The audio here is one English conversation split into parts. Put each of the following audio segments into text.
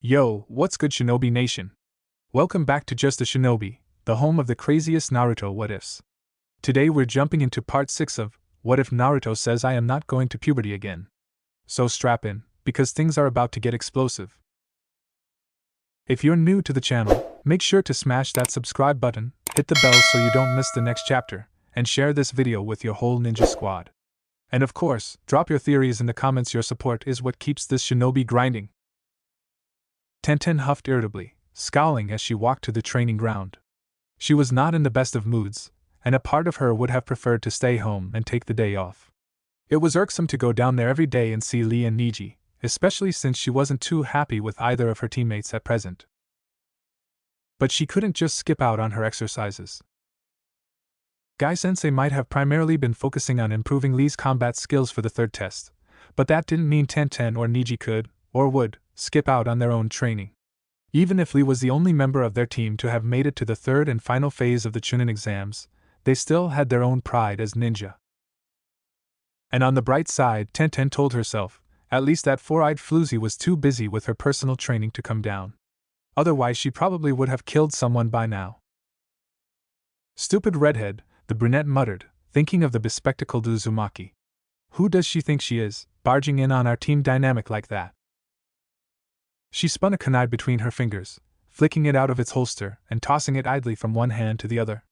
Yo, what's good, Shinobi Nation? Welcome back to Just a Shinobi, the home of the craziest Naruto what-ifs. Today we're jumping into part 6 of What If Naruto Says I Am Not Going to Puberty Again. So strap in, because things are about to get explosive. If you're new to the channel, make sure to smash that subscribe button, hit the bell so you don't miss the next chapter, and share this video with your whole ninja squad. And of course, drop your theories in the comments. Your support is what keeps this shinobi grinding. Tenten huffed irritably, scowling as she walked to the training ground. She was not in the best of moods, and a part of her would have preferred to stay home and take the day off. It was irksome to go down there every day and see Lee and Niji, especially since she wasn't too happy with either of her teammates at present. But she couldn't just skip out on her exercises. Guy-sensei might have primarily been focusing on improving Lee's combat skills for the third test, but that didn't mean Tenten or Niji could, or would, skip out on their own training. Even if Lee was the only member of their team to have made it to the third and final phase of the Chunin exams, they still had their own pride as ninja. And on the bright side, Tenten told herself, at least that four-eyed floozy was too busy with her personal training to come down. Otherwise she probably would have killed someone by now. Stupid redhead, the brunette muttered, thinking of the bespectacled Uzumaki. Who does she think she is, barging in on our team dynamic like that? She spun a kunai between her fingers, flicking it out of its holster and tossing it idly from one hand to the other.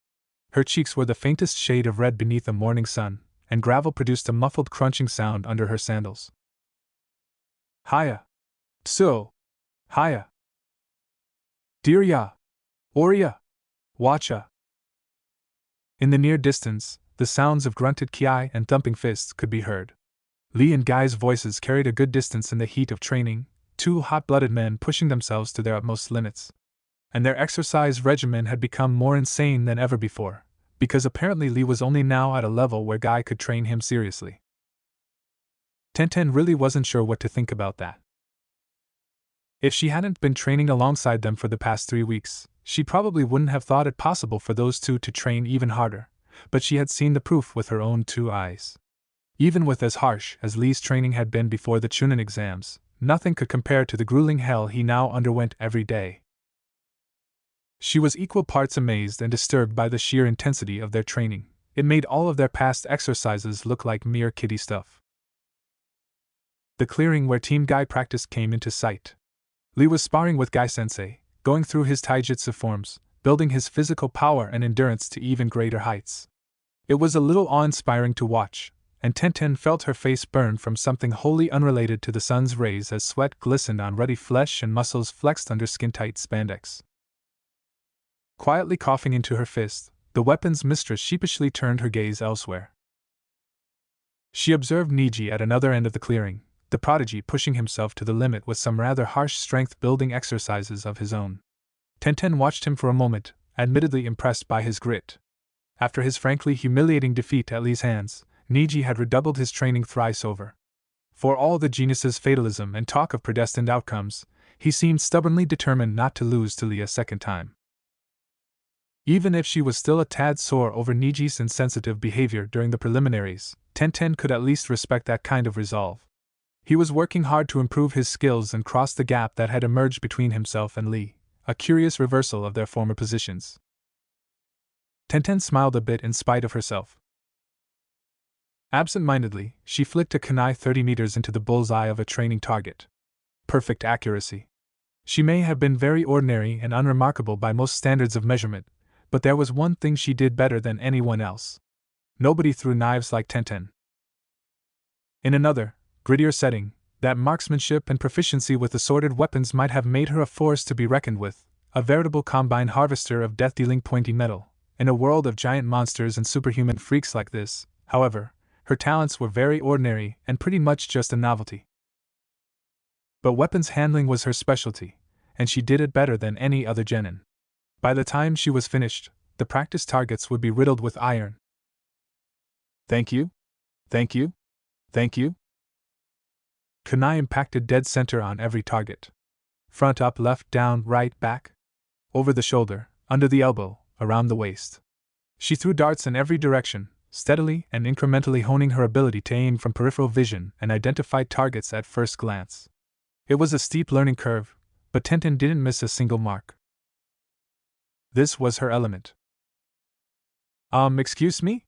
Her cheeks were the faintest shade of red beneath the morning sun, and gravel produced a muffled crunching sound under her sandals. Hiya! Tsuo! Hiya! Dirya! Orya! Wacha! In the near distance, the sounds of grunted kiai and thumping fists could be heard. Lee and Guy's voices carried a good distance in the heat of training, two hot-blooded men pushing themselves to their utmost limits. And their exercise regimen had become more insane than ever before, because apparently Lee was only now at a level where Guy could train him seriously. Tenten really wasn't sure what to think about that. If she hadn't been training alongside them for the past 3 weeks, she probably wouldn't have thought it possible for those two to train even harder, but she had seen the proof with her own 2 eyes. Even with as harsh as Lee's training had been before the Chunin exams, nothing could compare to the grueling hell he now underwent every day. She was equal parts amazed and disturbed by the sheer intensity of their training. It made all of their past exercises look like mere kiddie stuff. The clearing where Team Guy practiced came into sight. Lee was sparring with Guy-sensei, going through his taijutsu forms, building his physical power and endurance to even greater heights. It was a little awe-inspiring to watch, and Tenten felt her face burn from something wholly unrelated to the sun's rays as sweat glistened on ruddy flesh and muscles flexed under skin-tight spandex. Quietly coughing into her fist, the weapon's mistress sheepishly turned her gaze elsewhere. She observed Niji at another end of the clearing, the prodigy pushing himself to the limit with some rather harsh strength-building exercises of his own. Tenten watched him for a moment, admittedly impressed by his grit. After his frankly humiliating defeat at Lee's hands, Niji had redoubled his training thrice over. For all the genius's fatalism and talk of predestined outcomes, he seemed stubbornly determined not to lose to Lee a second time. Even if she was still a tad sore over Niji's insensitive behavior during the preliminaries, Tenten could at least respect that kind of resolve. He was working hard to improve his skills and cross the gap that had emerged between himself and Lee, a curious reversal of their former positions. Tenten smiled a bit in spite of herself. Absent-mindedly, she flicked a kunai 30 meters into the bullseye of a training target. Perfect accuracy. She may have been very ordinary and unremarkable by most standards of measurement, but there was one thing she did better than anyone else. Nobody threw knives like Tenten. In another, grittier setting, that marksmanship and proficiency with assorted weapons might have made her a force to be reckoned with, a veritable combine harvester of death-dealing pointy metal. In a world of giant monsters and superhuman freaks like this, however, her talents were very ordinary and pretty much just a novelty. But weapons handling was her specialty, and she did it better than any other genin. By the time she was finished, the practice targets would be riddled with iron. Thank you? Thank you? Thank you? Kunai impacted dead center on every target. Front up, left down, right back. Over the shoulder, under the elbow, around the waist. She threw darts in every direction, steadily and incrementally honing her ability to aim from peripheral vision and identify targets at first glance. It was a steep learning curve, but Tenten didn't miss a single mark. This was her element. Excuse me?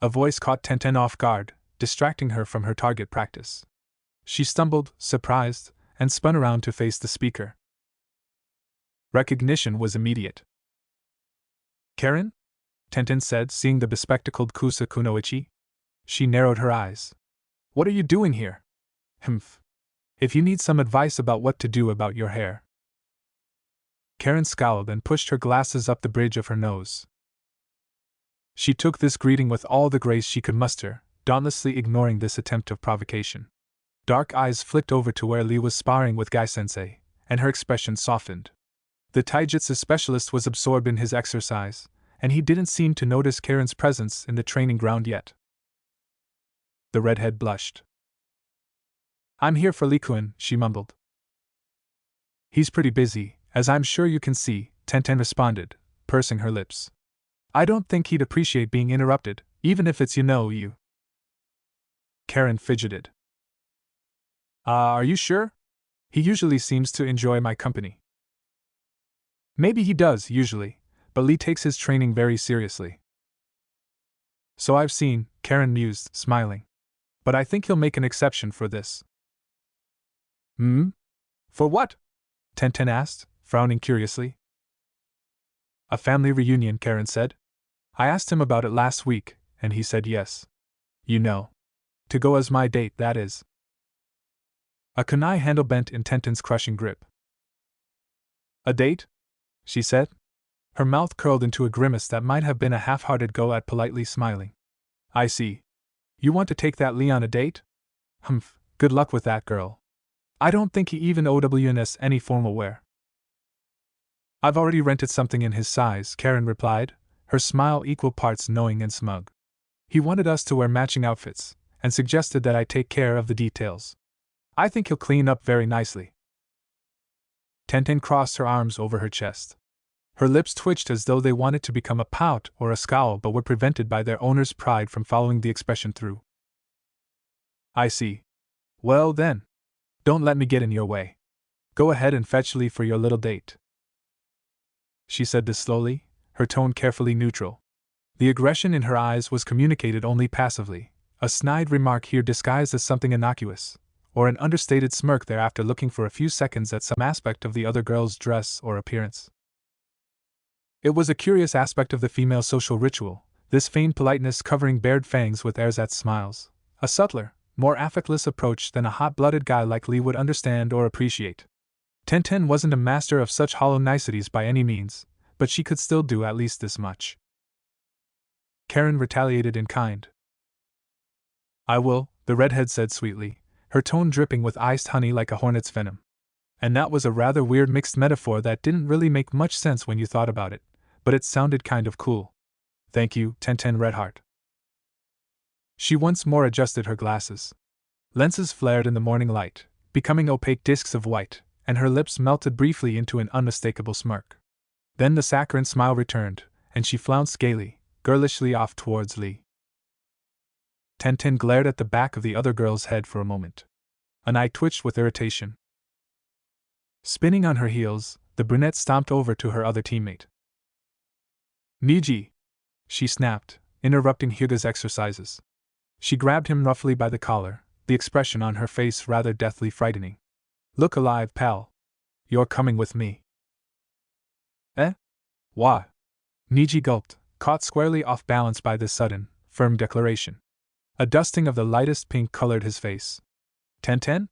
A voice caught Tenten off guard, distracting her from her target practice. She stumbled, surprised, and spun around to face the speaker. Recognition was immediate. Karen? Tenten said, seeing the bespectacled Kusa Kunoichi. She narrowed her eyes. What are you doing here? Humph. If you need some advice about what to do about your hair. Karen scowled and pushed her glasses up the bridge of her nose. She took this greeting with all the grace she could muster, dauntlessly ignoring this attempt of provocation. Dark eyes flicked over to where Lee was sparring with Gai-sensei, and her expression softened. The taijutsu specialist was absorbed in his exercise, and he didn't seem to notice Karen's presence in the training ground yet. The redhead blushed. I'm here for Lee-kun, she mumbled. He's pretty busy, as I'm sure you can see, Tenten responded, pursing her lips. I don't think he'd appreciate being interrupted, even if it's you. Karen fidgeted. Are you sure? He usually seems to enjoy my company. Maybe he does, usually, but Lee takes his training very seriously. So I've seen, Karen mused, smiling. But I think he'll make an exception for this. For what? Tenten asked, frowning curiously. A family reunion, Karen said. I asked him about it last week, and he said yes. To go as my date, that is. A kunai handle bent in Tenten's crushing grip. A date? She said. Her mouth curled into a grimace that might have been a half-hearted go at politely smiling. I see. You want to take that Lee on a date? Humph, good luck with that, girl. I don't think he even owns any formal wear. I've already rented something in his size, Karen replied, her smile equal parts knowing and smug. He wanted us to wear matching outfits, and suggested that I take care of the details. I think he'll clean up very nicely. Tenten crossed her arms over her chest. Her lips twitched as though they wanted to become a pout or a scowl but were prevented by their owner's pride from following the expression through. I see. Well then. Don't let me get in your way. Go ahead and fetch Lee for your little date. She said this slowly, her tone carefully neutral. The aggression in her eyes was communicated only passively, a snide remark here disguised as something innocuous, or an understated smirk thereafter looking for a few seconds at some aspect of the other girl's dress or appearance. It was a curious aspect of the female social ritual, this feigned politeness covering bared fangs with ersatz smiles, a subtler, more affectless approach than a hot-blooded guy like Lee would understand or appreciate. Tenten wasn't a master of such hollow niceties by any means, but she could still do at least this much. Karen retaliated in kind. I will, the redhead said sweetly, her tone dripping with iced honey like a hornet's venom. And that was a rather weird mixed metaphor that didn't really make much sense when you thought about it, but it sounded kind of cool. Thank you, Tenten Redheart. She once more adjusted her glasses. Lenses flared in the morning light, becoming opaque discs of white, and her lips melted briefly into an unmistakable smirk. Then the saccharine smile returned, and she flounced gaily, girlishly off towards Lee. Tenten glared at the back of the other girl's head for a moment. An eye twitched with irritation. Spinning on her heels, the brunette stomped over to her other teammate. Niji! She snapped, interrupting Hyuga's exercises. She grabbed him roughly by the collar, the expression on her face rather deathly frightening. Look alive, pal. You're coming with me. Eh? Why? Niji gulped, caught squarely off balance by this sudden, firm declaration. A dusting of the lightest pink colored his face. Tenten?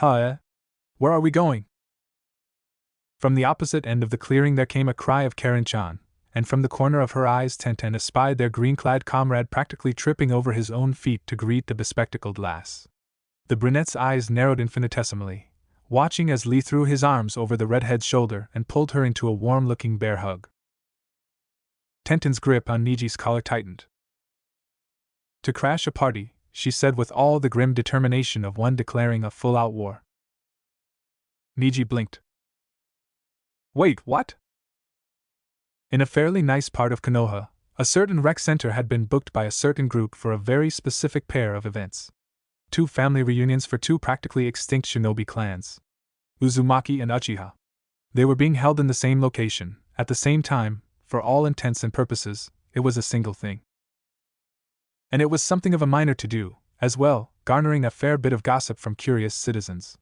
Where are we going? From the opposite end of the clearing there came a cry of Karen-chan, and from the corner of her eyes Tenten espied their green-clad comrade practically tripping over his own feet to greet the bespectacled lass. The brunette's eyes narrowed infinitesimally, watching as Lee threw his arms over the redhead's shoulder and pulled her into a warm-looking bear hug. Tenten's grip on Niji's collar tightened. To crash a party, she said with all the grim determination of one declaring a full-out war. Niji blinked. Wait, what? In a fairly nice part of Konoha, a certain rec center had been booked by a certain group for a very specific pair of events. 2 family reunions for 2 practically extinct shinobi clans. Uzumaki and Uchiha. They were being held in the same location, at the same time. For all intents and purposes, it was a single thing. And it was something of a minor to-do, as well, garnering a fair bit of gossip from curious citizens.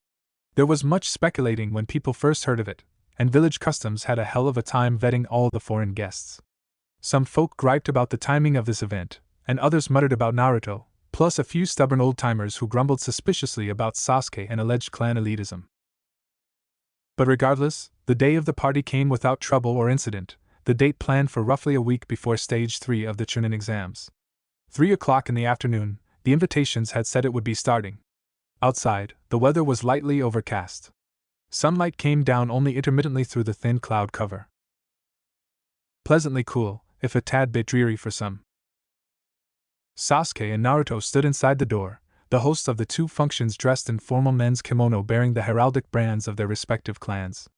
There was much speculating when people first heard of it, and village customs had a hell of a time vetting all the foreign guests. Some folk griped about the timing of this event, and others muttered about Naruto, plus a few stubborn old-timers who grumbled suspiciously about Sasuke and alleged clan elitism. But regardless, the day of the party came without trouble or incident, the date planned for roughly a week before Stage 3 of the Chunin exams. 3 o'clock in the afternoon, the invitations had said it would be starting. Outside, the weather was lightly overcast. Sunlight came down only intermittently through the thin cloud cover. Pleasantly cool, if a tad bit dreary for some. Sasuke and Naruto stood inside the door, the hosts of the two functions dressed in formal men's kimono bearing the heraldic brands of their respective clans.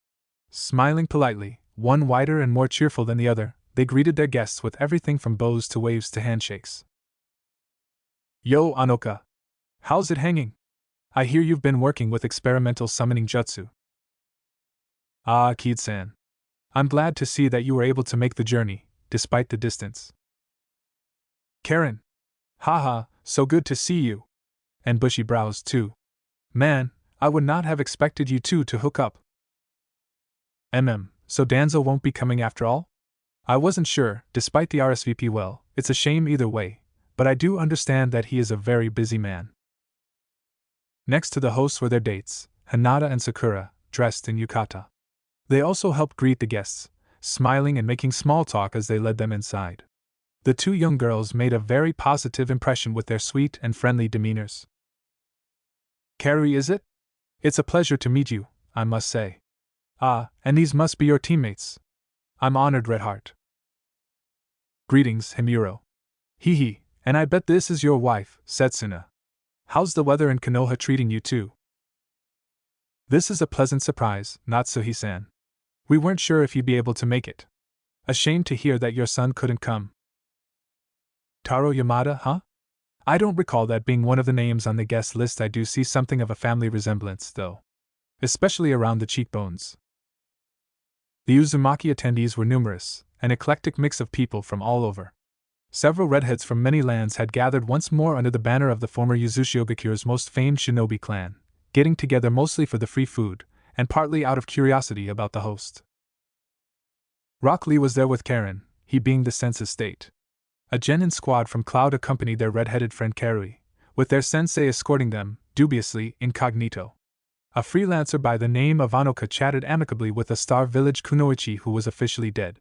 Smiling politely, one wider and more cheerful than the other, they greeted their guests with everything from bows to waves to handshakes. Yo, Anoka! How's it hanging? I hear you've been working with experimental summoning jutsu. Ah, Kid-san. I'm glad to see that you were able to make the journey, despite the distance. Karen. Haha, so good to see you. And bushy brows, too. Man, I would not have expected you two to hook up. So Danzo won't be coming after all? I wasn't sure, despite the RSVP. Well, it's a shame either way, but I do understand that he is a very busy man. Next to the hosts were their dates, Hinata and Sakura, dressed in yukata. They also helped greet the guests, smiling and making small talk as they led them inside. The two young girls made a very positive impression with their sweet and friendly demeanors. Carrie, is it? It's a pleasure to meet you, I must say. Ah, and these must be your teammates. I'm honored, Red Heart. Greetings, Himuro. Hee, and I bet this is your wife, Setsuna. How's the weather in Konoha treating you too? This is a pleasant surprise, Natsuhi-san. We weren't sure if you'd be able to make it. A shame to hear that your son couldn't come. Taro Yamada, huh? I don't recall that being one of the names on the guest list. I do see something of a family resemblance, though. Especially around the cheekbones. The Uzumaki attendees were numerous, an eclectic mix of people from all over. Several redheads from many lands had gathered once more under the banner of the former Yuzushiogakura's most famed Shinobi clan, getting together mostly for the free food, and partly out of curiosity about the host. Rock Lee was there with Karen, he being the census state. A genin squad from Cloud accompanied their red-headed friend Karui, with their sensei escorting them, dubiously, incognito. A freelancer by the name of Anoka chatted amicably with a Star Village kunoichi who was officially dead.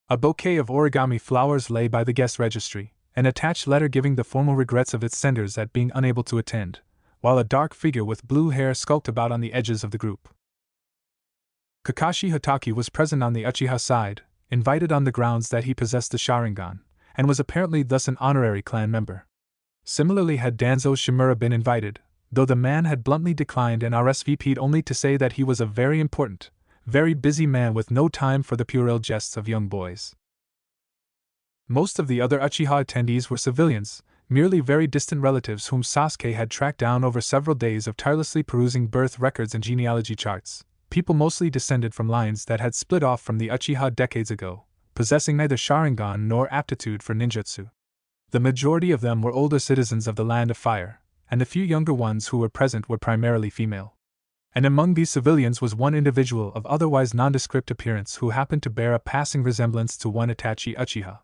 A bouquet of origami flowers lay by the guest registry, an attached letter giving the formal regrets of its senders at being unable to attend, while a dark figure with blue hair skulked about on the edges of the group. Kakashi Hatake was present on the Uchiha side, invited on the grounds that he possessed the Sharingan, and was apparently thus an honorary clan member. Similarly had Danzo Shimura been invited, though the man had bluntly declined and RSVP'd only to say that he was a very important, very busy man with no time for the puerile jests of young boys. Most of the other Uchiha attendees were civilians, merely very distant relatives whom Sasuke had tracked down over several days of tirelessly perusing birth records and genealogy charts, people mostly descended from lines that had split off from the Uchiha decades ago, possessing neither Sharingan nor aptitude for ninjutsu. The majority of them were older citizens of the Land of Fire, and the few younger ones who were present were primarily female. And among these civilians was one individual of otherwise nondescript appearance who happened to bear a passing resemblance to one Itachi Uchiha.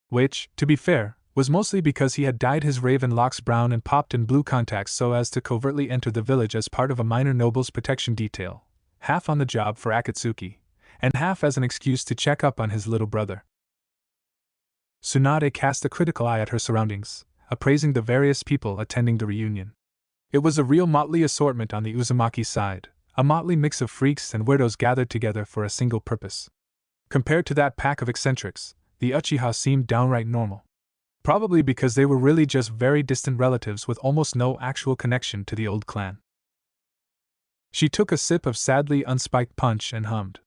Which, to be fair, was mostly because he had dyed his raven locks brown and popped in blue contacts so as to covertly enter the village as part of a minor noble's protection detail, half on the job for Akatsuki, and half as an excuse to check up on his little brother. Tsunade cast a critical eye at her surroundings, appraising the various people attending the reunion. It was a real motley assortment on the Uzumaki side, a motley mix of freaks and weirdos gathered together for a single purpose. Compared to that pack of eccentrics, the Uchiha seemed downright normal. Probably because they were really just very distant relatives with almost no actual connection to the old clan. She took a sip of sadly unspiked punch and hummed.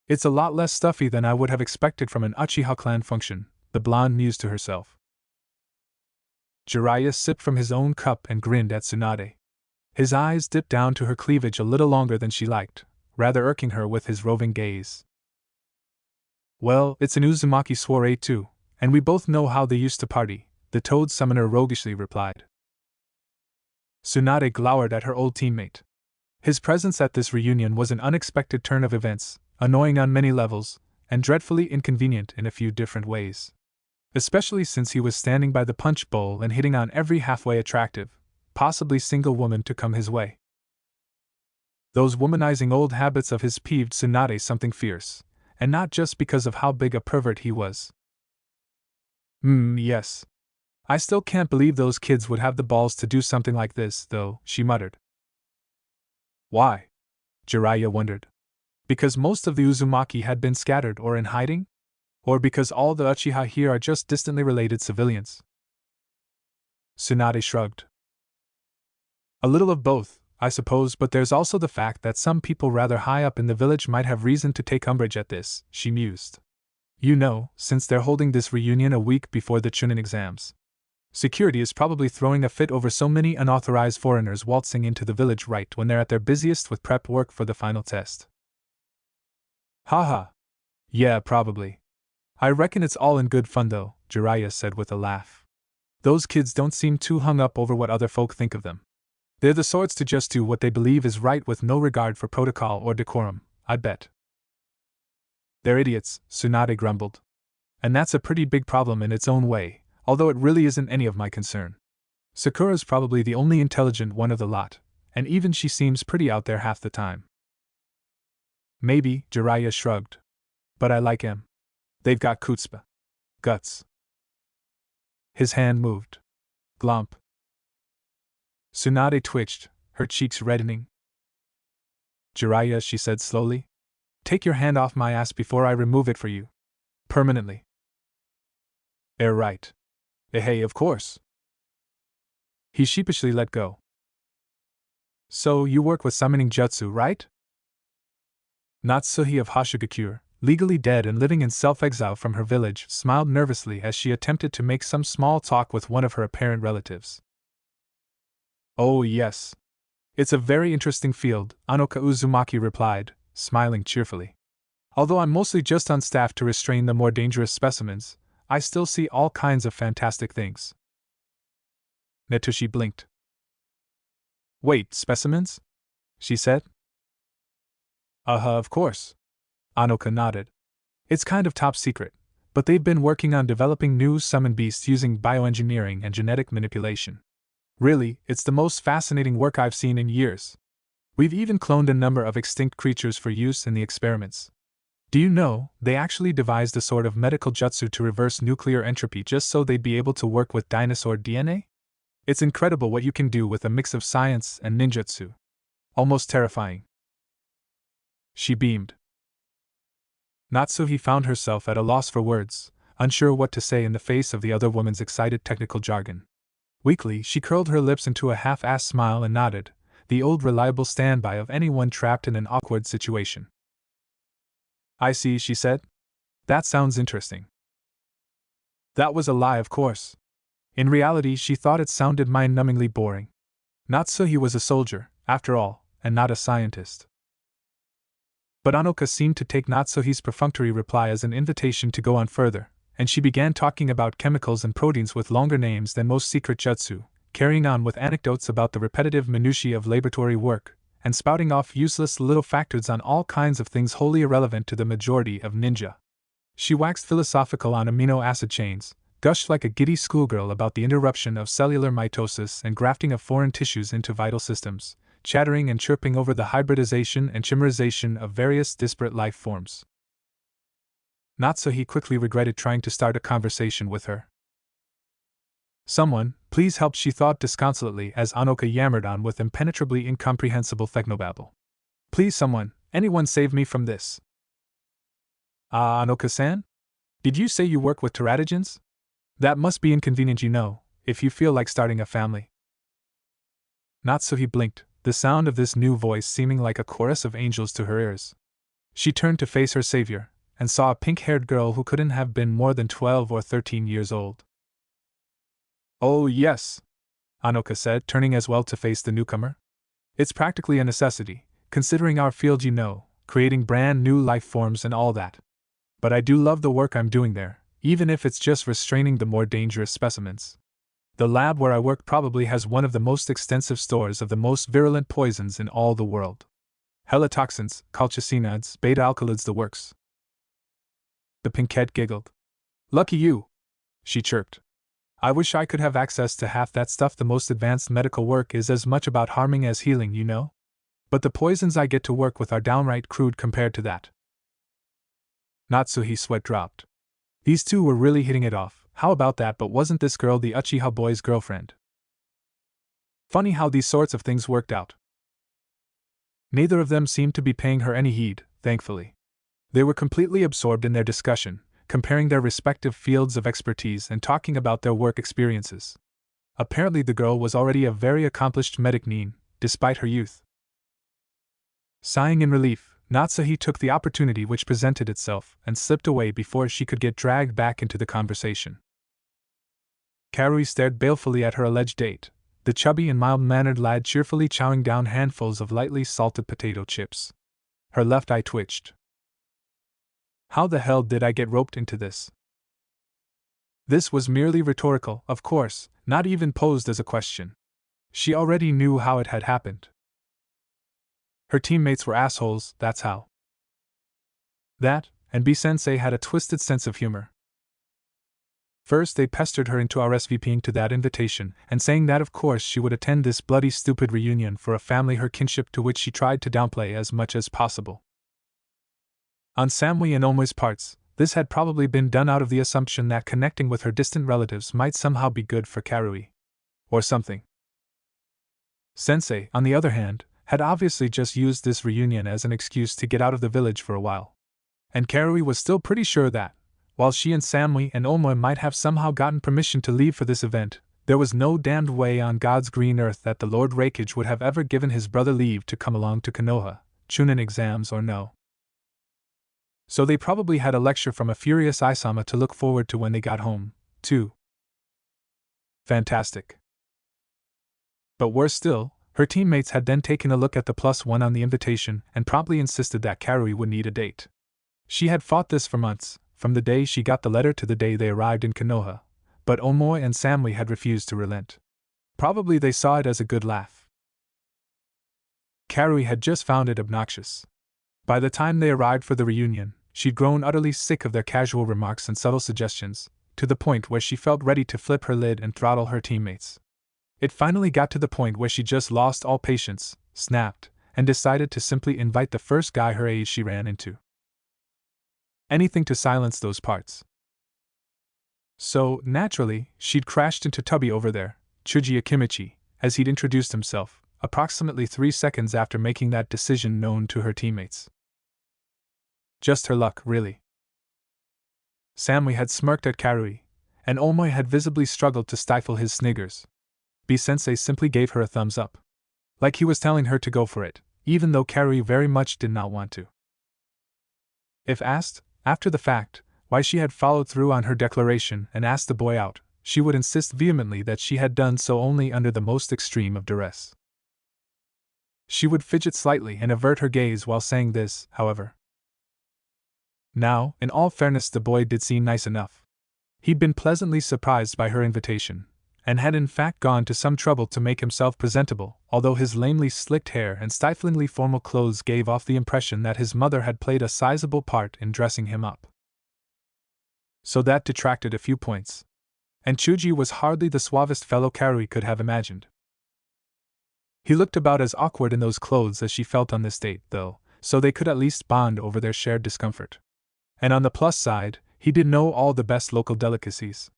It's a lot less stuffy than I would have expected from an Uchiha clan function, the blonde mused to herself. Jiraiya sipped from his own cup and grinned at Tsunade. His eyes dipped down to her cleavage a little longer than she liked, rather irking her with his roving gaze. Well, it's an Uzumaki soiree too, and we both know how they used to party, the Toad Summoner roguishly replied. Tsunade glowered at her old teammate. His presence at this reunion was an unexpected turn of events, annoying on many levels, and dreadfully inconvenient in a few different ways. Especially since he was standing by the punch bowl and hitting on every halfway attractive, possibly single woman to come his way. Those womanizing old habits of his peeved Tsunade something fierce, and not just because of how big a pervert he was. Yes. I still can't believe those kids would have the balls to do something like this, though, she muttered. Why? Jiraiya wondered. Because most of the Uzumaki had been scattered or in hiding? Or because all the Uchiha here are just distantly related civilians? Tsunade shrugged. A little of both, I suppose, but there's also the fact that some people rather high up in the village might have reason to take umbrage at this, she mused. You know, since they're holding this reunion a week before the Chunin exams. Security is probably throwing a fit over so many unauthorized foreigners waltzing into the village right when they're at their busiest with prep work for the final test. Haha. Yeah, probably. I reckon it's all in good fun though, Jiraiya said with a laugh. Those kids don't seem too hung up over what other folk think of them. They're the sorts to just do what they believe is right with no regard for protocol or decorum, I bet. They're idiots, Tsunade grumbled. And that's a pretty big problem in its own way, although it really isn't any of my concern. Sakura's probably the only intelligent one of the lot, and even she seems pretty out there half the time. Maybe, Jiraiya shrugged. But I like him. They've got chutzpah. Guts. His hand moved. Glomp. Tsunade twitched, her cheeks reddening. Jiraiya, she said slowly. Take your hand off my ass before I remove it for you. Permanently. Right. Hey, of course. He sheepishly let go. So, you work with summoning jutsu, right? Natsuhi of Hashigakure, legally dead and living in self-exile from her village, smiled nervously as she attempted to make some small talk with one of her apparent relatives. Oh yes. It's a very interesting field, Anoka Uzumaki replied, smiling cheerfully. Although I'm mostly just on staff to restrain the more dangerous specimens, I still see all kinds of fantastic things. Netsuhi blinked. Wait, specimens? She said. Of course. Anoka nodded. It's kind of top secret, but they've been working on developing new summon beasts using bioengineering and genetic manipulation. Really, it's the most fascinating work I've seen in years. We've even cloned a number of extinct creatures for use in the experiments. Do you know, they actually devised a sort of medical jutsu to reverse nuclear entropy just so they'd be able to work with dinosaur DNA? It's incredible what you can do with a mix of science and ninjutsu. Almost terrifying. She beamed. Natsuhi found herself at a loss for words, unsure what to say in the face of the other woman's excited technical jargon. Weakly, she curled her lips into a half-assed smile and nodded, the old reliable standby of anyone trapped in an awkward situation. I see, she said. That sounds interesting. That was a lie, of course. In reality, she thought it sounded mind-numbingly boring. Natsuhi was a soldier, after all, and not a scientist. But Anoka seemed to take Natsuhi's perfunctory reply as an invitation to go on further, and she began talking about chemicals and proteins with longer names than most secret jutsu, carrying on with anecdotes about the repetitive minutiae of laboratory work, and spouting off useless little factoids on all kinds of things wholly irrelevant to the majority of ninja. She waxed philosophical on amino acid chains, gushed like a giddy schoolgirl about the interruption of cellular mitosis and grafting of foreign tissues into vital systems, chattering and chirping over the hybridization and chimerization of various disparate life forms. Natsuhi quickly regretted trying to start a conversation with her. Someone, please help, she thought disconsolately as Anoka yammered on with impenetrably incomprehensible technobabble. Please someone, anyone save me from this. Anoka-san? Did you say you work with teratogens? That must be inconvenient, you know, if you feel like starting a family. Natsuhi blinked, the sound of this new voice seeming like a chorus of angels to her ears. She turned to face her savior, and saw a pink-haired girl who couldn't have been more than 12 or 13 years old. Oh yes, Anoka said, turning as well to face the newcomer. It's practically a necessity, considering our field, creating brand new life forms and all that. But I do love the work I'm doing there, even if it's just restraining the more dangerous specimens. The lab where I work probably has one of the most extensive stores of the most virulent poisons in all the world. Helitoxins, colchicinoids, beta-alkaloids, the works. The pinkette giggled. Lucky you, she chirped. I wish I could have access to half that stuff. The most advanced medical work is as much about harming as healing, But the poisons I get to work with are downright crude compared to that. Natsuhi's sweat dropped. These two were really hitting it off. How about that? But wasn't this girl the Uchiha boy's girlfriend? Funny how these sorts of things worked out. Neither of them seemed to be paying her any heed, thankfully. They were completely absorbed in their discussion, comparing their respective fields of expertise and talking about their work experiences. Apparently the girl was already a very accomplished medic nin, despite her youth. Sighing in relief, Natsuhi took the opportunity which presented itself and slipped away before she could get dragged back into the conversation. Karui stared balefully at her alleged date, the chubby and mild-mannered lad cheerfully chowing down handfuls of lightly salted potato chips. Her left eye twitched. How the hell did I get roped into this? This was merely rhetorical, of course, not even posed as a question. She already knew how it had happened. Her teammates were assholes, that's how. That, and B-sensei had a twisted sense of humor. First they pestered her into RSVPing to that invitation, and saying that of course she would attend this bloody stupid reunion for a family her kinship to which she tried to downplay as much as possible. On Samui and Omoi's parts, this had probably been done out of the assumption that connecting with her distant relatives might somehow be good for Karui. Or something. Sensei, on the other hand, had obviously just used this reunion as an excuse to get out of the village for a while. And Karui was still pretty sure that, while she and Samui and Omoi might have somehow gotten permission to leave for this event, there was no damned way on God's green earth that the Lord Raikage would have ever given his brother leave to come along to Konoha, Chunin exams or no. So they probably had a lecture from a furious Isama to look forward to when they got home, too. Fantastic. But worse still, her teammates had then taken a look at the +1 on the invitation and promptly insisted that Karui would need a date. She had fought this for months, from the day she got the letter to the day they arrived in Konoha, but Omoi and Samui had refused to relent. Probably they saw it as a good laugh. Karui had just found it obnoxious. By the time they arrived for the reunion, she'd grown utterly sick of their casual remarks and subtle suggestions, to the point where she felt ready to flip her lid and throttle her teammates. It finally got to the point where she just lost all patience, snapped, and decided to simply invite the first guy her age she ran into. Anything to silence those parts. So, naturally, she'd crashed into Tubby over there, Chuji Akimichi, as he'd introduced himself, approximately 3 seconds after making that decision known to her teammates. Just her luck, really. Samui had smirked at Karui, and Omoi had visibly struggled to stifle his sniggers. B-sensei simply gave her a thumbs up. Like he was telling her to go for it, even though Karui very much did not want to. If asked, after the fact, why she had followed through on her declaration and asked the boy out, she would insist vehemently that she had done so only under the most extreme of duress. She would fidget slightly and avert her gaze while saying this, however. Now, in all fairness, the boy did seem nice enough. He'd been pleasantly surprised by her invitation, and had in fact gone to some trouble to make himself presentable, although his lamely slicked hair and stiflingly formal clothes gave off the impression that his mother had played a sizable part in dressing him up. So that detracted a few points. And Chuji was hardly the suavest fellow Karui could have imagined. He looked about as awkward in those clothes as she felt on this date, though, so they could at least bond over their shared discomfort. And on the plus side, he did know all the best local delicacies.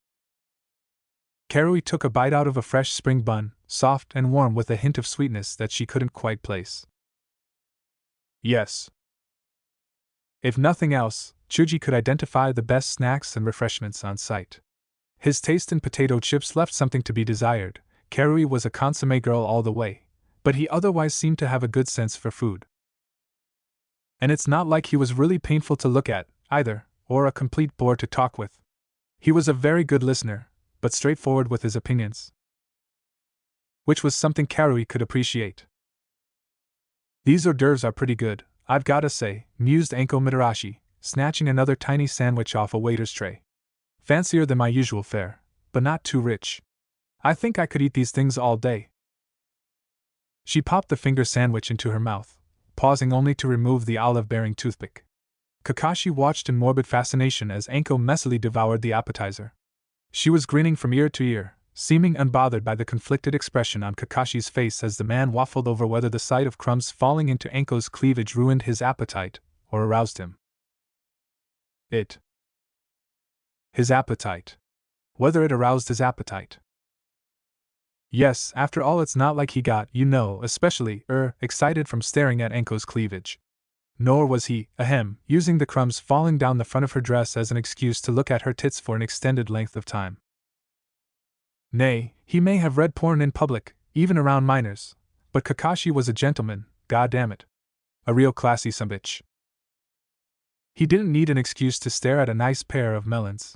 Karui took a bite out of a fresh spring bun, soft and warm with a hint of sweetness that she couldn't quite place. Yes. If nothing else, Chuji could identify the best snacks and refreshments on site. His taste in potato chips left something to be desired. Karui was a consommé girl all the way, but he otherwise seemed to have a good sense for food. And it's not like he was really painful to look at, either, or a complete bore to talk with. He was a very good listener, but straightforward with his opinions. Which was something Karui could appreciate. These hors d'oeuvres are pretty good, I've gotta say, mused Anko Mitarashi, snatching another tiny sandwich off a waiter's tray. Fancier than my usual fare, but not too rich. I think I could eat these things all day. She popped the finger sandwich into her mouth, pausing only to remove the olive-bearing toothpick. Kakashi watched in morbid fascination as Anko messily devoured the appetizer. She was grinning from ear to ear, seeming unbothered by the conflicted expression on Kakashi's face as the man waffled over whether the sight of crumbs falling into Anko's cleavage ruined his appetite or aroused him. His appetite. Whether it aroused his appetite. Yes, after all, it's not like he got, especially, excited from staring at Anko's cleavage. Nor was he, using the crumbs falling down the front of her dress as an excuse to look at her tits for an extended length of time. Nay, he may have read porn in public, even around minors, but Kakashi was a gentleman, goddammit. A real classy sumbitch. He didn't need an excuse to stare at a nice pair of melons.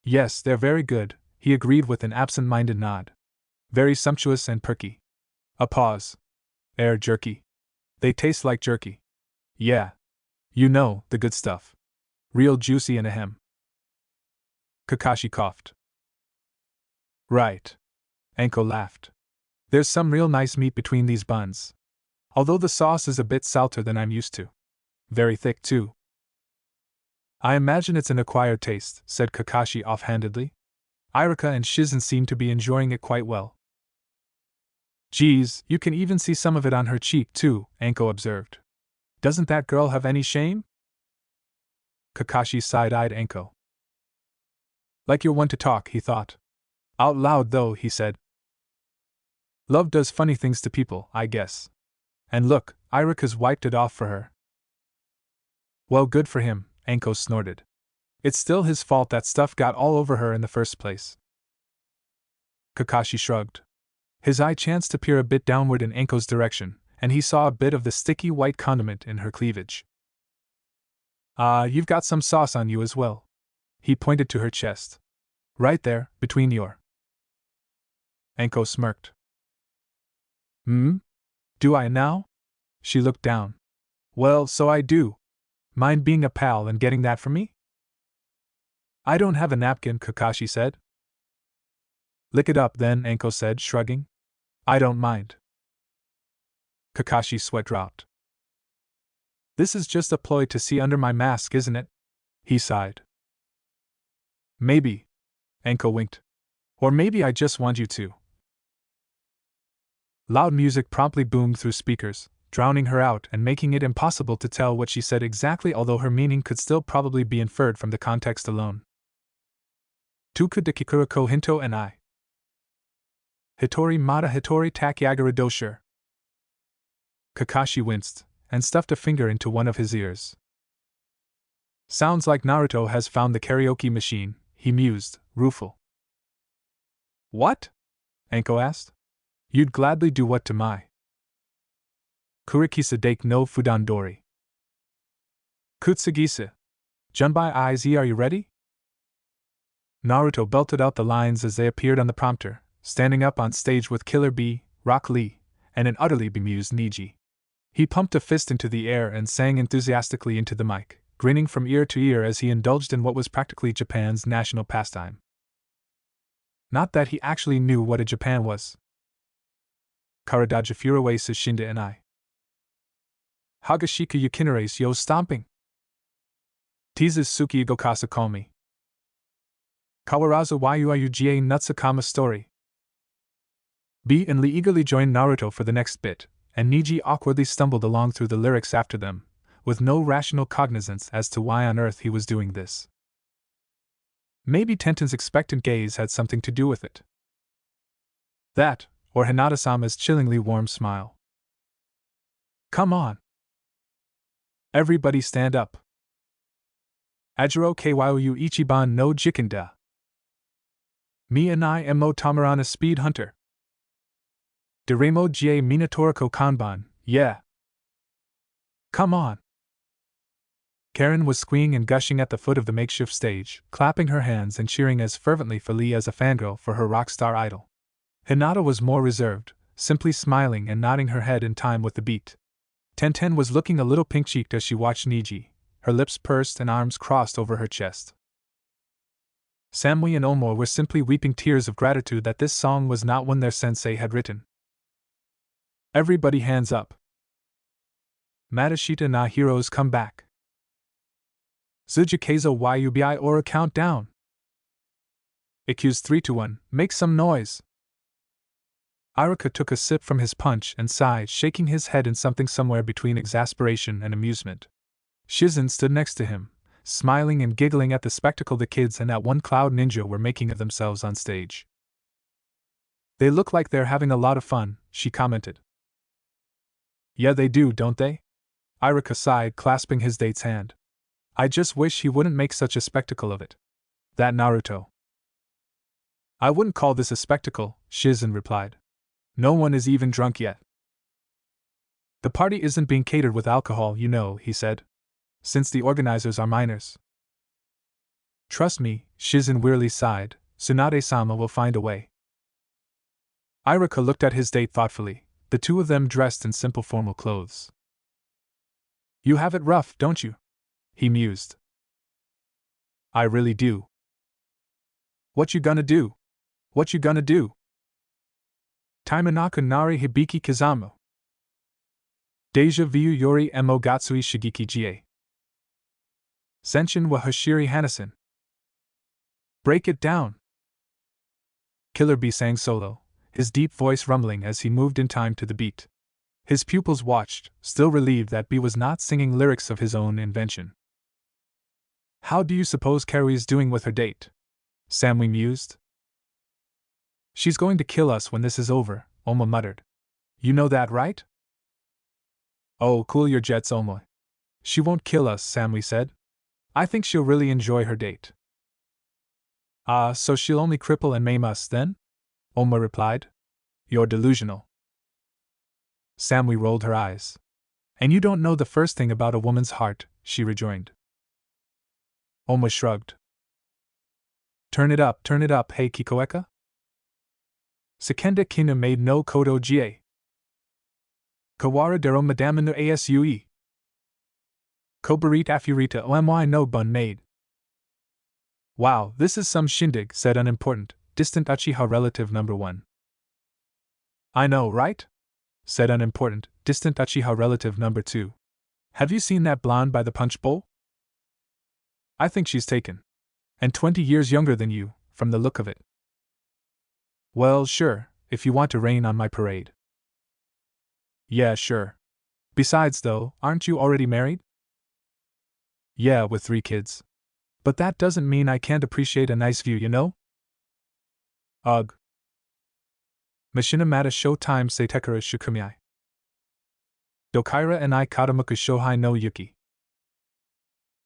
Yes, they're very good, he agreed with an absent-minded nod. Very sumptuous and perky. A pause. Jerky. They taste like jerky. Yeah. The good stuff. Real juicy and ahem. Kakashi coughed. Right. Anko laughed. There's some real nice meat between these buns. Although the sauce is a bit salter than I'm used to. Very thick, too. I imagine it's an acquired taste, said Kakashi offhandedly. Iruka and Shizen seem to be enjoying it quite well. Geez, you can even see some of it on her cheek, too, Anko observed. Doesn't that girl have any shame? Kakashi side-eyed Anko. Like you're one to talk, he thought. Out loud, though, he said. Love does funny things to people, I guess. And look, Iruka's wiped it off for her. Well, good for him, Anko snorted. It's still his fault that stuff got all over her in the first place. Kakashi shrugged. His eye chanced to peer a bit downward in Anko's direction, and he saw a bit of the sticky white condiment in her cleavage. You've got some sauce on you as well. He pointed to her chest. Right there, between your. Anko smirked. Do I now? She looked down. Well, so I do. Mind being a pal and getting that for me? I don't have a napkin, Kakashi said. Lick it up then, Anko said, shrugging. I don't mind. Kakashi's sweat dropped. This is just a ploy to see under my mask, isn't it? He sighed. Maybe. Anko winked. Or maybe I just want you to. Loud music promptly boomed through speakers, drowning her out and making it impossible to tell what she said exactly, although her meaning could still probably be inferred from the context alone. Tuku de Kikura ko Hinto and I. Hitori Mata Hitori Takyagara Dosher. Kakashi winced, and stuffed a finger into one of his ears. Sounds like Naruto has found the karaoke machine, he mused, rueful. What? Anko asked. You'd gladly do what to my? Kurikisa dake no Fudandori. Kutsugisa. Junbai Iz, are you ready? Naruto belted out the lines as they appeared on the prompter, standing up on stage with Killer Bee, Rock Lee, and an utterly bemused Niji. He pumped a fist into the air and sang enthusiastically into the mic, grinning from ear to ear as he indulged in what was practically Japan's national pastime. Not that he actually knew what a Japan was. Karadaja Furaway Sashinda and I. Hagashika Yukinares yo stomping. Teases Suki Gokasa call me. Kawaraza Yuyuga Nutsakama story. B and Lee eagerly joined Naruto for the next bit, and Niji awkwardly stumbled along through the lyrics after them, with no rational cognizance as to why on earth he was doing this. Maybe Tenten's expectant gaze had something to do with it. That, or Hinata-sama's chillingly warm smile. Come on. Everybody stand up. Ajiro Kyu Ichiban no Jikinda. Me and I am Tamarana Speed Hunter. Deremo Jie Minatoriko Kanban, yeah. Come on. Karen was squeeing and gushing at the foot of the makeshift stage, clapping her hands and cheering as fervently for Lee as a fangirl for her rock star idol. Hinata was more reserved, simply smiling and nodding her head in time with the beat. Tenten was looking a little pink-cheeked as she watched Niji, her lips pursed and arms crossed over her chest. Samui and Omo were simply weeping tears of gratitude that this song was not one their sensei had written. Everybody hands up. Matashita na heroes come back. Zujukezo yubi ora countdown. Accused 3-1, make some noise. Iruka took a sip from his punch and sighed, shaking his head in something somewhere between exasperation and amusement. Shizen stood next to him, smiling and giggling at the spectacle the kids and that one cloud ninja were making of themselves on stage. They look like they're having a lot of fun, she commented. Yeah, they do, don't they? Iruka sighed, clasping his date's hand. I just wish he wouldn't make such a spectacle of it. That Naruto. I wouldn't call this a spectacle, Shizen replied. No one is even drunk yet. The party isn't being catered with alcohol, you know, he said. Since the organizers are minors. Trust me, Shizen wearily sighed, Tsunade-sama will find a way. Iruka looked at his date thoughtfully, the two of them dressed in simple formal clothes. You have it rough, don't you? He mused. I really do. What you gonna do? What you gonna do? Taimanaka nari hibiki kizamu. Deja vu yori emo gatsui shigeki jie. Senshin wa hashiri hanasen. Break it down. Killer Bee sang solo, his deep voice rumbling as he moved in time to the beat. His pupils watched, still relieved that Bee was not singing lyrics of his own invention. How do you suppose Karui's doing with her date? Samui mused. She's going to kill us when this is over, Oma muttered. You know that, right? Oh, cool your jets, Oma. She won't kill us, Samui said. I think she'll really enjoy her date. Ah, so she'll only cripple and maim us, then? Oma replied. You're delusional. Samui rolled her eyes. And you don't know the first thing about a woman's heart, she rejoined. Oma shrugged. Turn it up, hey Kikoeka? Sekenda kina made no kodo jie. Kawara dero madame no asue. Kobarit afurita omy no bun made. Wow, this is some shindig, said unimportant, distant Uchiha relative number 1. I know, right? Said unimportant, distant Uchiha relative number 2. Have you seen that blonde by the punch bowl? I think she's taken. And 20 years younger than you, from the look of it. Well, sure, if you want to rain on my parade. Yeah, sure. Besides, though, aren't you already married? Yeah, with 3 kids. But that doesn't mean I can't appreciate a nice view, you know? Ugh. Machinamata showtime seitekara shukumiai. Dokaira and I katamuku shohai no yuki.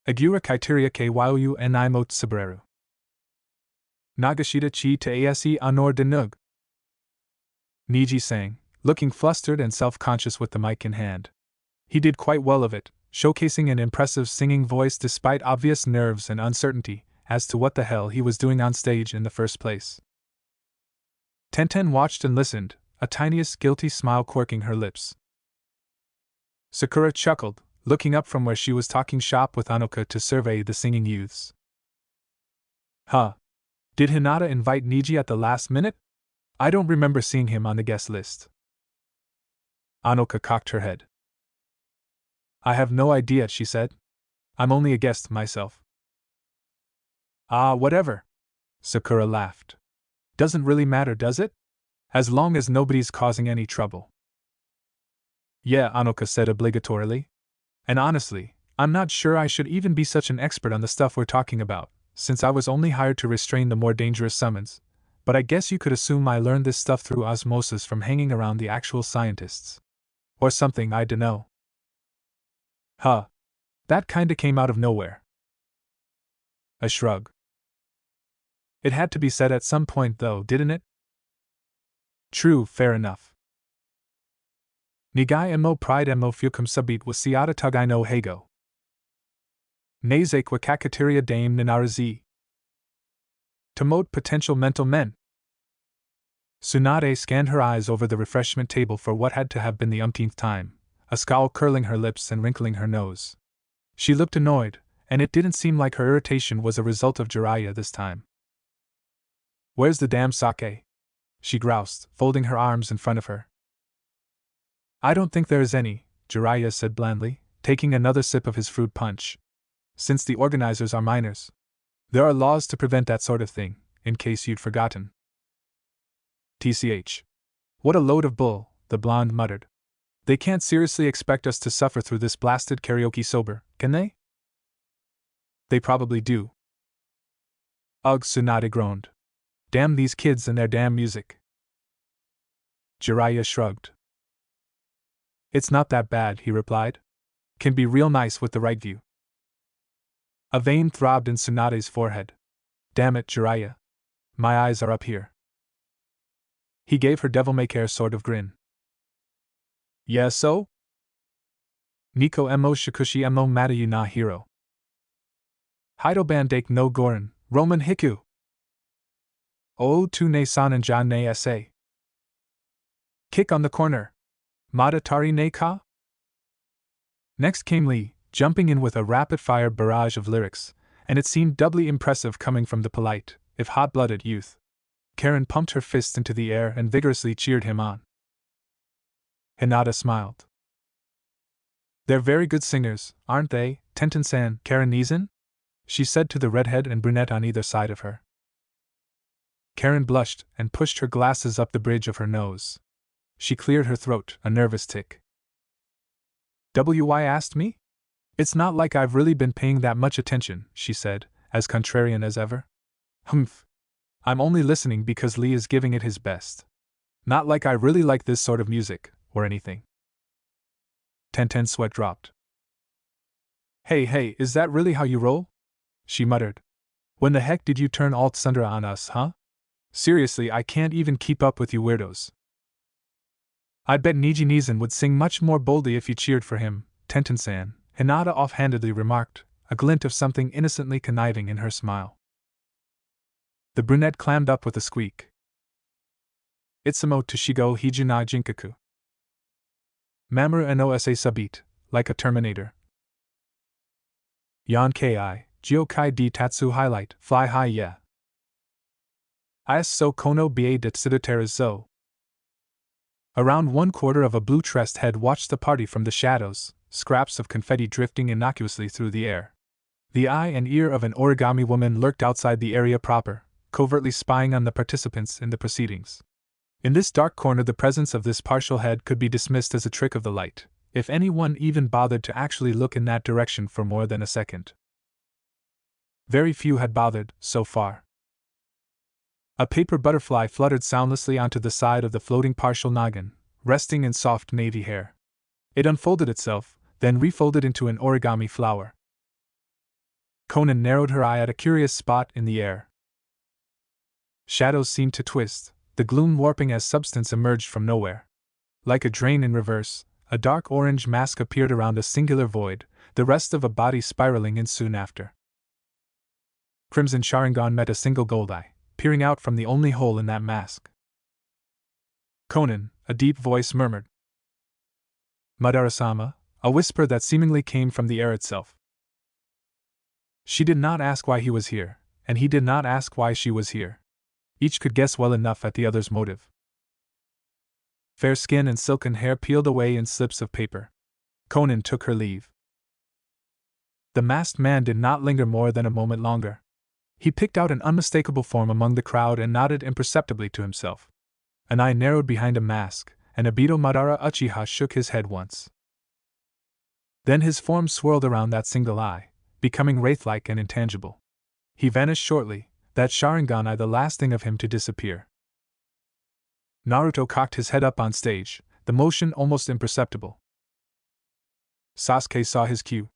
Agura kaiteria ke waiu and I mot sabreru. Nagashita chi te ase honor de nug. Niji sang, looking flustered and self-conscious with the mic in hand. He did quite well of it, showcasing an impressive singing voice despite obvious nerves and uncertainty as to what the hell he was doing on stage in the first place. Tenten watched and listened, a tiniest guilty smile quirking her lips. Sakura chuckled, looking up from where she was talking shop with Anoka to survey the singing youths. Huh. Did Hinata invite Niji at the last minute? I don't remember seeing him on the guest list. Anoka cocked her head. I have no idea, she said. I'm only a guest myself. Ah, whatever. Sakura laughed. Doesn't really matter, does it? As long as nobody's causing any trouble. Yeah, Anoka said obligatorily. And honestly, I'm not sure I should even be such an expert on the stuff we're talking about, since I was only hired to restrain the more dangerous summons, but I guess you could assume I learned this stuff through osmosis from hanging around the actual scientists. Or something, I dunno. Huh. That kinda came out of nowhere. A shrug. It had to be said at some point, though, didn't it? True, fair enough. Nigai mo pride mo fukum sabit wa siata tugai no hago. Nazake wa kakatiria dame ninarazi. To mote potential mental men. Tsunade scanned her eyes over the refreshment table for what had to have been the umpteenth time, a scowl curling her lips and wrinkling her nose. She looked annoyed, and it didn't seem like her irritation was a result of Jiraiya this time. "Where's the damn sake?" she groused, folding her arms in front of her. "I don't think there is any," Jiraiya said blandly, taking another sip of his fruit punch. "Since the organizers are minors, there are laws to prevent that sort of thing, in case you'd forgotten." "TCH. What a load of bull," the blonde muttered. "They can't seriously expect us to suffer through this blasted karaoke sober, can they?" "They probably do." "Ugh," Tsunade groaned. "Damn these kids and their damn music." Jiraiya shrugged. "It's not that bad," he replied. "Can be real nice with the right view." A vein throbbed in Tsunade's forehead. "Damn it, Jiraiya. My eyes are up here." He gave her devil-may-care sort of grin. "Yeah, so? Nico mo shikushi mo matayu na hiro. Hido bandake no gorin, Roman hiku. O tu ne sanan ja ne sa. Kick on the corner. Madatari ne ka?" Next came Lee, jumping in with a rapid-fire barrage of lyrics, and it seemed doubly impressive coming from the polite, if hot-blooded youth. Karen pumped her fists into the air and vigorously cheered him on. Hinata smiled. "They're very good singers, aren't they, Tenten-san, Karen-Nizan?" she said to the redhead and brunette on either side of her. Karen blushed and pushed her glasses up the bridge of her nose. She cleared her throat, a nervous tick. "Why asked me? It's not like I've really been paying that much attention," she said, as contrarian as ever. "Humph. I'm only listening because Lee is giving it his best. Not like I really like this sort of music, or anything." Tenten's sweat dropped. Hey, is that really how you roll?" she muttered. "When the heck did you turn alt Sundra on us, huh? Seriously, I can't even keep up with you weirdos." "I'd bet Niji Nizan would sing much more boldly if you cheered for him, Tenten-san," Hinata offhandedly remarked, a glint of something innocently conniving in her smile. The brunette clammed up with a squeak. "Itsamo Toshigo Hijuna Jinkaku. Mamoru no sa subit, like a Terminator. Yon ki, Jiokai di Tatsu highlight, fly high yeah. Is so kono ba de tsudoteru zo." Around 1/4 of a blue-tressed head watched the party from the shadows, scraps of confetti drifting innocuously through the air. The eye and ear of an origami woman lurked outside the area proper, covertly spying on the participants in the proceedings. In this dark corner, the presence of this partial head could be dismissed as a trick of the light, if anyone even bothered to actually look in that direction for more than a second. Very few had bothered, so far. A paper butterfly fluttered soundlessly onto the side of the floating partial noggin, resting in soft navy hair. It unfolded itself, then refolded into an origami flower. Conan narrowed her eye at a curious spot in the air. Shadows seemed to twist, the gloom warping as substance emerged from nowhere. Like a drain in reverse, a dark orange mask appeared around a singular void, the rest of a body spiraling in soon after. Crimson Sharingan met a single gold eye, peering out from the only hole in that mask. "Conan," a deep voice murmured. "Madara-sama," a whisper that seemingly came from the air itself. She did not ask why he was here, and he did not ask why she was here. Each could guess well enough at the other's motive. Fair skin and silken hair peeled away in slips of paper. Conan took her leave. The masked man did not linger more than a moment longer. He picked out an unmistakable form among the crowd and nodded imperceptibly to himself. An eye narrowed behind a mask, and Obito Madara Uchiha shook his head once. Then his form swirled around that single eye, becoming wraith-like and intangible. He vanished shortly, that Sharingan eye the last thing of him to disappear. Naruto cocked his head up on stage, the motion almost imperceptible. Sasuke saw his cue.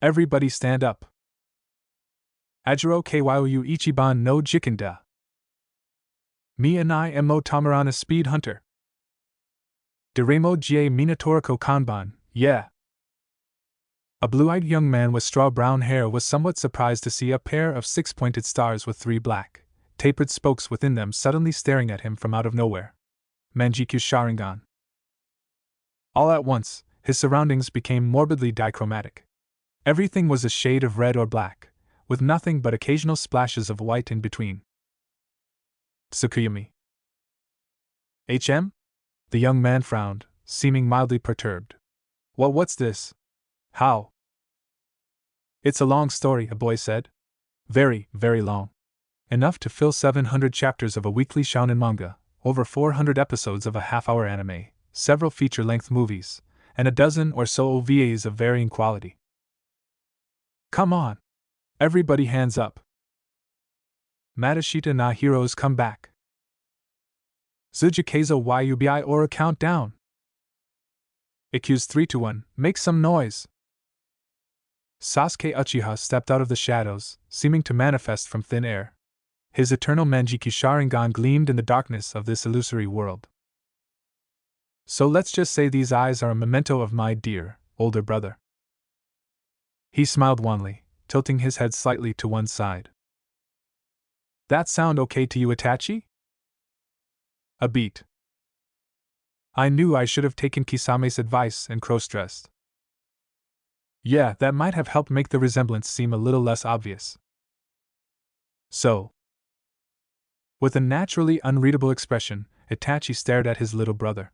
"Everybody stand up. Ajiro Kyu Ichiban no Jikinda. Mi anai mo Tamarana Speed Hunter. Diremo Jie Minatoriko Kanban, yeah." A blue-eyed young man with straw-brown hair was somewhat surprised to see a pair of 6-pointed stars with 3 black, tapered spokes within them suddenly staring at him from out of nowhere. Manjikyu Sharingan. All at once, his surroundings became morbidly dichromatic. Everything was a shade of red or black, with nothing but occasional splashes of white in between. Tsukuyami. HM? The young man frowned, seeming mildly perturbed. What's this? How? It's a long story, a boy said. Very, very long. Enough to fill 700 chapters of a weekly shounen manga, over 400 episodes of a half-hour anime, several feature-length movies, and a dozen or so OVAs of varying quality. Come on! Everybody hands up! Madashita na heroes come back! Zujikazo yubi or countdown! Accused 3 to 1, make some noise! Sasuke Uchiha stepped out of the shadows, seeming to manifest from thin air. His eternal Manjikyu Sharingan gleamed in the darkness of this illusory world. So let's just say these eyes are a memento of my dear, older brother. He smiled wanly, tilting his head slightly to one side. That sound okay to you, Itachi? A beat. I knew I should have taken Kisame's advice and cross-dressed. Yeah, that might have helped make the resemblance seem a little less obvious. So, with a naturally unreadable expression, Itachi stared at his little brother.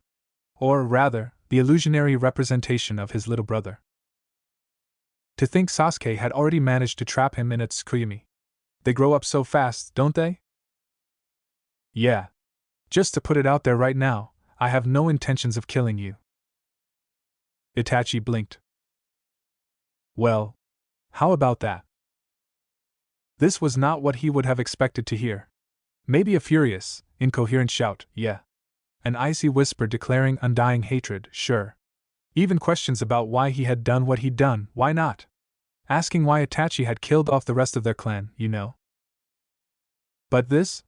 Or rather, the illusionary representation of his little brother. To think Sasuke had already managed to trap him in a Tsukuyami. They grow up so fast, don't they? Yeah. Just to put it out there right now, I have no intentions of killing you. Itachi blinked. Well, how about that? This was not what he would have expected to hear. Maybe a furious, incoherent shout, yeah. An icy whisper declaring undying hatred, sure. Even questions about why he had done what he'd done, why not? Asking why Itachi had killed off the rest of their clan, you know. But this?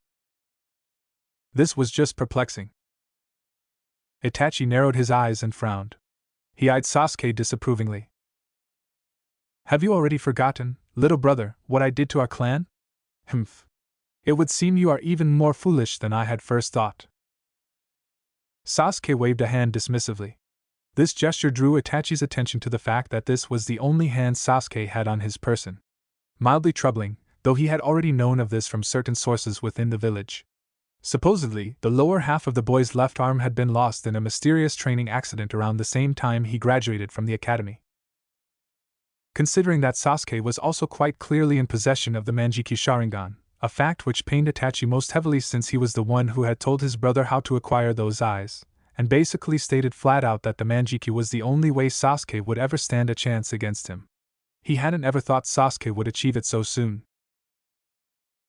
This was just perplexing. Itachi narrowed his eyes and frowned. He eyed Sasuke disapprovingly. Have you already forgotten, little brother, what I did to our clan? Humph. It would seem you are even more foolish than I had first thought. Sasuke waved a hand dismissively. This gesture drew Itachi's attention to the fact that this was the only hand Sasuke had on his person. Mildly troubling, though he had already known of this from certain sources within the village. Supposedly, the lower half of the boy's left arm had been lost in a mysterious training accident around the same time he graduated from the academy. Considering that Sasuke was also quite clearly in possession of the Manjikyu Sharingan, a fact which pained Itachi most heavily since he was the one who had told his brother how to acquire those eyes, and basically stated flat out that the Manjikyu was the only way Sasuke would ever stand a chance against him. He hadn't ever thought Sasuke would achieve it so soon.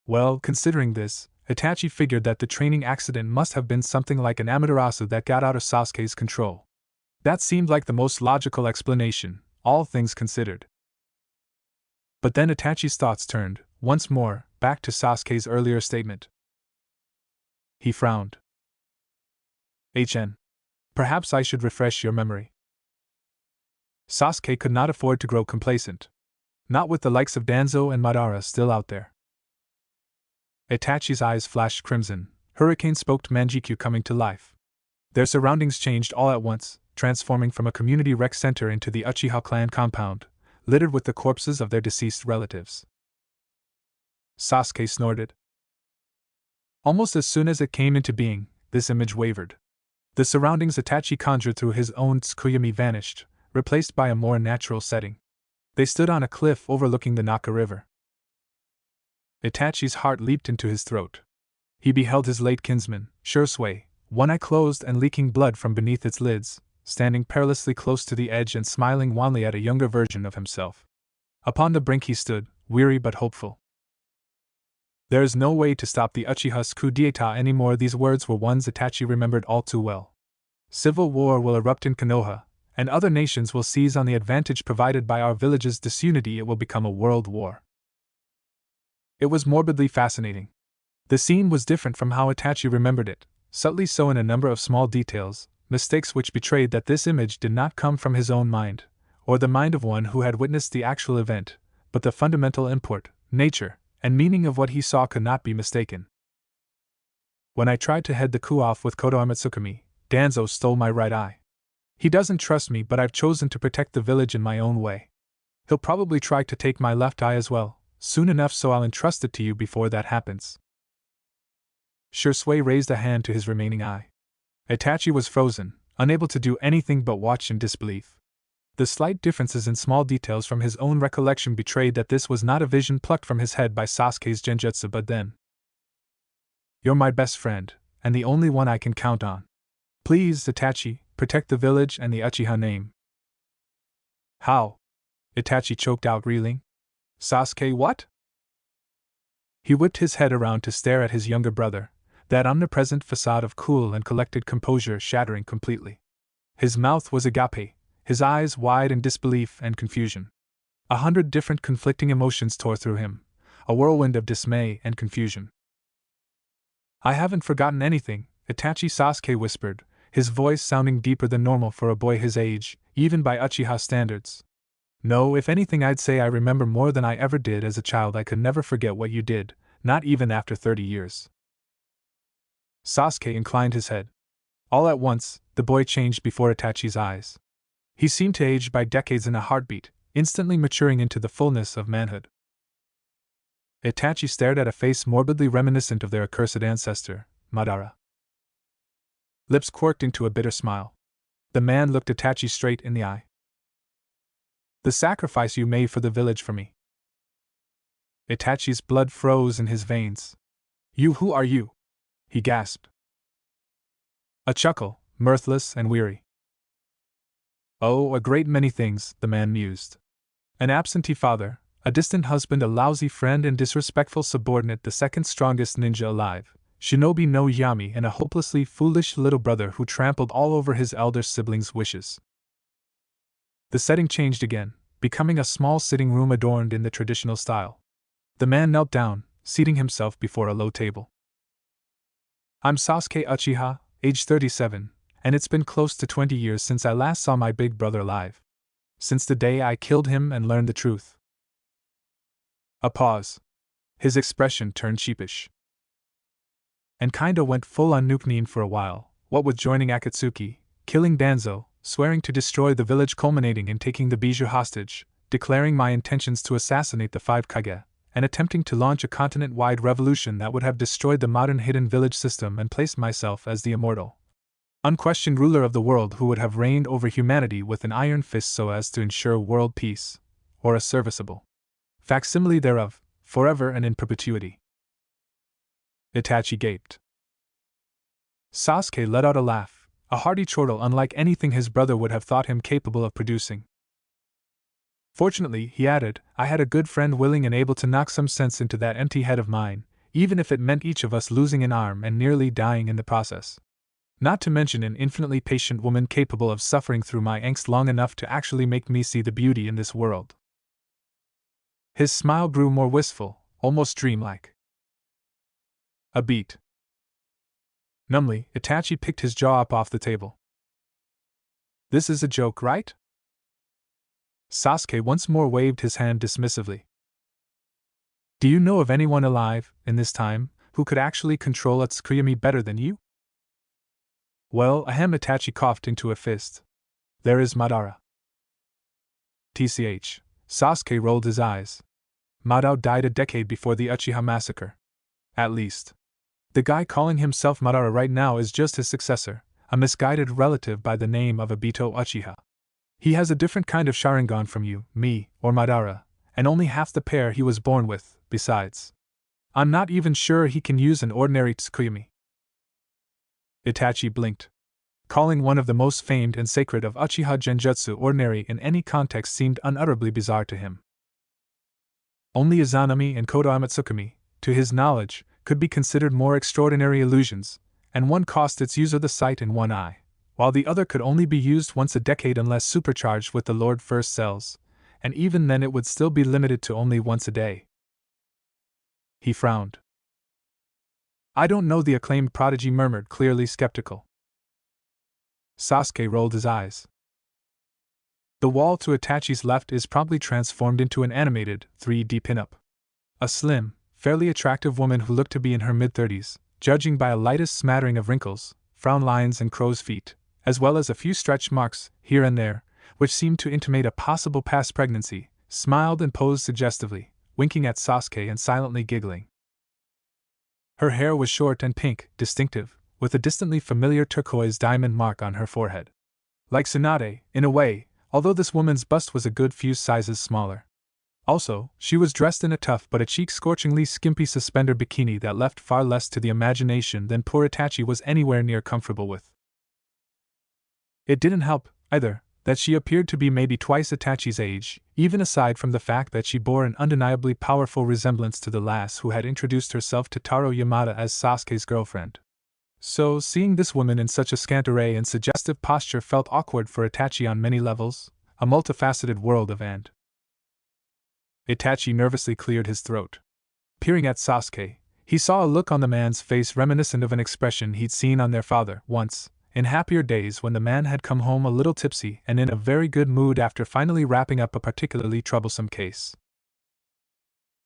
Well, considering this, Itachi figured that the training accident must have been something like an Amaterasu that got out of Sasuke's control. That seemed like the most logical explanation, all things considered. But then Itachi's thoughts turned, once more, back to Sasuke's earlier statement. He frowned. Perhaps I should refresh your memory. Sasuke could not afford to grow complacent. Not with the likes of Danzo and Madara still out there. Itachi's eyes flashed crimson, hurricane-spoked Manjikyu coming to life. Their surroundings changed all at once, transforming from a community rec center into the Uchiha clan compound, littered with the corpses of their deceased relatives. Sasuke snorted. Almost as soon as it came into being, this image wavered. The surroundings Itachi conjured through his own Tsukuyami vanished, replaced by a more natural setting. They stood on a cliff overlooking the Naka River. Itachi's heart leaped into his throat. He beheld his late kinsman, Shursui, one eye closed and leaking blood from beneath its lids, standing perilously close to the edge and smiling wanly at a younger version of himself. Upon the brink he stood, weary but hopeful. There is no way to stop the Uchiha's coup d'etat anymore. These words were ones Itachi remembered all too well. Civil war will erupt in Konoha, and other nations will seize on the advantage provided by our village's disunity. It will become a world war. It was morbidly fascinating. The scene was different from how Itachi remembered it, subtly so in a number of small details, mistakes which betrayed that this image did not come from his own mind, or the mind of one who had witnessed the actual event, but the fundamental import, nature, and meaning of what he saw could not be mistaken. When I tried to head the coup off with Koto Amatsukami, Danzo stole my right eye. He doesn't trust me, but I've chosen to protect the village in my own way. He'll probably try to take my left eye as well, soon enough, so I'll entrust it to you before that happens. Shursui raised a hand to his remaining eye. Itachi was frozen, unable to do anything but watch in disbelief. The slight differences in small details from his own recollection betrayed that this was not a vision plucked from his head by Sasuke's genjutsu, but then. You're my best friend, and the only one I can count on. Please, Itachi, protect the village and the Uchiha name. How? Itachi choked out, reeling. Sasuke, what? He whipped his head around to stare at his younger brother, that omnipresent facade of cool and collected composure shattering completely. His mouth was agape, his eyes wide in disbelief and confusion. 100 different conflicting emotions tore through him, a whirlwind of dismay and confusion. I haven't forgotten anything, Itachi, Sasuke whispered, his voice sounding deeper than normal for a boy his age, even by Uchiha standards. No, if anything, I'd say I remember more than I ever did as a child. I could never forget what you did, not even after 30 years. Sasuke inclined his head. All at once, the boy changed before Itachi's eyes. He seemed to age by decades in a heartbeat, instantly maturing into the fullness of manhood. Itachi stared at a face morbidly reminiscent of their accursed ancestor, Madara. Lips quirked into a bitter smile. The man looked Itachi straight in the eye. The sacrifice you made for the village for me. Itachi's blood froze in his veins. Who are you? He gasped. A chuckle, mirthless and weary. Oh, a great many things, the man mused. An absentee father, a distant husband, a lousy friend and disrespectful subordinate, the second strongest ninja alive, Shinobi no Yami, and a hopelessly foolish little brother who trampled all over his elder siblings' wishes. The setting changed again, becoming a small sitting room adorned in the traditional style. The man knelt down, seating himself before a low table. I'm Sasuke Uchiha, age 37, and it's been close to 20 years since I last saw my big brother alive. Since the day I killed him and learned the truth. A pause. His expression turned sheepish. And kinda went full on Nukenin for a while, what with joining Akatsuki, killing Danzo, swearing to destroy the village, culminating in taking the Bijou hostage, declaring my intentions to assassinate the 5 Kage, and attempting to launch a continent-wide revolution that would have destroyed the modern hidden village system and placed myself as the immortal, unquestioned ruler of the world who would have reigned over humanity with an iron fist so as to ensure world peace, or a serviceable facsimile thereof, forever and in perpetuity. Itachi gaped. Sasuke let out a laugh, a hearty chortle unlike anything his brother would have thought him capable of producing. Fortunately, he added, I had a good friend willing and able to knock some sense into that empty head of mine, even if it meant each of us losing an arm and nearly dying in the process. Not to mention an infinitely patient woman capable of suffering through my angst long enough to actually make me see the beauty in this world. His smile grew more wistful, almost dreamlike. A beat. Numbly, Itachi picked his jaw up off the table. This is a joke, right? Sasuke once more waved his hand dismissively. Do you know of anyone alive, in this time, who could actually control a Tsukuyomi better than you? Well, ahem, Itachi coughed into a fist. There is Madara. TCH. Sasuke rolled his eyes. Madara died a decade before the Uchiha massacre. At least. The guy calling himself Madara right now is just his successor, a misguided relative by the name of Obito Uchiha. He has a different kind of Sharingan from you, me, or Madara, and only half the pair he was born with, besides. I'm not even sure he can use an ordinary Tsukuyomi. Itachi blinked. Calling one of the most famed and sacred of Uchiha Genjutsu ordinary in any context seemed unutterably bizarre to him. Only Izanami and Koto Amatsukami, to his knowledge, could be considered more extraordinary illusions, and one cost its user the sight in one eye, while the other could only be used once a decade unless supercharged with the Lord First cells, and even then it would still be limited to only once a day. He frowned. I don't know, the acclaimed prodigy murmured, clearly skeptical. Sasuke rolled his eyes. The wall to Itachi's left is promptly transformed into an animated, 3D pinup. A slim, fairly attractive woman who looked to be in her mid-30s, judging by a lightest smattering of wrinkles, frown lines, and crow's feet, as well as a few stretch marks, here and there, which seemed to intimate a possible past pregnancy, smiled and posed suggestively, winking at Sasuke and silently giggling. Her hair was short and pink, distinctive, with a distantly familiar turquoise diamond mark on her forehead. Like Tsunade, in a way, although this woman's bust was a good few sizes smaller. Also, she was dressed in a tough but a cheek-scorchingly skimpy suspender bikini that left far less to the imagination than poor Itachi was anywhere near comfortable with. It didn't help, either, that she appeared to be maybe twice Itachi's age, even aside from the fact that she bore an undeniably powerful resemblance to the lass who had introduced herself to Taro Yamada as Sasuke's girlfriend. So, seeing this woman in such a scant array and suggestive posture felt awkward for Itachi on many levels, a multifaceted world of and. Itachi nervously cleared his throat. Peering at Sasuke, he saw a look on the man's face reminiscent of an expression he'd seen on their father once, in happier days when the man had come home a little tipsy and in a very good mood after finally wrapping up a particularly troublesome case.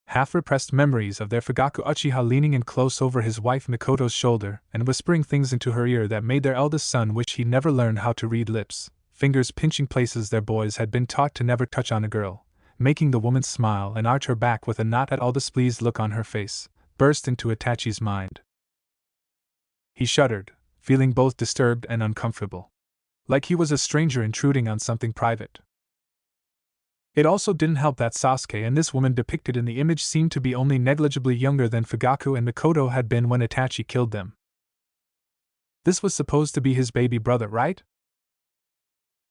Half-repressed memories of their Fugaku Uchiha leaning in close over his wife Mikoto's shoulder and whispering things into her ear that made their eldest son wish he never learned how to read lips, fingers pinching places their boys had been taught to never touch on a girl, making the woman smile and arch her back with a not at all displeased look on her face, burst into Itachi's mind. He shuddered, feeling both disturbed and uncomfortable. Like he was a stranger intruding on something private. It also didn't help that Sasuke and this woman depicted in the image seemed to be only negligibly younger than Fugaku and Mikoto had been when Itachi killed them. This was supposed to be his baby brother, right?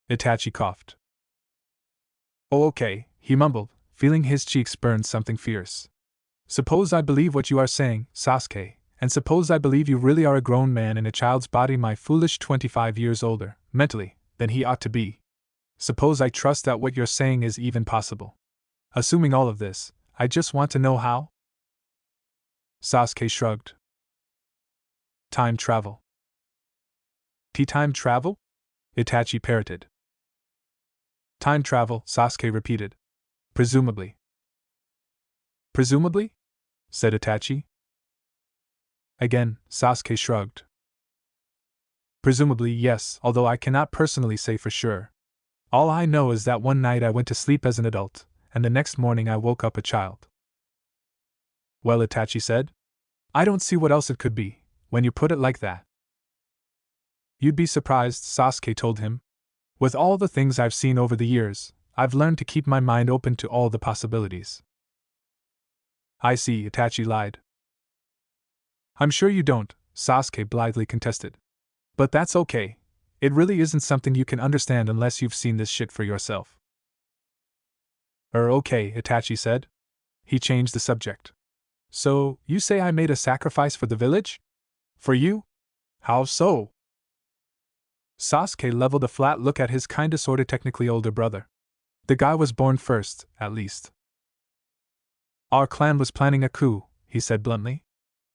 Itachi coughed. Oh, okay, he mumbled, feeling his cheeks burn something fierce. Suppose I believe what you are saying, Sasuke, and suppose I believe you really are a grown man in a child's body, my foolish 25 years older, mentally, than he ought to be. Suppose I trust that what you're saying is even possible. Assuming all of this, I just want to know how? Sasuke shrugged. Time travel. Time travel? Itachi parroted. Time travel, Sasuke repeated. Presumably. Presumably? Said Itachi. Again, Sasuke shrugged. Presumably, yes, although I cannot personally say for sure. All I know is that one night I went to sleep as an adult, and the next morning I woke up a child. Well, Itachi said, I don't see what else it could be, when you put it like that. You'd be surprised, Sasuke told him. With all the things I've seen over the years, I've learned to keep my mind open to all the possibilities. I see, Itachi lied. I'm sure you don't, Sasuke blithely contested. But that's okay. It really isn't something you can understand unless you've seen this shit for yourself. Okay, Itachi said. He changed the subject. So, you say I made a sacrifice for the village? For you? How so? Sasuke leveled a flat look at his kinda sorta technically older brother. The guy was born first, at least. Our clan was planning a coup, he said bluntly.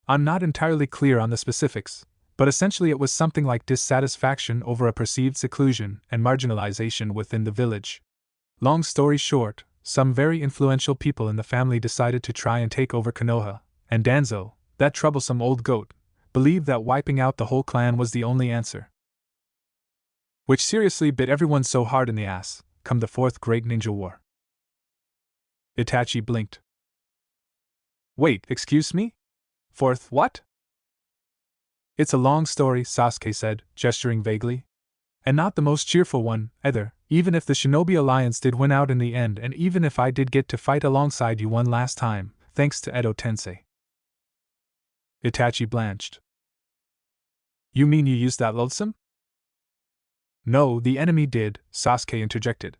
I'm not entirely clear on the specifics, but essentially it was something like dissatisfaction over a perceived seclusion and marginalization within the village. Long story short, some very influential people in the family decided to try and take over Konoha, and Danzo, that troublesome old goat, believed that wiping out the whole clan was the only answer. Which seriously bit everyone so hard in the ass, come the Fourth Great Ninja War. Itachi blinked. Wait, excuse me? Fourth what? It's a long story, Sasuke said, gesturing vaguely. And not the most cheerful one, either, even if the Shinobi Alliance did win out in the end and even if I did get to fight alongside you one last time, thanks to Edo Tensei. Itachi blanched. You mean you used that loathsome? No, the enemy did, Sasuke interjected.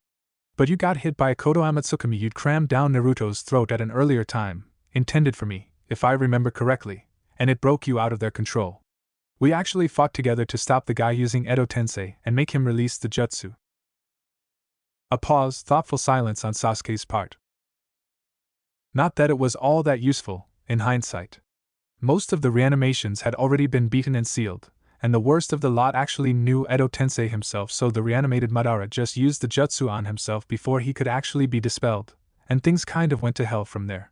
But you got hit by a Kodo Amatsukami you'd crammed down Naruto's throat at an earlier time, intended for me, if I remember correctly, and it broke you out of their control. We actually fought together to stop the guy using Edo Tensei and make him release the jutsu. A pause, thoughtful silence on Sasuke's part. Not that it was all that useful, in hindsight. Most of the reanimations had already been beaten and sealed, and the worst of the lot actually knew Edo Tensei himself, so the reanimated Madara just used the jutsu on himself before he could actually be dispelled, and things kind of went to hell from there.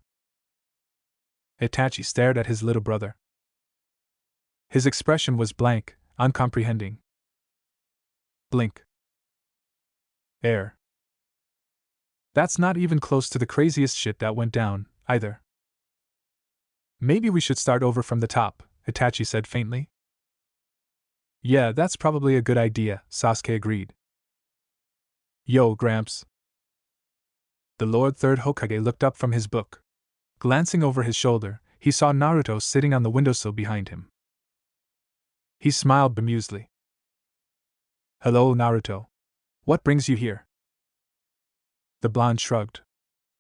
Itachi stared at his little brother. His expression was blank, uncomprehending. Blink. Air. That's not even close to the craziest shit that went down, either. Maybe we should start over from the top, Itachi said faintly. Yeah, that's probably a good idea, Sasuke agreed. Yo, Gramps. The Lord Third Hokage looked up from his book. Glancing over his shoulder, he saw Naruto sitting on the windowsill behind him. He smiled bemusedly. Hello, Naruto. What brings you here? The blonde shrugged.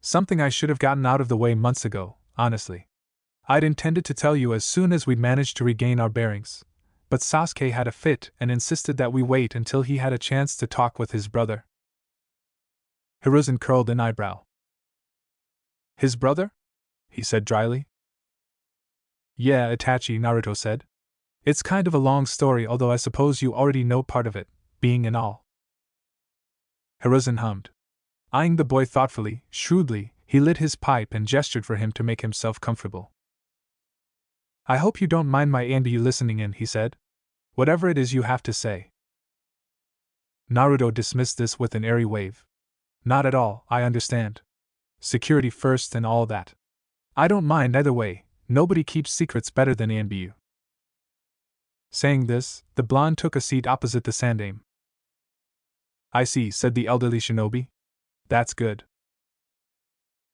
Something I should have gotten out of the way months ago, honestly. I'd intended to tell you as soon as we'd managed to regain our bearings, but Sasuke had a fit and insisted that we wait until he had a chance to talk with his brother. Hiruzen curled an eyebrow. His brother? He said dryly. Yeah, Itachi, Naruto said. It's kind of a long story, although I suppose you already know part of it, being and all. Hiruzen hummed. Eyeing the boy thoughtfully, shrewdly, he lit his pipe and gestured for him to make himself comfortable. I hope you don't mind my Andy listening in, he said. Whatever it is you have to say. Naruto dismissed this with an airy wave. Not at all, I understand. Security first and all that. I don't mind either way, nobody keeps secrets better than Anbu. Saying this, the blonde took a seat opposite the Sandaime. I see, said the elderly shinobi. That's good.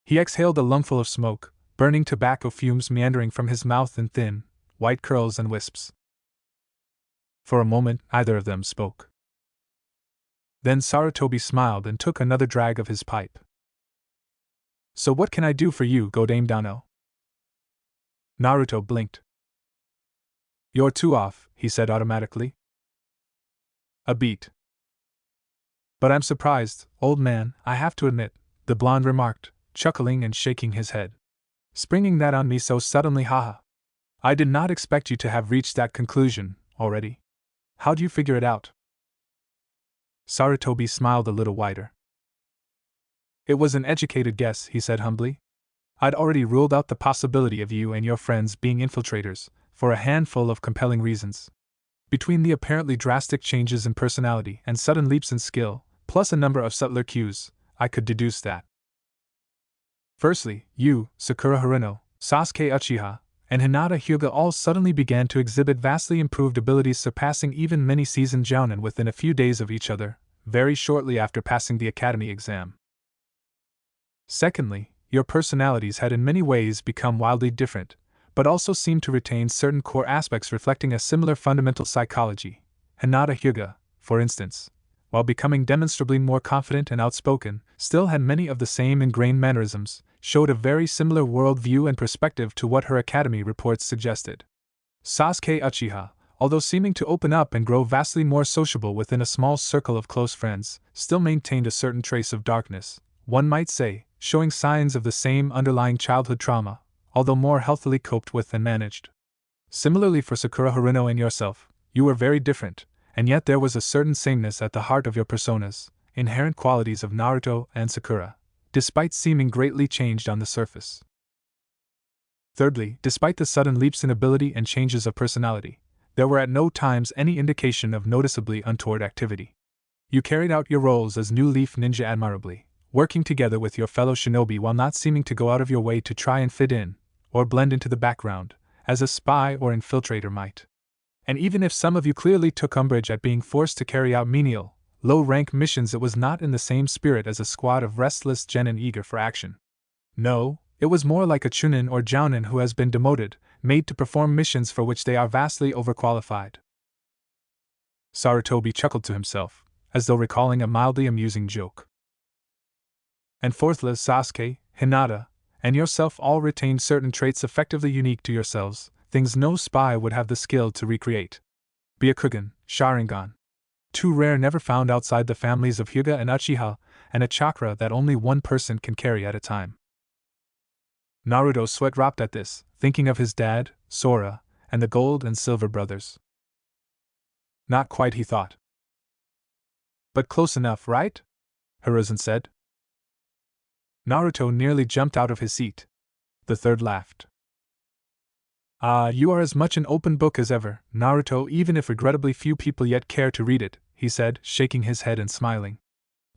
He exhaled a lungful of smoke, burning tobacco fumes meandering from his mouth in thin, white curls and wisps. For a moment, neither of them spoke. Then Sarutobi smiled and took another drag of his pipe. So what can I do for you, Godame Dano? Naruto blinked. You're too off, he said automatically. A beat. But I'm surprised, old man, I have to admit, the blonde remarked, chuckling and shaking his head. Springing that on me so suddenly, haha. I did not expect you to have reached that conclusion, already. How'd you figure it out? Sarutobi smiled a little wider. It was an educated guess, he said humbly. I'd already ruled out the possibility of you and your friends being infiltrators, for a handful of compelling reasons. Between the apparently drastic changes in personality and sudden leaps in skill, plus a number of subtler cues, I could deduce that. Firstly, you, Sakura Haruno, Sasuke Uchiha, and Hinata Hyuga all suddenly began to exhibit vastly improved abilities surpassing even many seasoned jounin within a few days of each other, very shortly after passing the academy exam. Secondly, your personalities had in many ways become wildly different, but also seemed to retain certain core aspects reflecting a similar fundamental psychology. Hinata Hyuga, for instance, while becoming demonstrably more confident and outspoken, still had many of the same ingrained mannerisms, showed a very similar worldview and perspective to what her academy reports suggested. Sasuke Uchiha, although seeming to open up and grow vastly more sociable within a small circle of close friends, still maintained a certain trace of darkness, one might say, showing signs of the same underlying childhood trauma, although more healthily coped with and managed. Similarly for Sakura Haruno and yourself, you were very different, and yet there was a certain sameness at the heart of your personas, inherent qualities of Naruto and Sakura, despite seeming greatly changed on the surface. Thirdly, despite the sudden leaps in ability and changes of personality, there were at no times any indication of noticeably untoward activity. You carried out your roles as New Leaf Ninja admirably, working together with your fellow shinobi while not seeming to go out of your way to try and fit in, or blend into the background, as a spy or infiltrator might. And even if some of you clearly took umbrage at being forced to carry out menial, low-rank missions, it was not in the same spirit as a squad of restless genin eager for action. No, it was more like a chunin or jounin who has been demoted, made to perform missions for which they are vastly overqualified. Sarutobi chuckled to himself, as though recalling a mildly amusing joke. And fourthly, Sasuke, Hinata, and yourself all retained certain traits effectively unique to yourselves, things no spy would have the skill to recreate. Byakugan, Sharingan. Too rare, never found outside the families of Hyuga and Uchiha, and a chakra that only one person can carry at a time. Naruto sweat dropped at this, thinking of his dad, Sora, and the Gold and Silver brothers. Not quite, he thought. But close enough, right? Hiruzen said. Naruto nearly jumped out of his seat. The third laughed. You are as much an open book as ever, Naruto, even if regrettably few people yet care to read it, he said, shaking his head and smiling.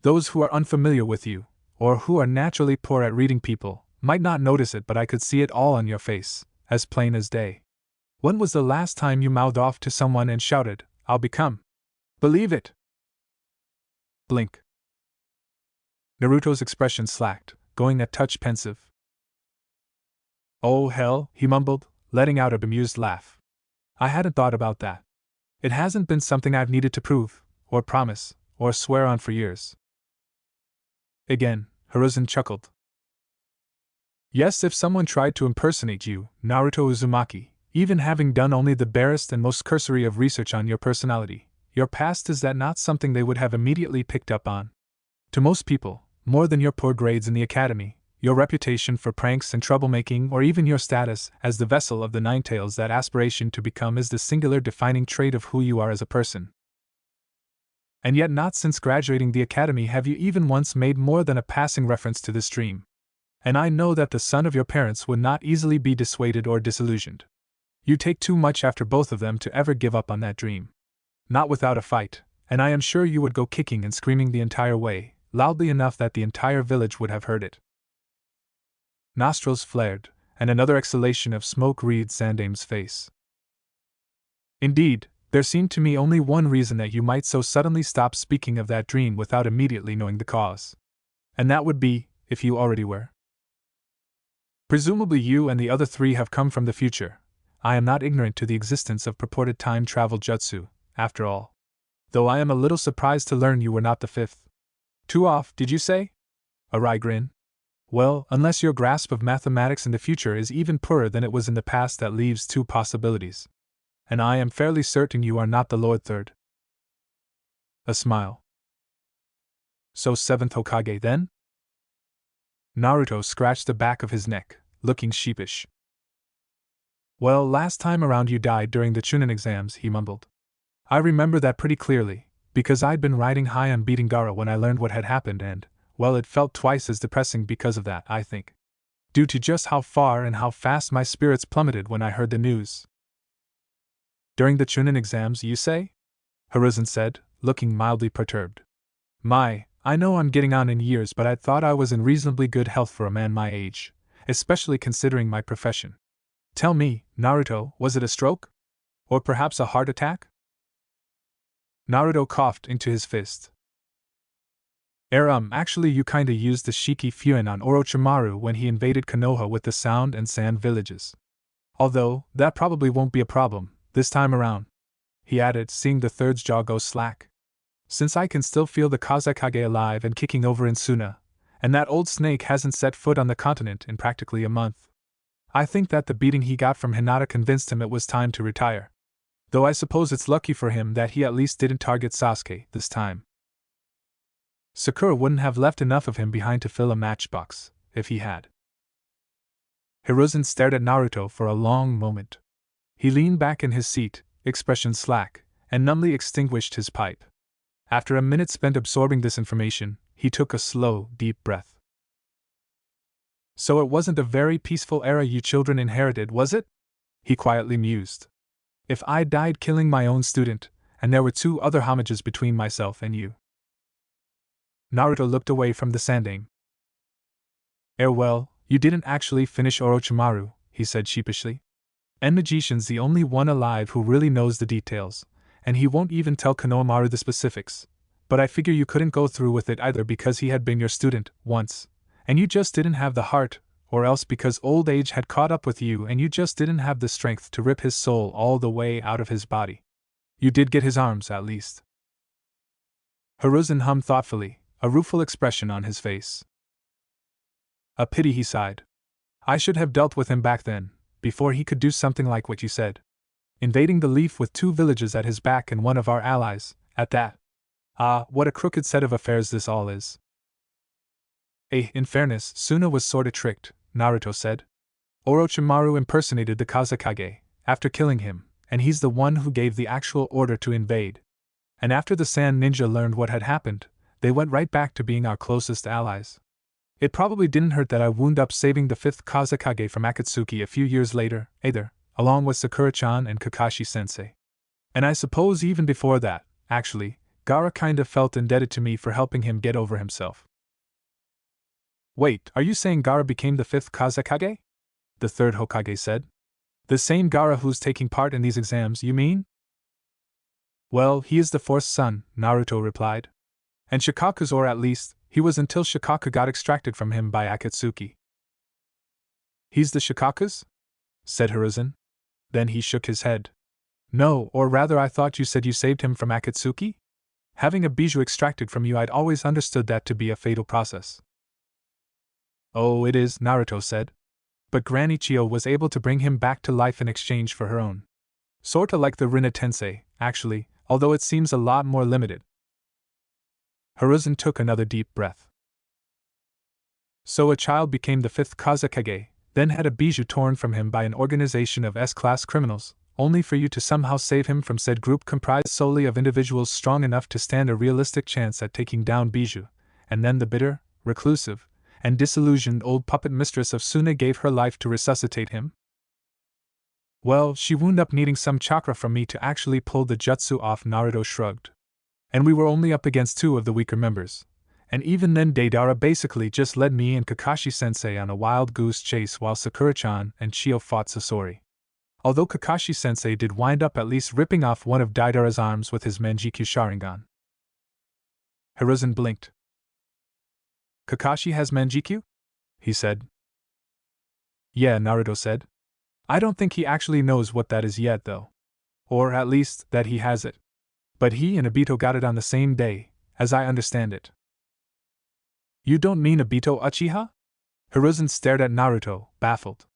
Those who are unfamiliar with you, or who are naturally poor at reading people, might not notice it, but I could see it all on your face, as plain as day. When was the last time you mouthed off to someone and shouted, "I'll become"? Believe it! Blink. Naruto's expression slacked, going a touch pensive. Oh hell, he mumbled, letting out a bemused laugh. I hadn't thought about that. It hasn't been something I've needed to prove, or promise, or swear on for years. Again, Hiruzen chuckled. Yes, if someone tried to impersonate you, Naruto Uzumaki, even having done only the barest and most cursory of research on your personality, your past, is that not something they would have immediately picked up on? To most people, more than your poor grades in the academy, your reputation for pranks and troublemaking, or even your status as the vessel of the Ninetales, that aspiration to become is the singular defining trait of who you are as a person. And yet not since graduating the academy have you even once made more than a passing reference to this dream. And I know that the son of your parents would not easily be dissuaded or disillusioned. You take too much after both of them to ever give up on that dream. Not without a fight, and I am sure you would go kicking and screaming the entire way, loudly enough that the entire village would have heard it. Nostrils flared, and another exhalation of smoke wreathed Sandame's face. Indeed, there seemed to me only one reason that you might so suddenly stop speaking of that dream without immediately knowing the cause. And that would be, if you already were. Presumably you and the other three have come from the future. I am not ignorant to the existence of purported time travel jutsu, after all. Though I am a little surprised to learn you were not the fifth. Two off, did you say? A wry grin. Well, unless your grasp of mathematics in the future is even poorer than it was in the past, that leaves two possibilities. And I am fairly certain you are not the Lord Third. A smile. So seventh Hokage then? Naruto scratched the back of his neck, looking sheepish. Well, last time around you died during the Chunin exams, he mumbled. I remember that pretty clearly, because I'd been riding high on beating Gaara when I learned what had happened, and, well, it felt twice as depressing because of that, I think. Due to just how far and how fast my spirits plummeted when I heard the news. During the Chunin exams, you say? Hiruzen said, looking mildly perturbed. I know I'm getting on in years, but I thought I was in reasonably good health for a man my age, especially considering my profession. Tell me, Naruto, was it a stroke? Or perhaps a heart attack? Naruto coughed into his fist. Actually you kinda used the Shiki Fuin on Orochimaru when he invaded Konoha with the Sound and Sand villages. Although, that probably won't be a problem, this time around, he added, seeing the third's jaw go slack. Since I can still feel the Kazekage alive and kicking over in Suna, and that old snake hasn't set foot on the continent in practically a month. I think that the beating he got from Hinata convinced him it was time to retire. Though I suppose it's lucky for him that he at least didn't target Sasuke this time. Sakura wouldn't have left enough of him behind to fill a matchbox, if he had. Hiruzen stared at Naruto for a long moment. He leaned back in his seat, expression slack, and numbly extinguished his pipe. After a minute spent absorbing this information, he took a slow, deep breath. So it wasn't a very peaceful era you children inherited, was it? He quietly mused. If I died killing my own student, and there were two other homages between myself and you. Naruto looked away from the Sandaime. Well, you didn't actually finish Orochimaru, he said sheepishly. And Magician's the only one alive who really knows the details, and he won't even tell Konohamaru the specifics. But I figure you couldn't go through with it either because he had been your student once, and you just didn't have the heart, or else because old age had caught up with you and you just didn't have the strength to rip his soul all the way out of his body. You did get his arms, at least. Hiruzen hummed thoughtfully, a rueful expression on his face. A pity, he sighed. I should have dealt with him back then, before he could do something like what you said. Invading the Leaf with 2 villages at his back and one of our allies, at that. What a crooked set of affairs this all is. In fairness, Suna was sorta tricked, Naruto said. Orochimaru impersonated the Kazekage, after killing him, and he's the one who gave the actual order to invade. And after the Sand Ninja learned what had happened, they went right back to being our closest allies. It probably didn't hurt that I wound up saving the 5th Kazekage from Akatsuki a few years later, either, along with Sakura-chan and Kakashi-sensei. And I suppose even before that, actually, Gaara kinda felt indebted to me for helping him get over himself. Wait, are you saying Gaara became the 5th Kazekage? The 3rd Hokage said. The same Gaara who's taking part in these exams, you mean? Well, he is the 4th son, Naruto replied. And Shikaku's, or at least, he was until Shikaku got extracted from him by Akatsuki. He's the Shikaku's? Said Hiruzen. Then he shook his head. No, or rather I thought you said you saved him from Akatsuki? Having a bijou extracted from you, I'd always understood that to be a fatal process. Oh, it is, Naruto said. But Granny Chio was able to bring him back to life in exchange for her own. Sorta like the Rinna Tensei, actually, although it seems a lot more limited. Hiruzen took another deep breath. So a child became the 5th Kazekage, then had a bijou torn from him by an organization of S-class criminals, only for you to somehow save him from said group comprised solely of individuals strong enough to stand a realistic chance at taking down bijou, and then the bitter, reclusive, and disillusioned old puppet mistress of Suna gave her life to resuscitate him? Well, she wound up needing some chakra from me to actually pull the jutsu off, Naruto shrugged. And we were only up against 2 of the weaker members. And even then Deidara basically just led me and Kakashi-sensei on a wild goose chase while Sakura-chan and Chio fought Sasori. Although Kakashi-sensei did wind up at least ripping off one of Deidara's arms with his Manjikyu Sharingan. Hiruzen blinked. Kakashi has Manjikyu? He said. Yeah, Naruto said. I don't think he actually knows what that is yet, though. Or at least, that he has it. But he and Obito got it on the same day, as I understand it. You don't mean Obito Uchiha? Hiruzen stared at Naruto, baffled.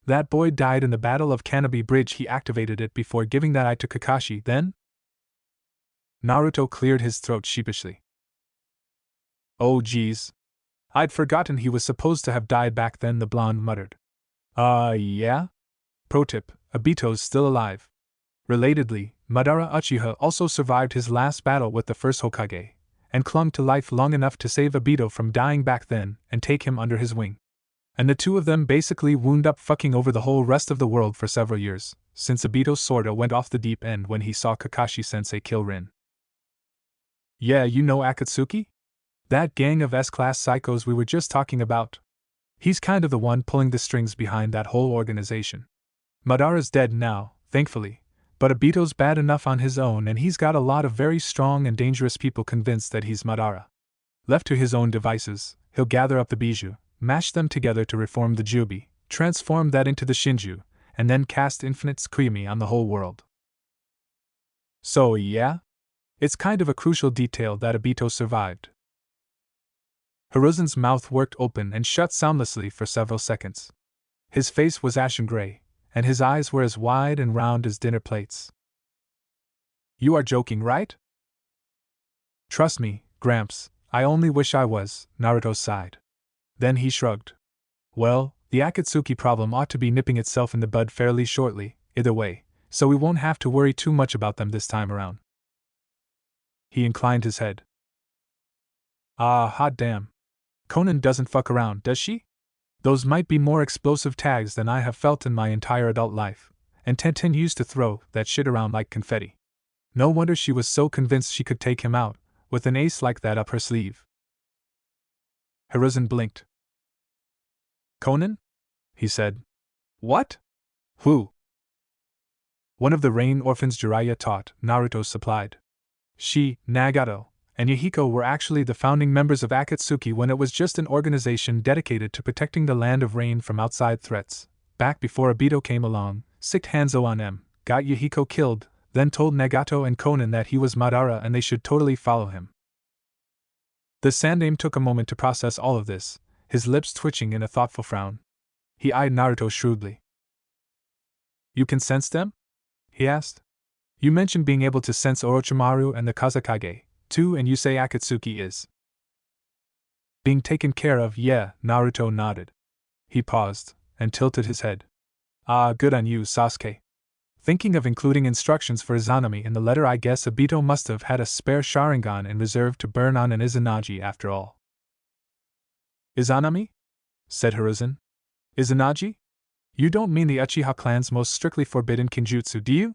That boy died in the Battle of Kanobi Bridge. He activated it before giving that eye to Kakashi, then? Naruto cleared his throat sheepishly. Oh geez. I'd forgotten he was supposed to have died back then, the blonde muttered. Yeah? Pro tip, Obito's still alive. Relatedly, Madara Uchiha also survived his last battle with the 1st Hokage, and clung to life long enough to save Obito from dying back then and take him under his wing. And the 2 of them basically wound up fucking over the whole rest of the world for several years, since Obito sorta went off the deep end when he saw Kakashi-sensei kill Rin. Yeah, you know Akatsuki? That gang of S-class psychos we were just talking about. He's kind of the one pulling the strings behind that whole organization. Madara's dead now, thankfully, but Obito's bad enough on his own, and he's got a lot of very strong and dangerous people convinced that he's Madara. Left to his own devices, he'll gather up the bijou, mash them together to reform the Jubi, transform that into the Shinju, and then cast infinite Tsukuyumi on the whole world. So yeah? It's kind of a crucial detail that Obito survived. Hiruzen's mouth worked open and shut soundlessly for several seconds. His face was ashen gray, and his eyes were as wide and round as dinner plates. You are joking, right? Trust me, Gramps, I only wish I was, Naruto sighed. Then he shrugged. Well, the Akatsuki problem ought to be nipping itself in the bud fairly shortly, either way, so we won't have to worry too much about them this time around. He inclined his head. Ah, hot damn. Conan doesn't fuck around, does she? Those might be more explosive tags than I have felt in my entire adult life, and Tenten used to throw that shit around like confetti. No wonder she was so convinced she could take him out, with an ace like that up her sleeve. Hiruzen blinked. Conan? He said. What? Who? One of the Rain Orphans Jiraiya taught, Naruto supplied. She, Nagato, and Yahiko were actually the founding members of Akatsuki when it was just an organization dedicated to protecting the land of rain from outside threats. Back before Obito came along, sicked Hanzo on them, got Yahiko killed, then told Nagato and Conan that he was Madara and they should totally follow him. The Sandaime took a moment to process all of this, his lips twitching in a thoughtful frown. He eyed Naruto shrewdly. You can sense them? He asked. You mentioned being able to sense Orochimaru and the Kazekage, too, and you say Akatsuki is being taken care of. Yeah, Naruto nodded. He paused, and tilted his head. Ah, good on you, Sasuke. Thinking of including instructions for Izanami in the letter. I guess Obito must have had a spare Sharingan in reserve to burn on an Izanagi after all. Izanami? Said Hiruzen. Izanagi? You don't mean the Uchiha clan's most strictly forbidden kinjutsu, do you?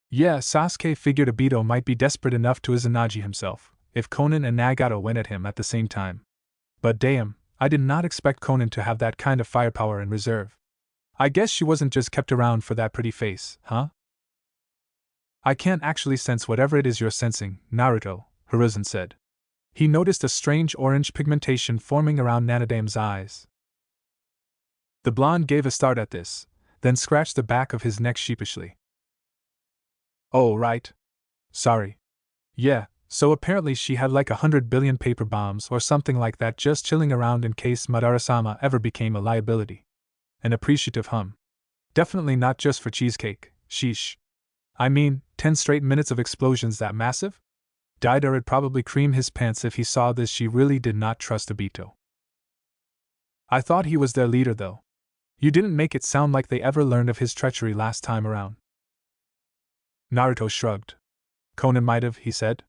Yeah, Sasuke figured Obito might be desperate enough to Izanagi himself, if Konan and Nagato went at him at the same time. But damn, I did not expect Konan to have that kind of firepower in reserve. I guess she wasn't just kept around for that pretty face, huh? I can't actually sense whatever it is you're sensing, Naruto, Hiruzen said. He noticed a strange orange pigmentation forming around Nanademe's eyes. The blonde gave a start at this, then scratched the back of his neck sheepishly. Oh, right. Sorry. Yeah, so apparently she had like 100 billion paper bombs or something like that just chilling around in case Madara-sama ever became a liability. An appreciative hum. Definitely not just for cheesecake, sheesh. I mean, 10 straight minutes of explosions that massive? Daidara'd probably cream his pants if he saw this. She really did not trust Obito. I thought he was their leader though. You didn't make it sound like they ever learned of his treachery last time around. Naruto shrugged. Konan might have, he said.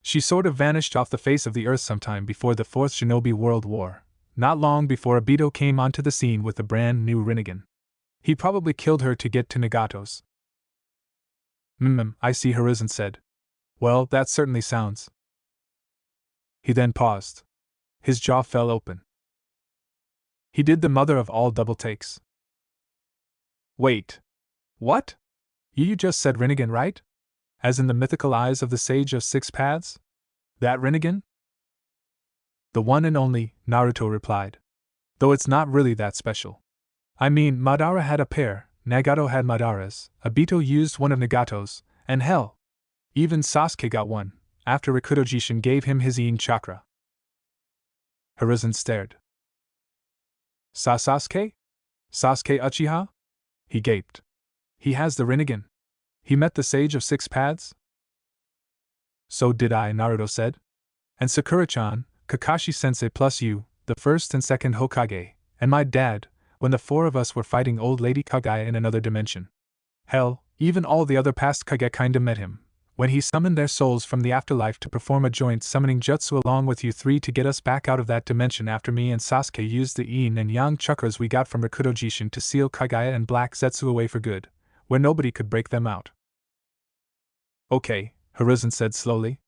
She sort of vanished off the face of the earth sometime before the Fourth Shinobi World War, not long before Obito came onto the scene with a brand new Rinnegan. He probably killed her to get to Nagato's. I see, Hiruzen said. Well, that certainly sounds. He then paused. His jaw fell open. He did the mother of all double takes. Wait. What? You just said Rinnegan, right? As in the mythical eyes of the Sage of Six Paths? That Rinnegan? The one and only, Naruto replied. Though it's not really that special. I mean, Madara had a pair, Nagato had Madara's, Obito used one of Nagato's, and hell, even Sasuke got one, after Rikudo-jishin gave him his Yin chakra. Hiruzen stared. Sasuke? Sasuke Uchiha? He gaped. He has the Rinnegan. He met the Sage of Six Paths? So did I, Naruto said. And Sakura-chan, Kakashi-sensei plus you, the first and second Hokage, and my dad, when the four of us were fighting old Lady Kage in another dimension. Hell, even all the other past Kage kinda met him, when he summoned their souls from the afterlife to perform a joint summoning jutsu along with you three to get us back out of that dimension after me and Sasuke used the Yin and Yang chakras we got from Rikudo-jishin to seal Kagaya and Black Zetsu away for good, where nobody could break them out. Okay, Hiruzen said slowly.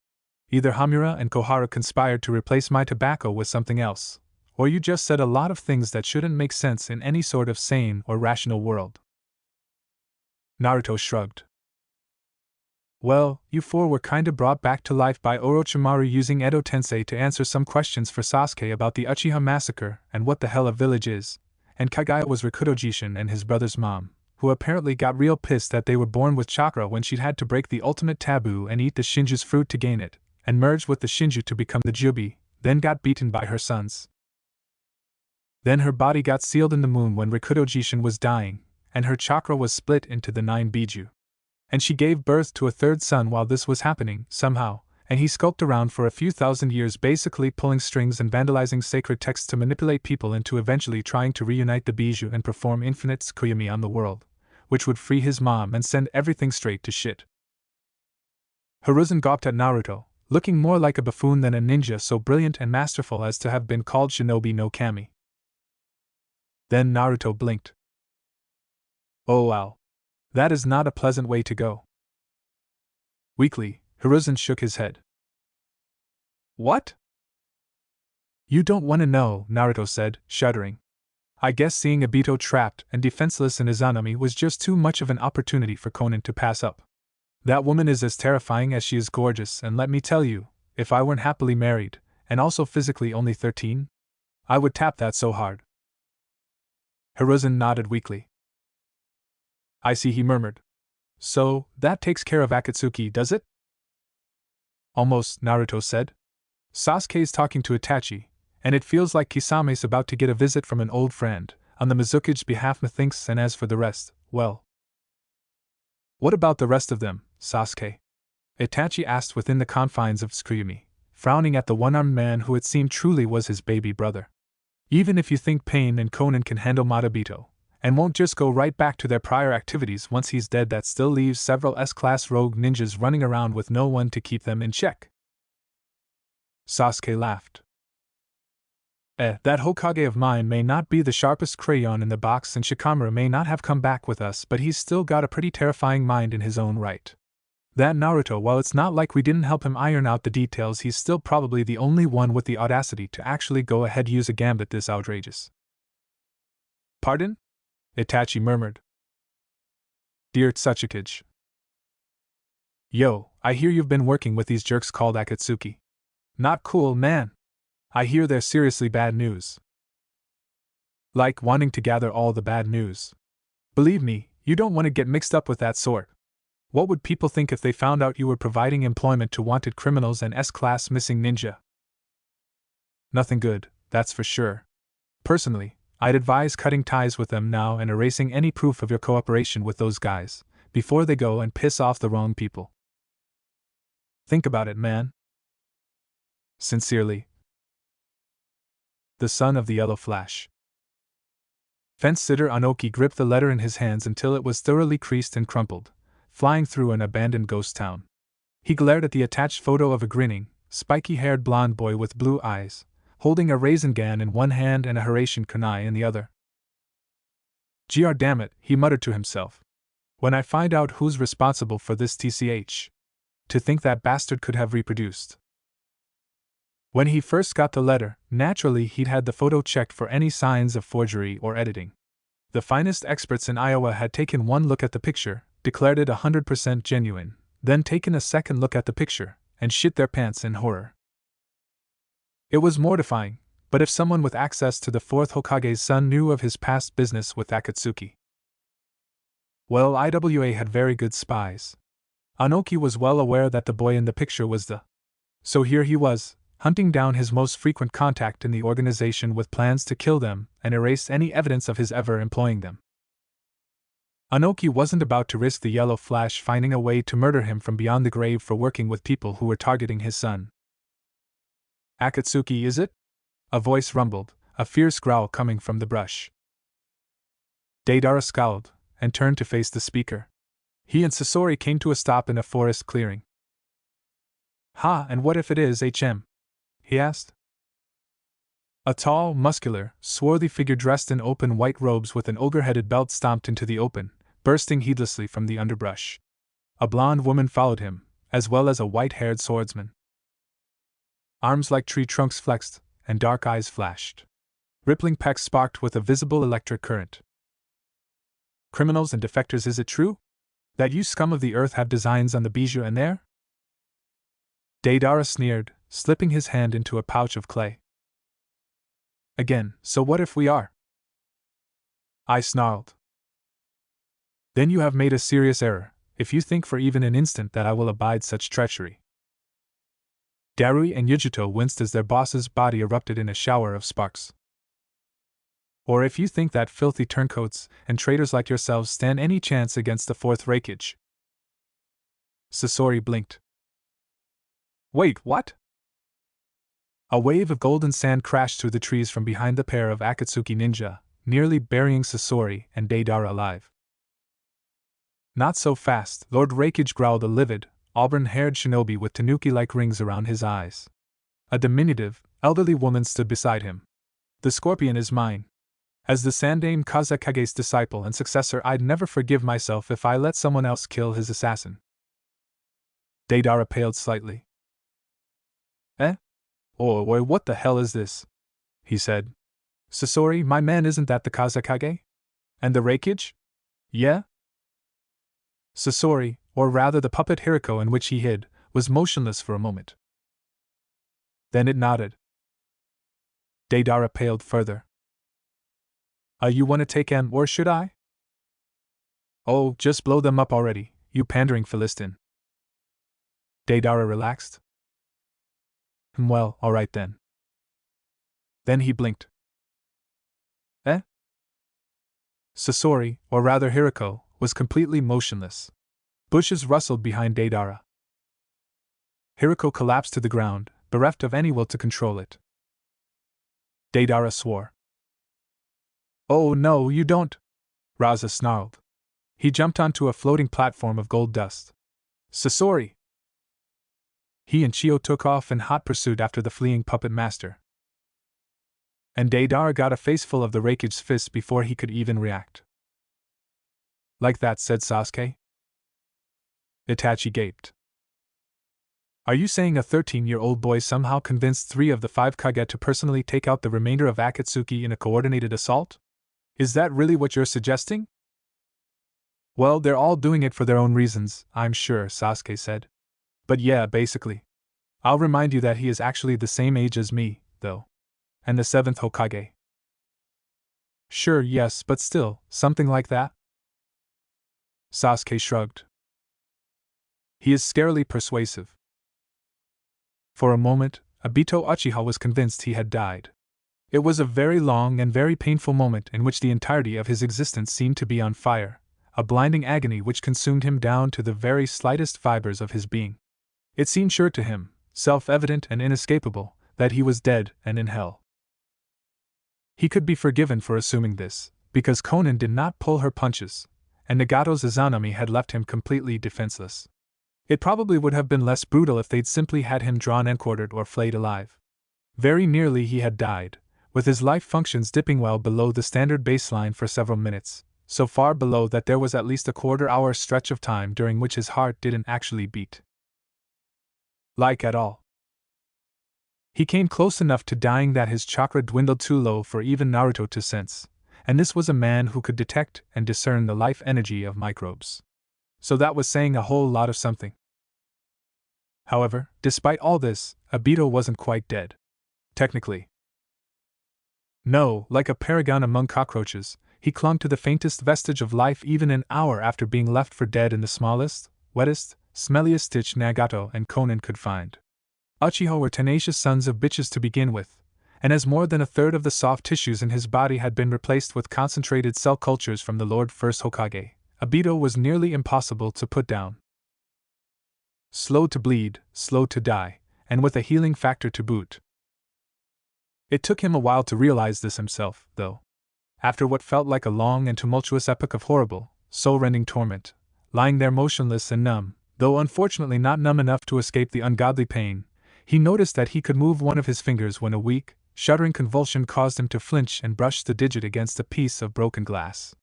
Either Hamura and Kohara conspired to replace my tobacco with something else, or you just said a lot of things that shouldn't make sense in any sort of sane or rational world. Naruto shrugged. Well, you four were kinda brought back to life by Orochimaru using Edo Tensei to answer some questions for Sasuke about the Uchiha massacre and what the hell a village is, and Kagaya was Rikudo-jishin and his brother's mom, who apparently got real pissed that they were born with chakra when she'd had to break the ultimate taboo and eat the Shinju's fruit to gain it, and merged with the Shinju to become the Jubi, then got beaten by her sons. Then her body got sealed in the moon when Rikudo-jishin was dying, and her chakra was split into the 9 Biju. And she gave birth to a third son while this was happening, somehow, and he skulked around for a few thousand years basically pulling strings and vandalizing sacred texts to manipulate people into eventually trying to reunite the Biju and perform infinite Tsukuyomi on the world, which would free his mom and send everything straight to shit. Hiruzen gawped at Naruto, looking more like a buffoon than a ninja so brilliant and masterful as to have been called Shinobi no Kami. Then Naruto blinked. Oh wow. That is not a pleasant way to go. Weakly, Hiruzen shook his head. What? You don't want to know, Naruto said, shuddering. I guess seeing Obito trapped and defenseless in Izanami was just too much of an opportunity for Konan to pass up. That woman is as terrifying as she is gorgeous, and let me tell you, if I weren't happily married, and also physically only 13, I would tap that so hard. Hiruzen nodded weakly. I see, he murmured. So, that takes care of Akatsuki, does it? Almost, Naruto said. Sasuke's talking to Itachi, and it feels like Kisame's about to get a visit from an old friend, on the Mizuki's behalf methinks, and as for the rest, well. What about the rest of them, Sasuke? Itachi asked within the confines of Tsukuyomi, frowning at the one-armed man who it seemed truly was his baby brother. Even if you think Pain and Konan can handle Madabito, and won't just go right back to their prior activities once he's dead, that still leaves several S-class rogue ninjas running around with no one to keep them in check. Sasuke laughed. That Hokage of mine may not be the sharpest crayon in the box and Shikamaru may not have come back with us, but he's still got a pretty terrifying mind in his own right. That Naruto, while it's not like we didn't help him iron out the details, he's still probably the only one with the audacity to actually go ahead use a gambit this outrageous. Pardon? Itachi murmured. Dear Tsuchikage. Yo, I hear you've been working with these jerks called Akatsuki. Not cool, man. I hear they're seriously bad news. Like wanting to gather all the bad news. Believe me, you don't want to get mixed up with that sort. What would people think if they found out you were providing employment to wanted criminals and S-class missing ninja? Nothing good, that's for sure. Personally, I'd advise cutting ties with them now and erasing any proof of your cooperation with those guys, before they go and piss off the wrong people. Think about it, man. Sincerely, the son of the Yellow Flash. Fence-sitter Anoki gripped the letter in his hands until it was thoroughly creased and crumpled, flying through an abandoned ghost town. He glared at the attached photo of a grinning, spiky-haired blonde boy with blue eyes, holding a Rasengan in one hand and a Hiraishin kunai in the other. Gr damn it, he muttered to himself. When I find out who's responsible for this TCH. To think that bastard could have reproduced. When he first got the letter, naturally he'd had the photo checked for any signs of forgery or editing. The finest experts in Iowa had taken one look at the picture, declared it 100% genuine, then taken a second look at the picture, and shit their pants in horror. It was mortifying, but if someone with access to the fourth Hokage's son knew of his past business with Akatsuki. Well, IWA had very good spies. Anoki was well aware that the boy in the picture was the. So here he was, hunting down his most frequent contact in the organization with plans to kill them and erase any evidence of his ever employing them. Anoki wasn't about to risk the Yellow Flash finding a way to murder him from beyond the grave for working with people who were targeting his son. Akatsuki, is it? A voice rumbled, a fierce growl coming from the brush. Deidara scowled and turned to face the speaker. He and Sasori came to a stop in a forest clearing. Ha, and what if it is HM? He asked. A tall, muscular, swarthy figure dressed in open white robes with an ogre-headed belt stomped into the open, bursting heedlessly from the underbrush. A blonde woman followed him, as well as a white-haired swordsman. Arms like tree trunks flexed, and dark eyes flashed. Rippling pecs sparked with a visible electric current. Criminals and defectors, is it true? That you scum of the earth have designs on the bijou and there? Deidara sneered, slipping his hand into a pouch of clay. Again, so what if we are? I snarled. Then you have made a serious error, if you think for even an instant that I will abide such treachery. Darui and Yujito winced as their boss's body erupted in a shower of sparks. Or if you think that filthy turncoats and traitors like yourselves stand any chance against the fourth Raikage. Sasori blinked. Wait, what? A wave of golden sand crashed through the trees from behind the pair of Akatsuki ninja, nearly burying Sasori and Deidara alive. Not so fast, Lord Raikage growled, a livid, auburn-haired shinobi with tanuki-like rings around his eyes. A diminutive, elderly woman stood beside him. The scorpion is mine. As the Sandaime Kazekage's disciple and successor, I'd never forgive myself if I let someone else kill his assassin. Deidara paled slightly. Oh, what the hell is this? He said. Sasori, my man, isn't that the Kazekage? And the Raikage? Yeah? Sasori, or rather the puppet Hiriko in which he hid, was motionless for a moment. Then it nodded. Deidara paled further. You want to take him, or should I? Oh, just blow them up already, you pandering Philistine. Deidara relaxed. Well, alright then. Then he blinked. Sasori, or rather Hiriko, was completely motionless. Bushes rustled behind Deidara. Hiriko collapsed to the ground, bereft of any will to control it. Deidara swore. Oh no, you don't! Raza snarled. He jumped onto a floating platform of gold dust. Sasori! He and Chio took off in hot pursuit after the fleeing puppet master. And Deidara got a face full of the Raikage's fist before he could even react. Like that, said Sasuke. Itachi gaped. Are you saying a 13-year-old boy somehow convinced 3 of the 5 Kage to personally take out the remainder of Akatsuki in a coordinated assault? Is that really what you're suggesting? Well, they're all doing it for their own reasons, I'm sure, Sasuke said. But yeah, basically. I'll remind you that he is actually the same age as me, though. And the 7th Hokage. Sure, yes, but still, something like that? Sasuke shrugged. He is scarily persuasive. For a moment, Obito Uchiha was convinced he had died. It was a very long and very painful moment in which the entirety of his existence seemed to be on fire, a blinding agony which consumed him down to the very slightest fibers of his being. It seemed sure to him, self-evident and inescapable, that he was dead and in hell. He could be forgiven for assuming this, because Konan did not pull her punches, and Nagato's Izanami had left him completely defenseless. It probably would have been less brutal if they'd simply had him drawn and quartered or flayed alive. Very nearly he had died, with his life functions dipping well below the standard baseline for several minutes, so far below that there was at least a quarter-hour stretch of time during which his heart didn't actually beat. Like at all. He came close enough to dying that his chakra dwindled too low for even Naruto to sense, and this was a man who could detect and discern the life energy of microbes. So that was saying a whole lot of something. However, despite all this, Obito wasn't quite dead. Technically. No, like a paragon among cockroaches, he clung to the faintest vestige of life even an hour after being left for dead in the smallest, wettest, smelliest stitch Nagato and Konan could find. Uchiha were tenacious sons of bitches to begin with, and as more than a third of the soft tissues in his body had been replaced with concentrated cell cultures from the Lord First Hokage, Obito was nearly impossible to put down. Slow to bleed, slow to die, and with a healing factor to boot. It took him a while to realize this himself, though. After what felt like a long and tumultuous epoch of horrible, soul-rending torment, lying there motionless and numb, though unfortunately not numb enough to escape the ungodly pain, he noticed that he could move one of his fingers when a weak, shuddering convulsion caused him to flinch and brush the digit against a piece of broken glass.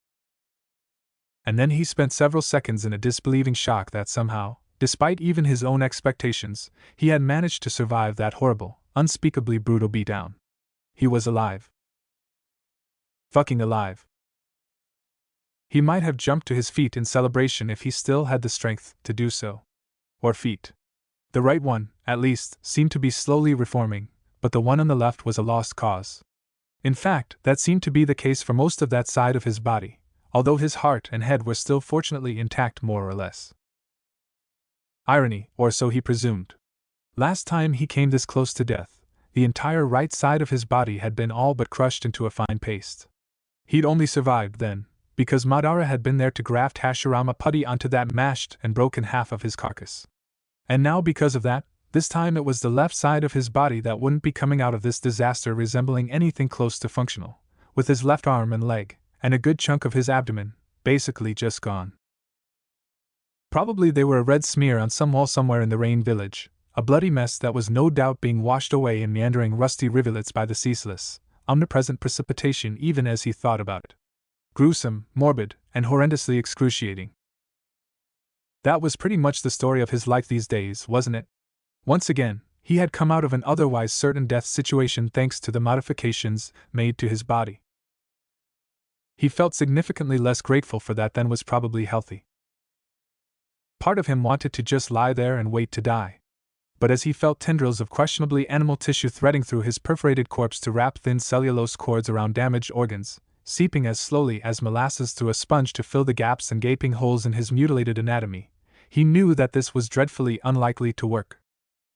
And then he spent several seconds in a disbelieving shock that somehow, despite even his own expectations, he had managed to survive that horrible, unspeakably brutal beatdown. He was alive. Fucking alive. He might have jumped to his feet in celebration if he still had the strength to do so. Or feet. The right one, at least, seemed to be slowly reforming, but the one on the left was a lost cause. In fact, that seemed to be the case for most of that side of his body, although his heart and head were still fortunately intact more or less. Irony, or so he presumed. Last time he came this close to death, the entire right side of his body had been all but crushed into a fine paste. He'd only survived then, because Madara had been there to graft Hashirama putty onto that mashed and broken half of his carcass. And now because of that, this time it was the left side of his body that wouldn't be coming out of this disaster resembling anything close to functional, with his left arm and leg, and a good chunk of his abdomen, basically just gone. Probably they were a red smear on some wall somewhere in the Rain Village, a bloody mess that was no doubt being washed away in meandering rusty rivulets by the ceaseless, omnipresent precipitation even as he thought about it. Gruesome, morbid, and horrendously excruciating. That was pretty much the story of his life these days, wasn't it? Once again, he had come out of an otherwise certain death situation thanks to the modifications made to his body. He felt significantly less grateful for that than was probably healthy. Part of him wanted to just lie there and wait to die. But as he felt tendrils of questionably animal tissue threading through his perforated corpse to wrap thin cellulose cords around damaged organs, seeping as slowly as molasses through a sponge to fill the gaps and gaping holes in his mutilated anatomy, he knew that this was dreadfully unlikely to work.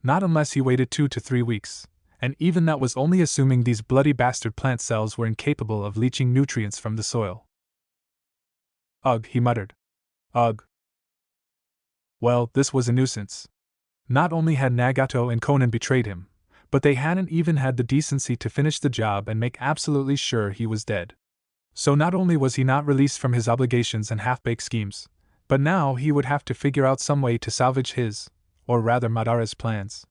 Not unless he waited 2 to 3 weeks, and even that was only assuming these bloody bastard plant cells were incapable of leaching nutrients from the soil. Ugh, he muttered. Ugh. Well, this was a nuisance. Not only had Nagato and Konan betrayed him, but they hadn't even had the decency to finish the job and make absolutely sure he was dead. So not only was he not released from his obligations and half-baked schemes, but now he would have to figure out some way to salvage his, or rather Madara's plans.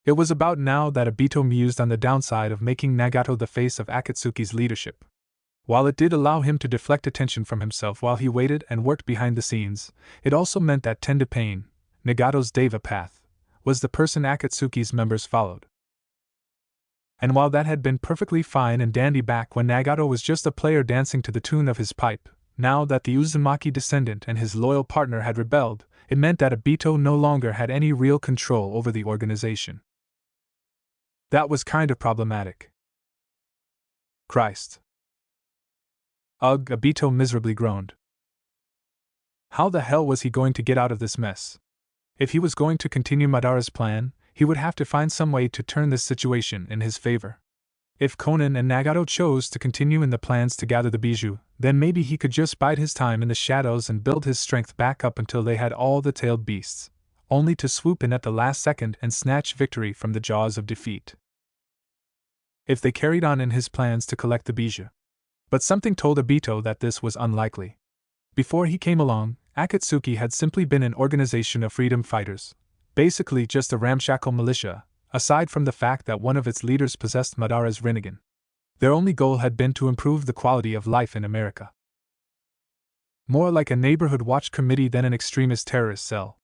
It was about now that Obito mused on the downside of making Nagato the face of Akatsuki's leadership. While it did allow him to deflect attention from himself while he waited and worked behind the scenes, it also meant that Tenda Pain, Nagato's Deva path, was the person Akatsuki's members followed. And while that had been perfectly fine and dandy back when Nagato was just a player dancing to the tune of his pipe, now that the Uzumaki descendant and his loyal partner had rebelled, it meant that Obito no longer had any real control over the organization. That was kind of problematic. Christ. Ugh, Obito miserably groaned. How the hell was he going to get out of this mess? If he was going to continue Madara's plan, he would have to find some way to turn this situation in his favor. If Konan and Nagato chose to continue in the plans to gather the bijou, then maybe he could just bide his time in the shadows and build his strength back up until they had all the tailed beasts, only to swoop in at the last second and snatch victory from the jaws of defeat. If they carried on in his plans to collect the bijou. But something told Obito that this was unlikely. Before he came along, Akatsuki had simply been an organization of freedom fighters, basically just a ramshackle militia, aside from the fact that one of its leaders possessed Madara's Rinnegan. Their only goal had been to improve the quality of life in America. More like a neighborhood watch committee than an extremist terrorist cell.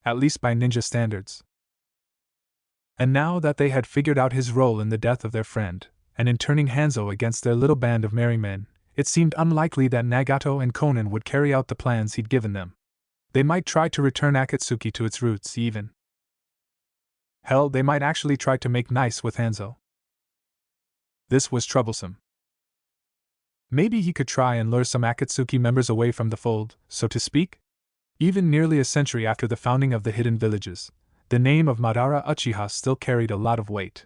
At least by ninja standards. And now that they had figured out his role in the death of their friend, and in turning Hanzo against their little band of merry men, it seemed unlikely that Nagato and Konan would carry out the plans he'd given them. They might try to return Akatsuki to its roots even. Hell, they might actually try to make nice with Hanzo. This was troublesome. Maybe he could try and lure some Akatsuki members away from the fold, so to speak? Even nearly a century after the founding of the hidden villages, the name of Madara Uchiha still carried a lot of weight.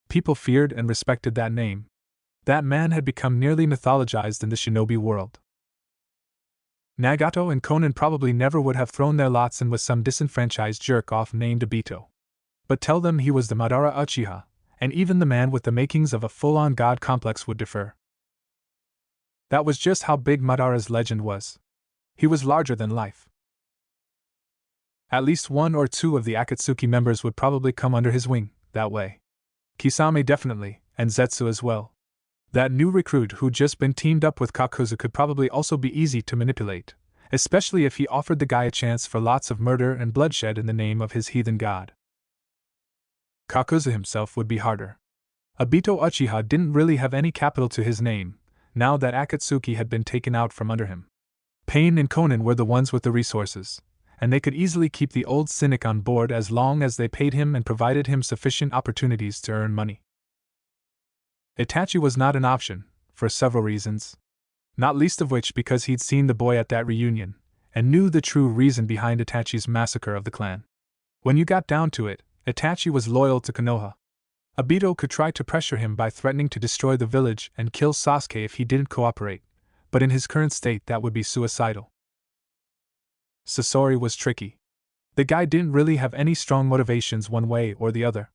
People feared and respected that name. That man had become nearly mythologized in the shinobi world. Nagato and Konan probably never would have thrown their lots in with some disenfranchised jerk-off named Obito. But tell them he was the Madara Uchiha, and even the man with the makings of a full-on god complex would defer. That was just how big Madara's legend was. He was larger than life. At least one or two of the Akatsuki members would probably come under his wing, that way. Kisame definitely, and Zetsu as well. That new recruit who'd just been teamed up with Kakuzu could probably also be easy to manipulate, especially if he offered the guy a chance for lots of murder and bloodshed in the name of his heathen god. Kakuzu himself would be harder. Obito Uchiha didn't really have any capital to his name, now that Akatsuki had been taken out from under him. Pain and Konan were the ones with the resources, and they could easily keep the old cynic on board as long as they paid him and provided him sufficient opportunities to earn money. Itachi was not an option, for several reasons. Not least of which because he'd seen the boy at that reunion, and knew the true reason behind Itachi's massacre of the clan. When you got down to it, Itachi was loyal to Konoha. Obito could try to pressure him by threatening to destroy the village and kill Sasuke if he didn't cooperate, but in his current state that would be suicidal. Sasori was tricky. The guy didn't really have any strong motivations one way or the other.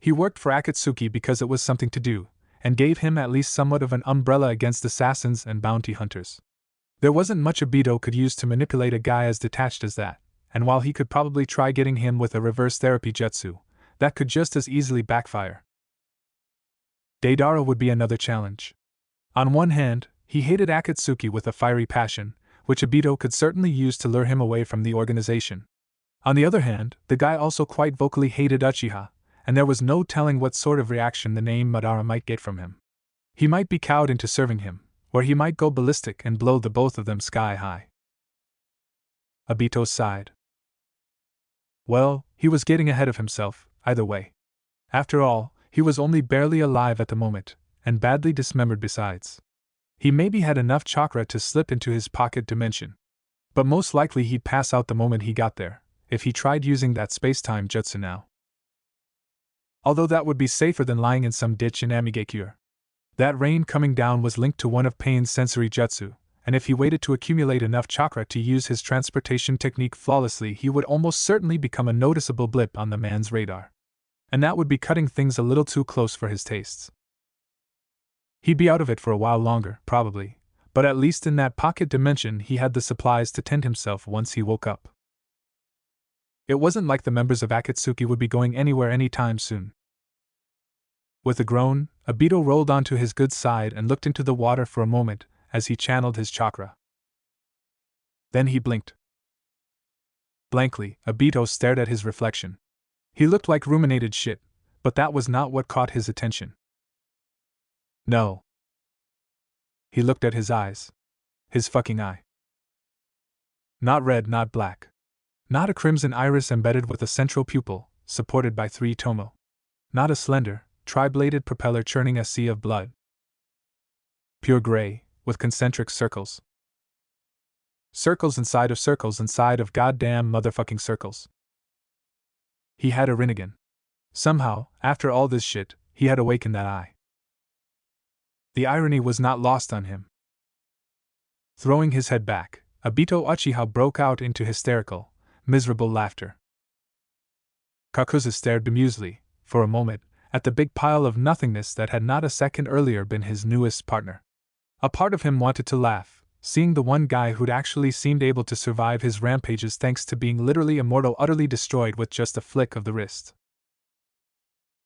He worked for Akatsuki because it was something to do, and gave him at least somewhat of an umbrella against assassins and bounty hunters. There wasn't much Obito could use to manipulate a guy as detached as that, and while he could probably try getting him with a reverse therapy jutsu, that could just as easily backfire. Deidara would be another challenge. On one hand, he hated Akatsuki with a fiery passion, which Obito could certainly use to lure him away from the organization. On the other hand, the guy also quite vocally hated Uchiha, and there was no telling what sort of reaction the name Madara might get from him. He might be cowed into serving him, or he might go ballistic and blow the both of them sky high. Obito sighed. Well, he was getting ahead of himself, either way. After all, he was only barely alive at the moment, and badly dismembered besides. He maybe had enough chakra to slip into his pocket dimension. But most likely he'd pass out the moment he got there, if he tried using that space-time jutsu now. Although that would be safer than lying in some ditch in Amigekure. That rain coming down was linked to one of Pain's sensory jutsu, and if he waited to accumulate enough chakra to use his transportation technique flawlessly, he would almost certainly become a noticeable blip on the man's radar. And that would be cutting things a little too close for his tastes. He'd be out of it for a while longer, probably, but at least in that pocket dimension he had the supplies to tend himself once he woke up. It wasn't like the members of Akatsuki would be going anywhere anytime soon. With a groan, Obito rolled onto his good side and looked into the water for a moment as he channeled his chakra. Then he blinked. Blankly, Obito stared at his reflection. He looked like ruminated shit, but that was not what caught his attention. No. He looked at his eyes. His fucking eye. Not red, not black. Not a crimson iris embedded with a central pupil, supported by 3 tomo. Not a slender, tri-bladed propeller churning a sea of blood. Pure gray, with concentric circles. Circles inside of goddamn motherfucking circles. He had a Rinnegan. Somehow, after all this shit, he had awakened that eye. The irony was not lost on him. Throwing his head back, Obito Uchiha broke out into hysterical, miserable laughter. Kakuzu stared bemusedly, for a moment, at the big pile of nothingness that had not a second earlier been his newest partner. A part of him wanted to laugh, seeing the one guy who'd actually seemed able to survive his rampages thanks to being literally immortal utterly destroyed with just a flick of the wrist.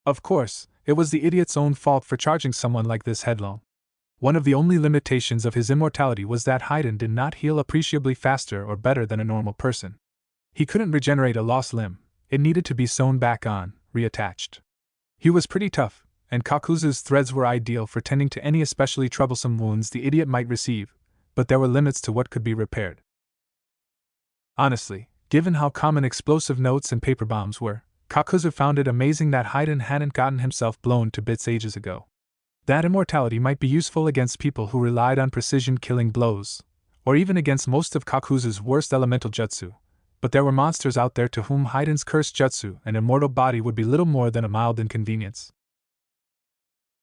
Of course, it was the idiot's own fault for charging someone like this headlong. One of the only limitations of his immortality was that Haiden did not heal appreciably faster or better than a normal person. He couldn't regenerate a lost limb, it needed to be sewn back on, reattached. He was pretty tough, and Kakuzu's threads were ideal for tending to any especially troublesome wounds the idiot might receive, but there were limits to what could be repaired. Honestly, given how common explosive notes and paper bombs were, Kakuzu found it amazing that Haiden hadn't gotten himself blown to bits ages ago. That immortality might be useful against people who relied on precision-killing blows, or even against most of Kakuzu's worst elemental jutsu, but there were monsters out there to whom Haiden's cursed jutsu and immortal body would be little more than a mild inconvenience.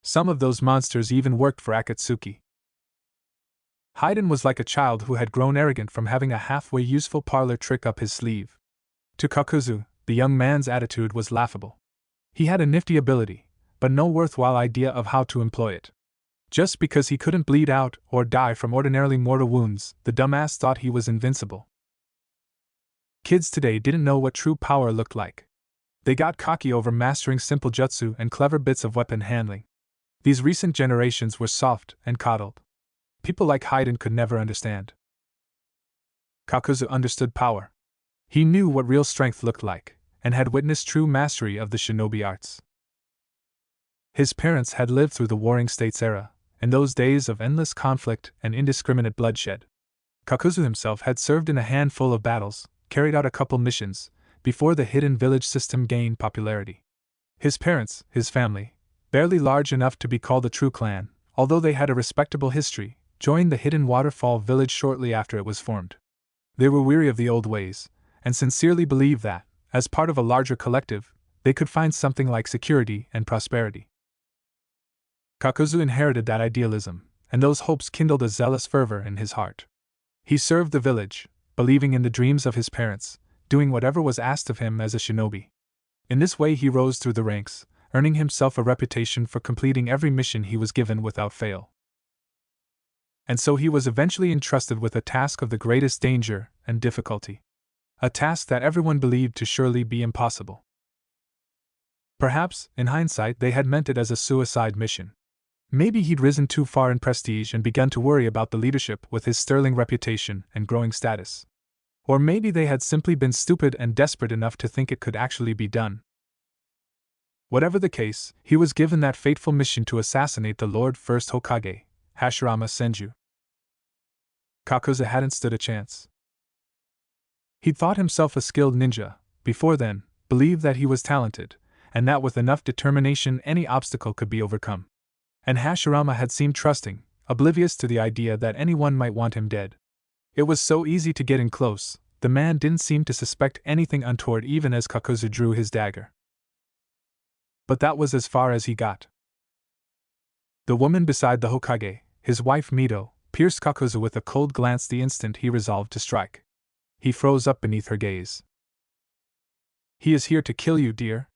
Some of those monsters even worked for Akatsuki. Haiden was like a child who had grown arrogant from having a halfway useful parlor trick up his sleeve. To Kakuzu, the young man's attitude was laughable. He had a nifty ability, but no worthwhile idea of how to employ it. Just because he couldn't bleed out or die from ordinarily mortal wounds, the dumbass thought he was invincible. Kids today didn't know what true power looked like. They got cocky over mastering simple jutsu and clever bits of weapon handling. These recent generations were soft and coddled. People like Haiden could never understand. Kakuzu understood power. He knew what real strength looked like, and had witnessed true mastery of the shinobi arts. His parents had lived through the Warring States era, in those days of endless conflict and indiscriminate bloodshed. Kakuzu himself had served in a handful of battles, carried out a couple missions, before the hidden village system gained popularity. His parents, his family, barely large enough to be called a true clan, although they had a respectable history, joined the hidden waterfall village shortly after it was formed. They were weary of the old ways, and sincerely believed that, as part of a larger collective, they could find something like security and prosperity. Kakuzu inherited that idealism, and those hopes kindled a zealous fervor in his heart. He served the village, believing in the dreams of his parents, doing whatever was asked of him as a shinobi. In this way he rose through the ranks, earning himself a reputation for completing every mission he was given without fail. And so he was eventually entrusted with a task of the greatest danger and difficulty. A task that everyone believed to surely be impossible. Perhaps, in hindsight, they had meant it as a suicide mission. Maybe he'd risen too far in prestige and begun to worry about the leadership with his sterling reputation and growing status. Or maybe they had simply been stupid and desperate enough to think it could actually be done. Whatever the case, he was given that fateful mission to assassinate the Lord First Hokage, Hashirama Senju. Kakuzu hadn't stood a chance. He'd thought himself a skilled ninja, before then, believed that he was talented, and that with enough determination any obstacle could be overcome. And Hashirama had seemed trusting, oblivious to the idea that anyone might want him dead. It was so easy to get in close, the man didn't seem to suspect anything untoward even as Kakuzu drew his dagger. But that was as far as he got. The woman beside the Hokage, his wife Mito, pierced Kakuzu with a cold glance the instant he resolved to strike. He froze up beneath her gaze. "He is here to kill you, dear."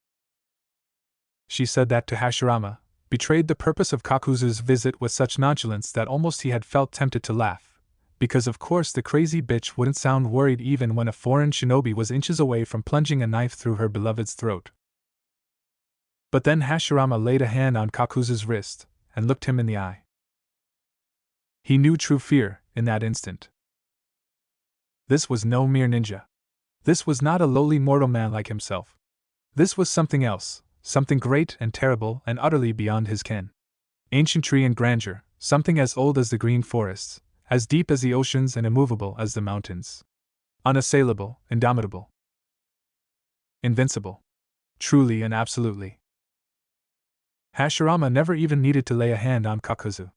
She said that to Hashirama, betrayed the purpose of Kakuzu's visit with such nonchalance that almost he had felt tempted to laugh, because of course the crazy bitch wouldn't sound worried even when a foreign shinobi was inches away from plunging a knife through her beloved's throat. But then Hashirama laid a hand on Kakuzu's wrist and looked him in the eye. He knew true fear in that instant. This was no mere ninja. This was not a lowly mortal man like himself. This was something else, something great and terrible and utterly beyond his ken. Ancientry and grandeur, something as old as the green forests, as deep as the oceans and immovable as the mountains. Unassailable, indomitable. Invincible. Truly and absolutely. Hashirama never even needed to lay a hand on Kakuzu.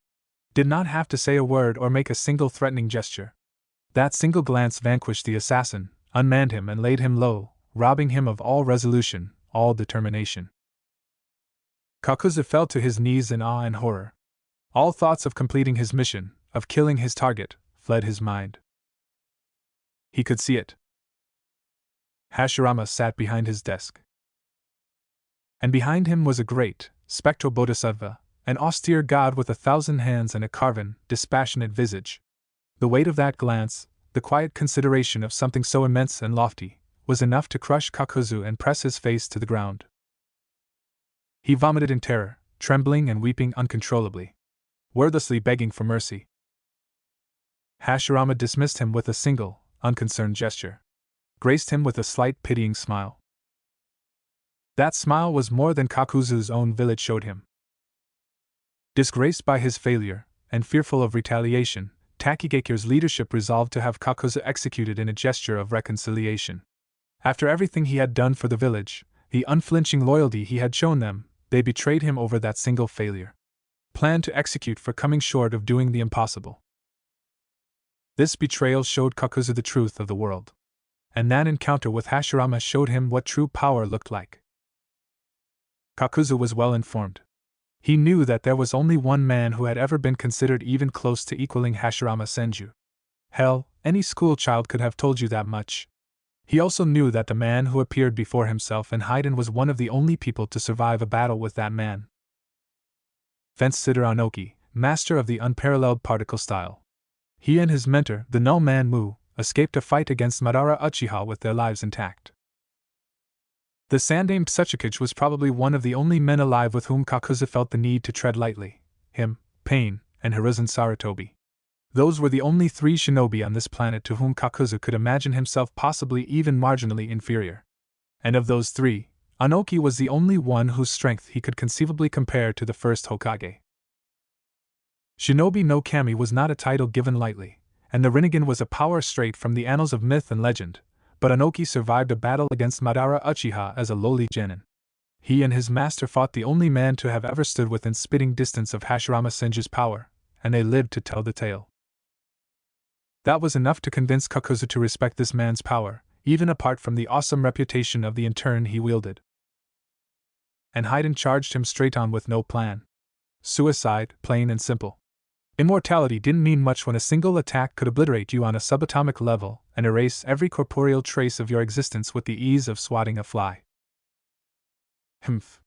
Did not have to say a word or make a single threatening gesture. That single glance vanquished the assassin, unmanned him and laid him low, robbing him of all resolution, all determination. Kakuzu fell to his knees in awe and horror. All thoughts of completing his mission, of killing his target, fled his mind. He could see it. Hashirama sat behind his desk. And behind him was a great, spectral bodhisattva, an austere god with 1,000 hands and a carven, dispassionate visage. The weight of that glance, the quiet consideration of something so immense and lofty, was enough to crush Kakuzu and press his face to the ground. He vomited in terror, trembling and weeping uncontrollably, wordlessly begging for mercy. Hashirama dismissed him with a single, unconcerned gesture, graced him with a slight pitying smile. That smile was more than Kakuzu's own village showed him. Disgraced by his failure, and fearful of retaliation, Takigakure's leadership resolved to have Kakuzu executed in a gesture of reconciliation. After everything he had done for the village, the unflinching loyalty he had shown them, they betrayed him over that single failure. Planned to execute for coming short of doing the impossible. This betrayal showed Kakuzu the truth of the world. And that encounter with Hashirama showed him what true power looked like. Kakuzu was well informed. He knew that there was only one man who had ever been considered even close to equaling Hashirama Senju. Hell, any schoolchild could have told you that much. He also knew that the man who appeared before himself in Haiden was one of the only people to survive a battle with that man. Fence-sitter Anoki, master of the unparalleled particle style. He and his mentor, the Null Man Mu, escaped a fight against Madara Uchiha with their lives intact. The Sandaime Tsuchikage was probably one of the only men alive with whom Kakuzu felt the need to tread lightly. Him, Pain, and Hiruzen Sarutobi. Those were the only 3 shinobi on this planet to whom Kakuzu could imagine himself possibly even marginally inferior. And of those 3, Anoki was the only one whose strength he could conceivably compare to the first Hokage. Shinobi no Kami was not a title given lightly, and the Rinnegan was a power straight from the annals of myth and legend, but Anoki survived a battle against Madara Uchiha as a lowly genin. He and his master fought the only man to have ever stood within spitting distance of Hashirama Senju's power, and they lived to tell the tale. That was enough to convince Kakuzu to respect this man's power, even apart from the awesome reputation of the intern he wielded. And Haiden charged him straight on with no plan. Suicide, plain and simple. Immortality didn't mean much when a single attack could obliterate you on a subatomic level and erase every corporeal trace of your existence with the ease of swatting a fly. Humph.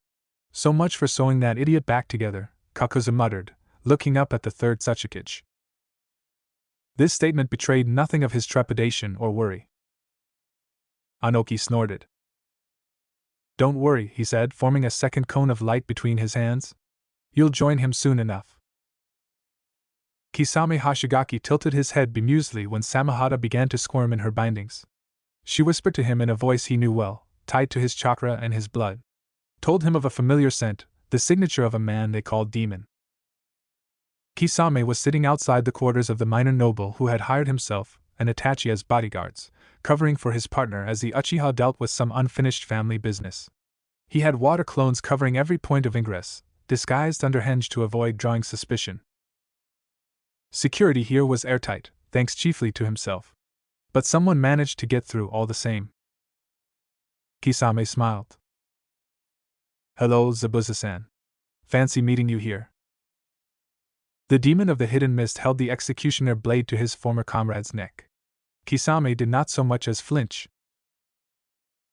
So much for sewing that idiot back together, Kakuzu muttered, looking up at the 3rd Tsuchikage. This statement betrayed nothing of his trepidation or worry. Anoki snorted. Don't worry, he said, forming a second cone of light between his hands. You'll join him soon enough. Kisame Hashigaki tilted his head bemusedly when Samahata began to squirm in her bindings. She whispered to him in a voice he knew well, tied to his chakra and his blood. Told him of a familiar scent, the signature of a man they called Demon. Kisame was sitting outside the quarters of the minor noble who had hired himself and Itachi as bodyguards, covering for his partner as the Uchiha dealt with some unfinished family business. He had water clones covering every point of ingress, disguised under henge to avoid drawing suspicion. Security here was airtight, thanks chiefly to himself. But someone managed to get through all the same. Kisame smiled. Hello, Zabuza-san. Fancy meeting you here. The demon of the hidden mist held the executioner blade to his former comrade's neck. Kisame did not so much as flinch.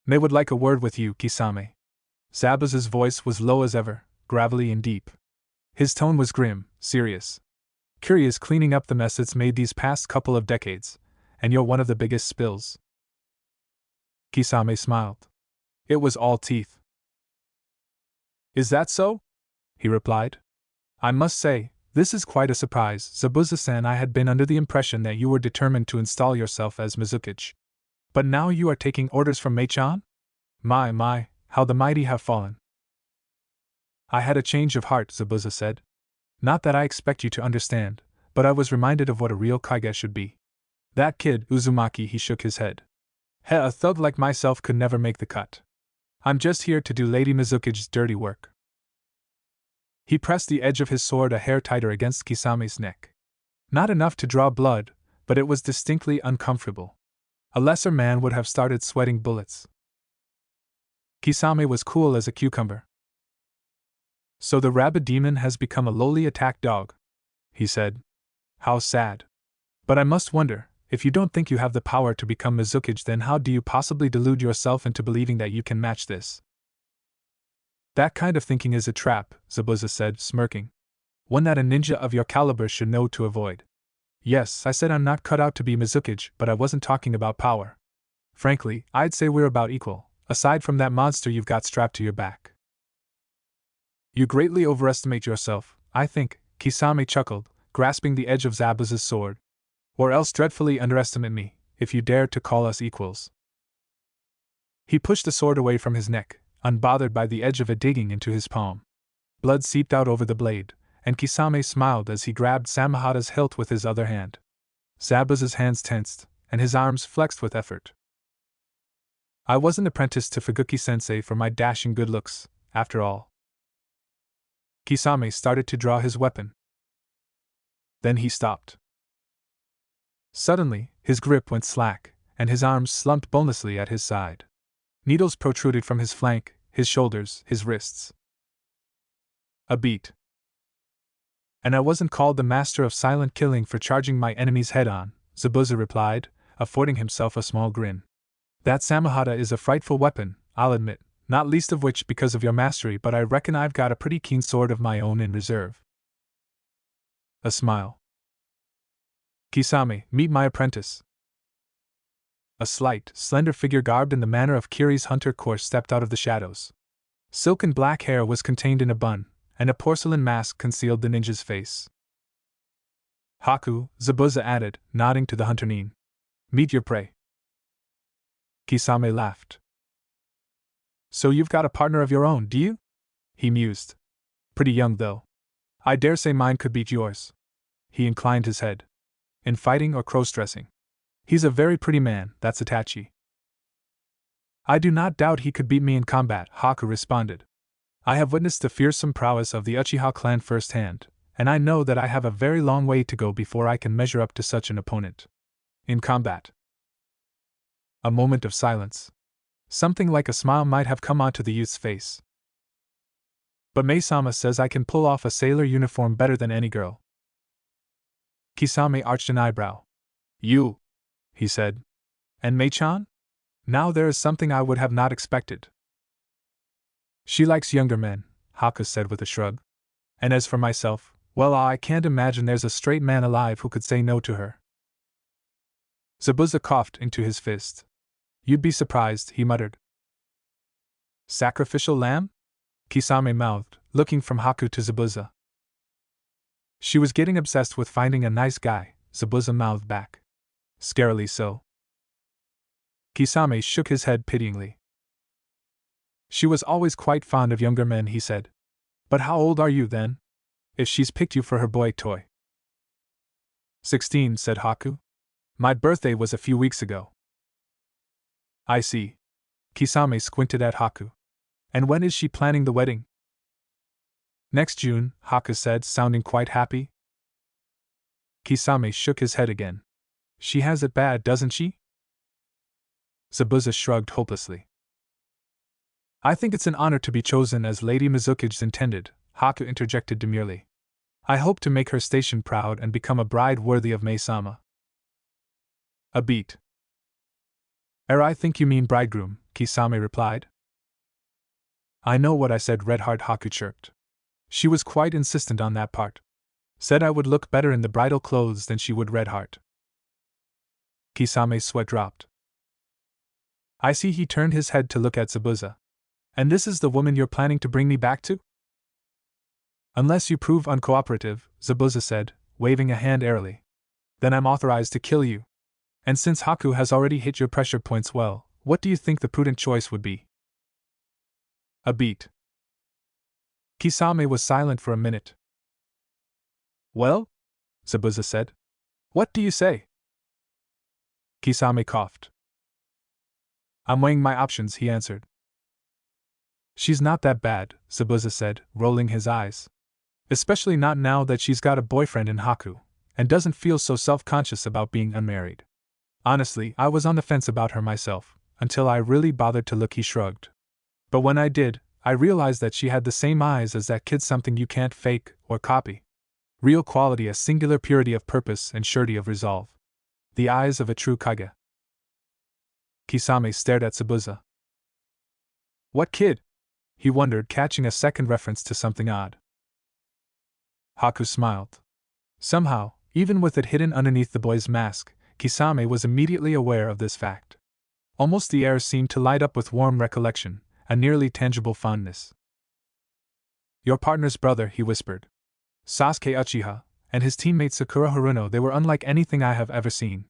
They would like a word with you, Kisame. Zabuza's voice was low as ever, gravelly and deep. His tone was grim, serious. Curious cleaning up the mess it's made these past couple of decades, and you're one of the biggest spills. Kisame smiled. It was all teeth. Is that so? He replied. I must say, this is quite a surprise. Zabuza-san, I had been under the impression that you were determined to install yourself as Mizukage. But now you are taking orders from Mei-chan? My, how the mighty have fallen. I had a change of heart, Zabuza said. Not that I expect you to understand, but I was reminded of what a real kage should be. That kid, Uzumaki, he shook his head. A thug like myself could never make the cut. I'm just here to do Lady Mizukage's dirty work. He pressed the edge of his sword a hair tighter against Kisame's neck. Not enough to draw blood, but it was distinctly uncomfortable. A lesser man would have started sweating bullets. Kisame was cool as a cucumber. So the rabid demon has become a lowly attack dog, he said. How sad. But I must wonder, if you don't think you have the power to become Mizukage, then how do you possibly delude yourself into believing that you can match this? That kind of thinking is a trap, Zabuza said, smirking. One that a ninja of your caliber should know to avoid. Yes, I said I'm not cut out to be Mizukage, but I wasn't talking about power. Frankly, I'd say we're about equal, aside from that monster you've got strapped to your back. You greatly overestimate yourself, I think, Kisame chuckled, grasping the edge of Zabuza's sword. Or else dreadfully underestimate me, if you dare to call us equals. He pushed the sword away from his neck, unbothered by the edge of it digging into his palm. Blood seeped out over the blade, and Kisame smiled as he grabbed Samahata's hilt with his other hand. Zabuza's hands tensed, and his arms flexed with effort. I wasn't apprenticed to Fuguki-sensei for my dashing good looks, after all. Kisame started to draw his weapon. Then he stopped. Suddenly, his grip went slack, and his arms slumped bonelessly at his side. Needles protruded from his flank, his shoulders, his wrists. A beat. And I wasn't called the master of silent killing for charging my enemy's head on, Zabuza replied, affording himself a small grin. That Samahata is a frightful weapon, I'll admit, not least of which because of your mastery, but I reckon I've got a pretty keen sword of my own in reserve. A smile. Kisame, meet my apprentice. A slight, slender figure garbed in the manner of Kiri's hunter course stepped out of the shadows. Silken black hair was contained in a bun, and a porcelain mask concealed the ninja's face. Haku, Zabuza added, nodding to the hunter nin. Meet your prey. Kisame laughed. So you've got a partner of your own, do you? He mused. Pretty young, though. I dare say mine could beat yours. He inclined his head. In fighting or cross-dressing. He's a very pretty man, that's Itachi. I do not doubt he could beat me in combat, Haku responded. I have witnessed the fearsome prowess of the Uchiha clan firsthand, and I know that I have a very long way to go before I can measure up to such an opponent. In combat. A moment of silence. Something like a smile might have come onto the youth's face. But Mei-sama says I can pull off a sailor uniform better than any girl. Kisame arched an eyebrow. You, he said. And Mei-chan? Now there is something I would have not expected. She likes younger men, Haku said with a shrug. And as for myself, well, I can't imagine there's a straight man alive who could say no to her. Zabuza coughed into his fist. You'd be surprised, he muttered. Sacrificial lamb? Kisame mouthed, looking from Haku to Zabuza. She was getting obsessed with finding a nice guy, Zabuza mouthed back. Scarily so. Kisame shook his head pityingly. She was always quite fond of younger men, he said. But how old are you, then? If she's picked you for her boy toy. 16, said Haku. My birthday was a few weeks ago. I see. Kisame squinted at Haku. And when is she planning the wedding? Next June, Haku said, sounding quite happy. Kisame shook his head again. She has it bad, doesn't she? Zabuza shrugged hopelessly. I think it's an honor to be chosen as Lady Mizukage's intended, Haku interjected demurely. I hope to make her station proud and become a bride worthy of Mei-sama. A beat. I think you mean bridegroom, Kisame replied. I know what I said, Red Heart, Haku chirped. She was quite insistent on that part. Said I would look better in the bridal clothes than she would red heart. Kisame's sweat dropped. I see. He turned his head to look at Zabuza. And this is the woman you're planning to bring me back to? Unless you prove uncooperative, Zabuza said, waving a hand airily. Then I'm authorized to kill you. And since Haku has already hit your pressure points well, what do you think the prudent choice would be? A beat. Kisame was silent for a minute. Well? Zabuza said. What do you say? Kisame coughed. I'm weighing my options, he answered. She's not that bad, Zabuza said, rolling his eyes. Especially not now that she's got a boyfriend in Haku, and doesn't feel so self-conscious about being unmarried. Honestly, I was on the fence about her myself, until I really bothered to look, he shrugged. But when I did, I realized that she had the same eyes as that kid, something you can't fake or copy. Real quality, a singular purity of purpose and surety of resolve. The eyes of a true Kage. Kisame stared at Zabuza. What kid? He wondered, catching a second reference to something odd. Haku smiled. Somehow, even with it hidden underneath the boy's mask, Kisame was immediately aware of this fact. Almost the air seemed to light up with warm recollection, a nearly tangible fondness. Your partner's brother, he whispered. Sasuke Uchiha, and his teammate Sakura Haruno, they were unlike anything I have ever seen.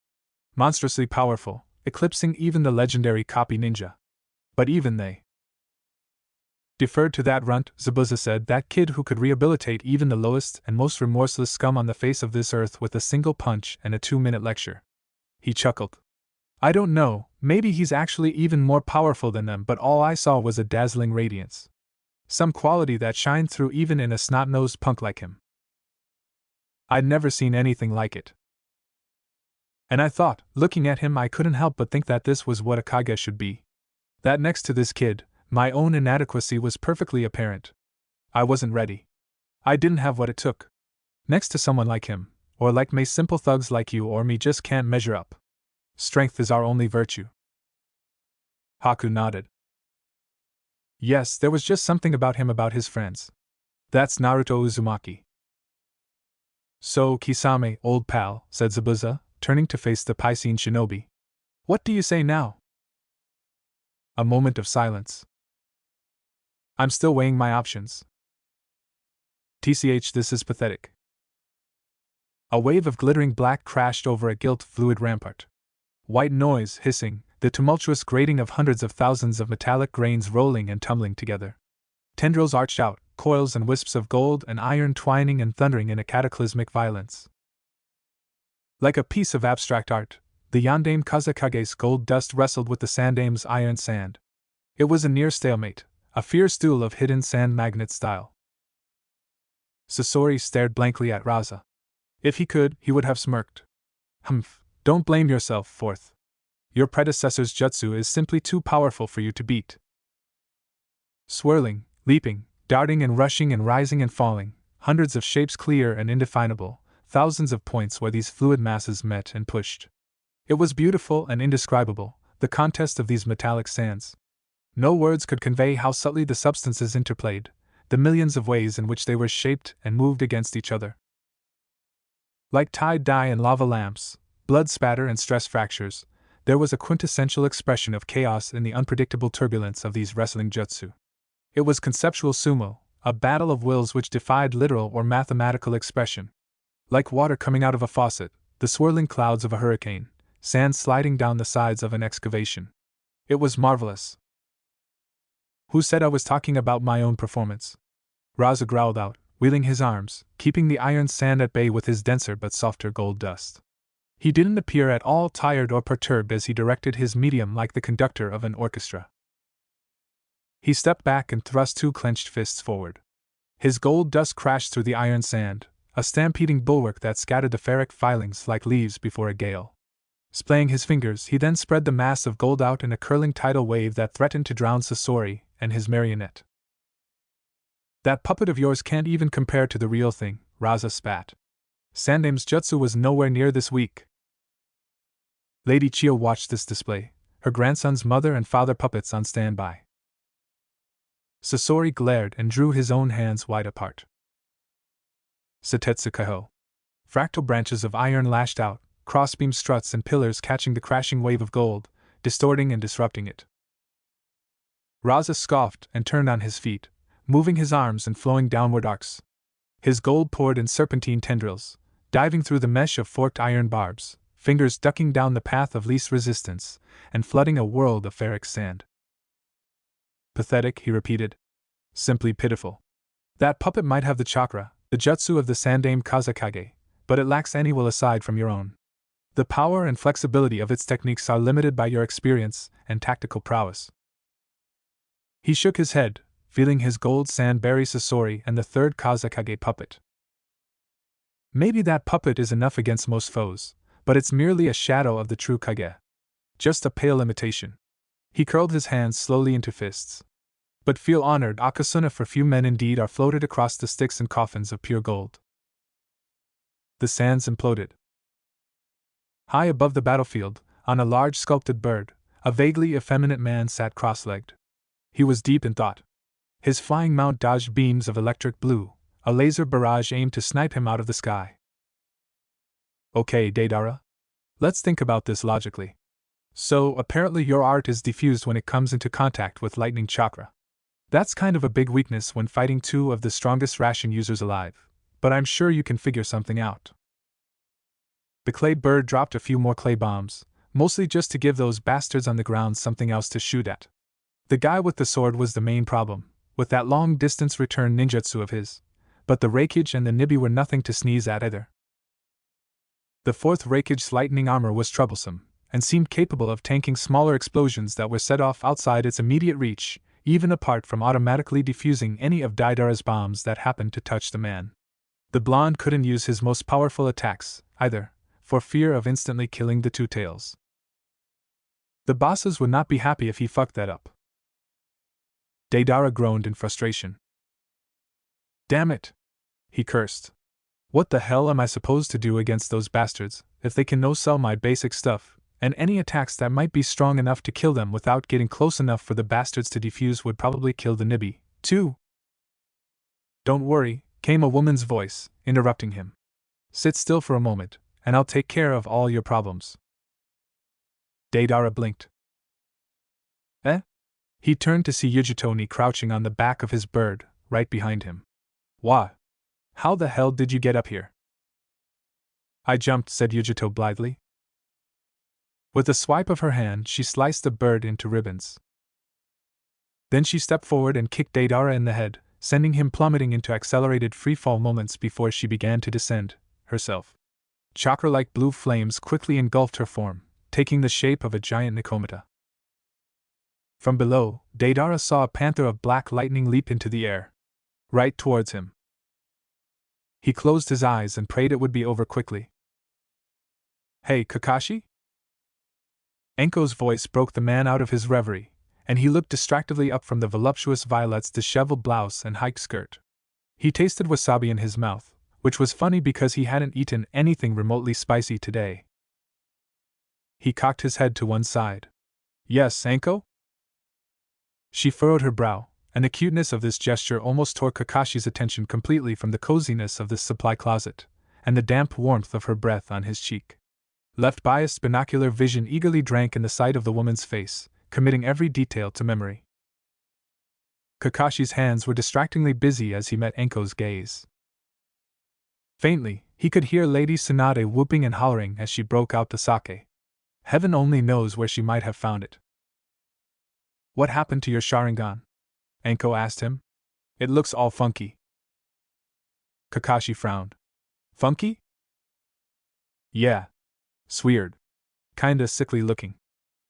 Monstrously powerful, eclipsing even the legendary copy ninja. But even they deferred to that runt, Zabuza said, that kid who could rehabilitate even the lowest and most remorseless scum on the face of this earth with a single punch and a 2-minute lecture. He chuckled. I don't know, maybe he's actually even more powerful than them, but all I saw was a dazzling radiance. Some quality that shined through even in a snot-nosed punk like him. I'd never seen anything like it. And I thought, looking at him, I couldn't help but think that this was what a Kage should be. That next to this kid, my own inadequacy was perfectly apparent. I wasn't ready. I didn't have what it took. Next to someone like him, or like me, simple thugs like you or me just can't measure up. Strength is our only virtue. Haku nodded. Yes, there was just something about him, about his friends. That's Naruto Uzumaki. So, Kisame, old pal, said Zabuza, turning to face the Piscine shinobi. What do you say now? A moment of silence. I'm still weighing my options. TCH, this is pathetic. A wave of glittering black crashed over a gilt fluid rampart. White noise, hissing, the tumultuous grating of hundreds of thousands of metallic grains rolling and tumbling together. Tendrils arched out, coils and wisps of gold and iron twining and thundering in a cataclysmic violence. Like a piece of abstract art, the Yondaime Kazekage's gold dust wrestled with the Sandaime's iron sand. It was a near stalemate, a fierce duel of hidden sand magnet style. Sasori stared blankly at Raza. If he could, he would have smirked. Humph, don't blame yourself, fourth. Your predecessor's jutsu is simply too powerful for you to beat. Swirling, leaping, darting and rushing and rising and falling, hundreds of shapes clear and indefinable, thousands of points where these fluid masses met and pushed. It was beautiful and indescribable, the contest of these metallic sands. No words could convey how subtly the substances interplayed, the millions of ways in which they were shaped and moved against each other. Like tide dye and lava lamps, blood spatter and stress fractures, there was a quintessential expression of chaos in the unpredictable turbulence of these wrestling jutsu. It was conceptual sumo, a battle of wills which defied literal or mathematical expression. Like water coming out of a faucet, the swirling clouds of a hurricane, sand sliding down the sides of an excavation. It was marvelous. Who said I was talking about my own performance? Raza growled out, wheeling his arms, keeping the iron sand at bay with his denser but softer gold dust. He didn't appear at all tired or perturbed as he directed his medium like the conductor of an orchestra. He stepped back and thrust 2 clenched fists forward. His gold dust crashed through the iron sand, a stampeding bulwark that scattered the ferric filings like leaves before a gale. Splaying his fingers, he then spread the mass of gold out in a curling tidal wave that threatened to drown Sasori and his marionette. That puppet of yours can't even compare to the real thing, Raza spat. Sandaime's jutsu was nowhere near this weak. Lady Chiyo watched this display, her grandson's mother and father puppets on standby. Sasori glared and drew his own hands wide apart. Setetsu Kaiho. Fractal branches of iron lashed out, crossbeam struts and pillars catching the crashing wave of gold, distorting and disrupting it. Raza scoffed and turned on his feet, moving his arms and flowing downward arcs. His gold poured in serpentine tendrils, diving through the mesh of forked iron barbs, fingers ducking down the path of least resistance, and flooding a world of ferric sand. Pathetic, he repeated. Simply pitiful. That puppet might have the chakra, the jutsu of the Sandame Kazakage, but it lacks any will aside from your own. The power and flexibility of its techniques are limited by your experience and tactical prowess. He shook his head, feeling his gold sand bury Sasori and the third Kazakage puppet. Maybe that puppet is enough against most foes, but it's merely a shadow of the true Kage. Just a pale imitation. He curled his hands slowly into fists. But feel honored, Akasuna, for few men indeed are floated across the Styx in coffins of pure gold. The sands imploded. High above the battlefield, on a large sculpted bird, a vaguely effeminate man sat cross-legged. He was deep in thought. His flying mount dodged beams of electric blue, a laser barrage aimed to snipe him out of the sky. Okay, Deidara. Let's think about this logically. So, apparently your art is diffused when it comes into contact with lightning chakra. That's kind of a big weakness when fighting two of the strongest ration users alive, but I'm sure you can figure something out. The clay bird dropped a few more clay bombs, mostly just to give those bastards on the ground something else to shoot at. The guy with the sword was the main problem, with that long-distance return ninjutsu of his, but the Reikage and the Nibi were nothing to sneeze at either. The fourth Reikage's lightning armor was troublesome, and seemed capable of tanking smaller explosions that were set off outside its immediate reach, even apart from automatically defusing any of Deidara's bombs that happened to touch the man. The blonde couldn't use his most powerful attacks, either, for fear of instantly killing the two tails. The bosses would not be happy if he fucked that up. Deidara groaned in frustration. Damn it! He cursed. What the hell am I supposed to do against those bastards, if they can no-sell my basic stuff, and any attacks that might be strong enough to kill them without getting close enough for the bastards to defuse would probably kill the Nibi, too? Don't worry, came a woman's voice, interrupting him. Sit still for a moment, and I'll take care of all your problems. Deidara blinked. Eh? He turned to see Yujitoni crouching on the back of his bird, right behind him. What? How the hell did you get up here? I jumped, said Yujito blithely. With a swipe of her hand, she sliced the bird into ribbons. Then she stepped forward and kicked Deidara in the head, sending him plummeting into accelerated freefall moments before she began to descend, herself. Chakra-like blue flames quickly engulfed her form, taking the shape of a giant Nikomata. From below, Deidara saw a panther of black lightning leap into the air, right towards him. He closed his eyes and prayed it would be over quickly. Hey, Kakashi? Enko's voice broke the man out of his reverie, and he looked distractedly up from the voluptuous Violet's disheveled blouse and hiked skirt. He tasted wasabi in his mouth, which was funny because he hadn't eaten anything remotely spicy today. He cocked his head to one side. Yes, Enko? She furrowed her brow, and the cuteness of this gesture almost tore Kakashi's attention completely from the coziness of this supply closet, and the damp warmth of her breath on his cheek. Left biased binocular vision eagerly drank in the sight of the woman's face, committing every detail to memory. Kakashi's hands were distractingly busy as he met Enko's gaze. Faintly, he could hear Lady Tsunade whooping and hollering as she broke out the sake. Heaven only knows where she might have found it. What happened to your Sharingan? Enko asked him. It looks all funky. Kakashi frowned. Funky? Yeah. Weird. Kinda sickly looking.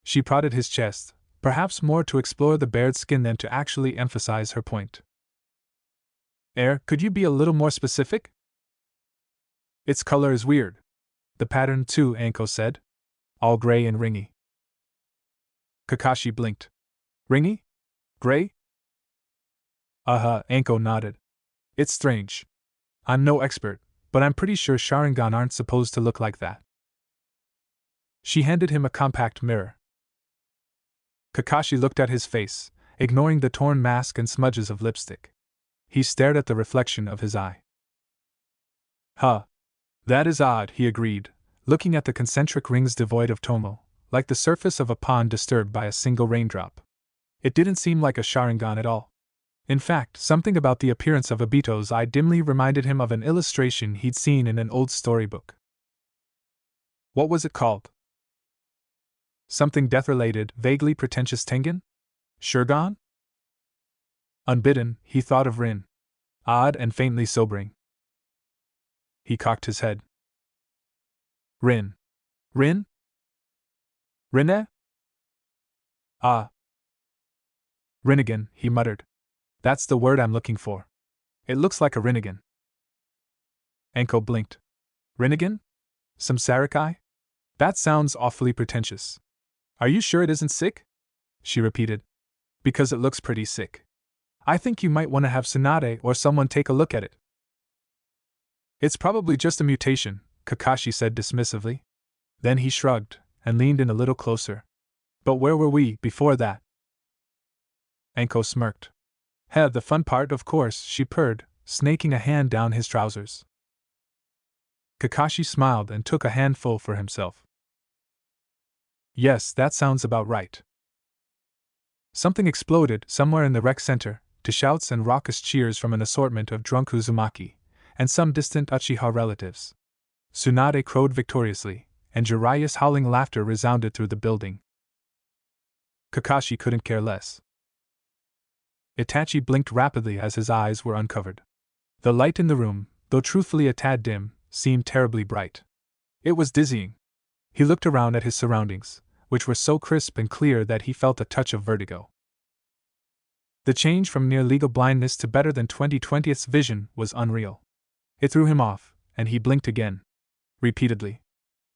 She prodded his chest, perhaps more to explore the bared skin than to actually emphasize her point. Could you be a little more specific? Its color is weird. The pattern too, Enko said. All gray and ringy. Kakashi blinked. Ringy? Gray? Enko nodded. It's strange. I'm no expert, but I'm pretty sure Sharingan aren't supposed to look like that. She handed him a compact mirror. Kakashi looked at his face, ignoring the torn mask and smudges of lipstick. He stared at the reflection of his eye. Huh. That is odd, he agreed, looking at the concentric rings devoid of tomo, like the surface of a pond disturbed by a single raindrop. It didn't seem like a Sharingan at all. In fact, something about the appearance of Obito's eye dimly reminded him of an illustration he'd seen in an old storybook. What was it called? Something death-related, vaguely pretentious Tengen? Shurgan? Unbidden, he thought of Rin. Odd and faintly sobering. He cocked his head. Rin. Rin? Rinne? Ah. Rinnegan, he muttered. That's the word I'm looking for. It looks like a Rinnegan. Enko blinked. Rinnegan? Some Sarakai? That sounds awfully pretentious. Are you sure it isn't sick? She repeated. Because it looks pretty sick. I think you might want to have Tsunade or someone take a look at it. It's probably just a mutation, Kakashi said dismissively. Then he shrugged and leaned in a little closer. But where were we before that? Enko smirked. The fun part, of course, she purred, snaking a hand down his trousers. Kakashi smiled and took a handful for himself. Yes, that sounds about right. Something exploded somewhere in the rec center, to shouts and raucous cheers from an assortment of drunk Uzumaki, and some distant Uchiha relatives. Tsunade crowed victoriously, and Jiraiya's howling laughter resounded through the building. Kakashi couldn't care less. Itachi blinked rapidly as his eyes were uncovered. The light in the room, though truthfully a tad dim, seemed terribly bright. It was dizzying. He looked around at his surroundings, which were so crisp and clear that he felt a touch of vertigo. The change from near legal blindness to better than 20/20th's vision was unreal. It threw him off, and he blinked again. Repeatedly.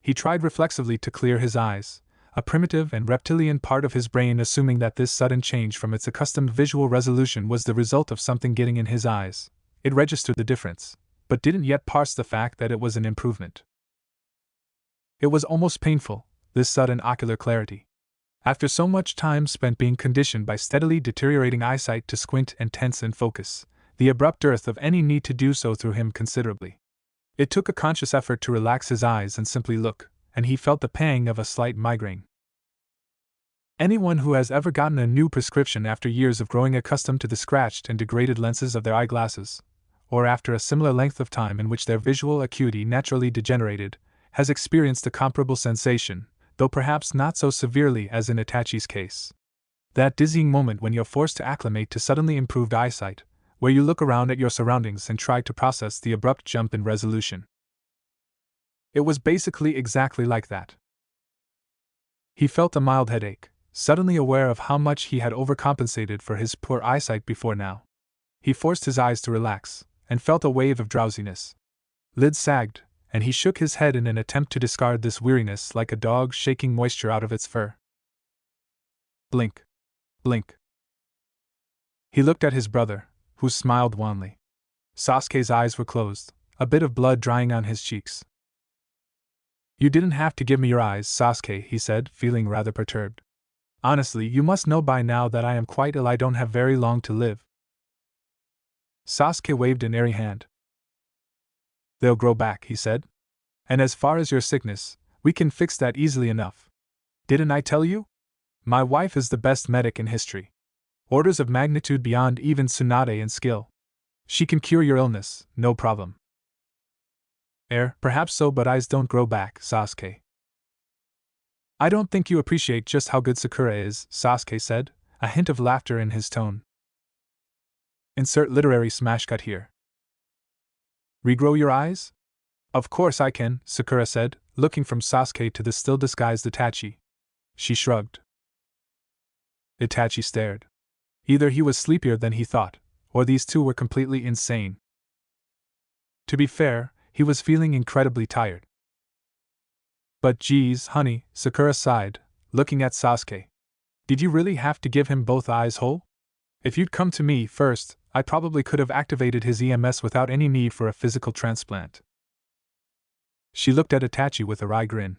He tried reflexively to clear his eyes, a primitive and reptilian part of his brain assuming that this sudden change from its accustomed visual resolution was the result of something getting in his eyes. It registered the difference, but didn't yet parse the fact that it was an improvement. It was almost painful, this sudden ocular clarity. After so much time spent being conditioned by steadily deteriorating eyesight to squint and tense in focus, the abrupt dearth of any need to do so threw him considerably. It took a conscious effort to relax his eyes and simply look, and he felt the pang of a slight migraine. Anyone who has ever gotten a new prescription after years of growing accustomed to the scratched and degraded lenses of their eyeglasses, or after a similar length of time in which their visual acuity naturally degenerated, has experienced a comparable sensation, though perhaps not so severely as in Itachi's case. That dizzying moment when you're forced to acclimate to suddenly improved eyesight, where you look around at your surroundings and try to process the abrupt jump in resolution. It was basically exactly like that. He felt a mild headache, suddenly aware of how much he had overcompensated for his poor eyesight before now. He forced his eyes to relax, and felt a wave of drowsiness. Lids sagged, and he shook his head in an attempt to discard this weariness like a dog shaking moisture out of its fur. Blink. Blink. He looked at his brother, who smiled wanly. Sasuke's eyes were closed, a bit of blood drying on his cheeks. You didn't have to give me your eyes, Sasuke, he said, feeling rather perturbed. Honestly, you must know by now that I am quite ill. I don't have very long to live. Sasuke waved an airy hand. They'll grow back, he said. And as far as your sickness, we can fix that easily enough. Didn't I tell you? My wife is the best medic in history. Orders of magnitude beyond even Tsunade in skill. She can cure your illness, no problem. Perhaps so, but eyes don't grow back, Sasuke. I don't think you appreciate just how good Sakura is, Sasuke said, a hint of laughter in his tone. Insert literary smash cut here. Regrow your eyes? Of course I can, Sakura said, looking from Sasuke to the still disguised Itachi. She shrugged. Itachi stared. Either he was sleepier than he thought, or these two were completely insane. To be fair, he was feeling incredibly tired. But geez, honey, Sakura sighed, looking at Sasuke. Did you really have to give him both eyes whole? If you'd come to me first, I probably could have activated his EMS without any need for a physical transplant. She looked at Itachi with a wry grin.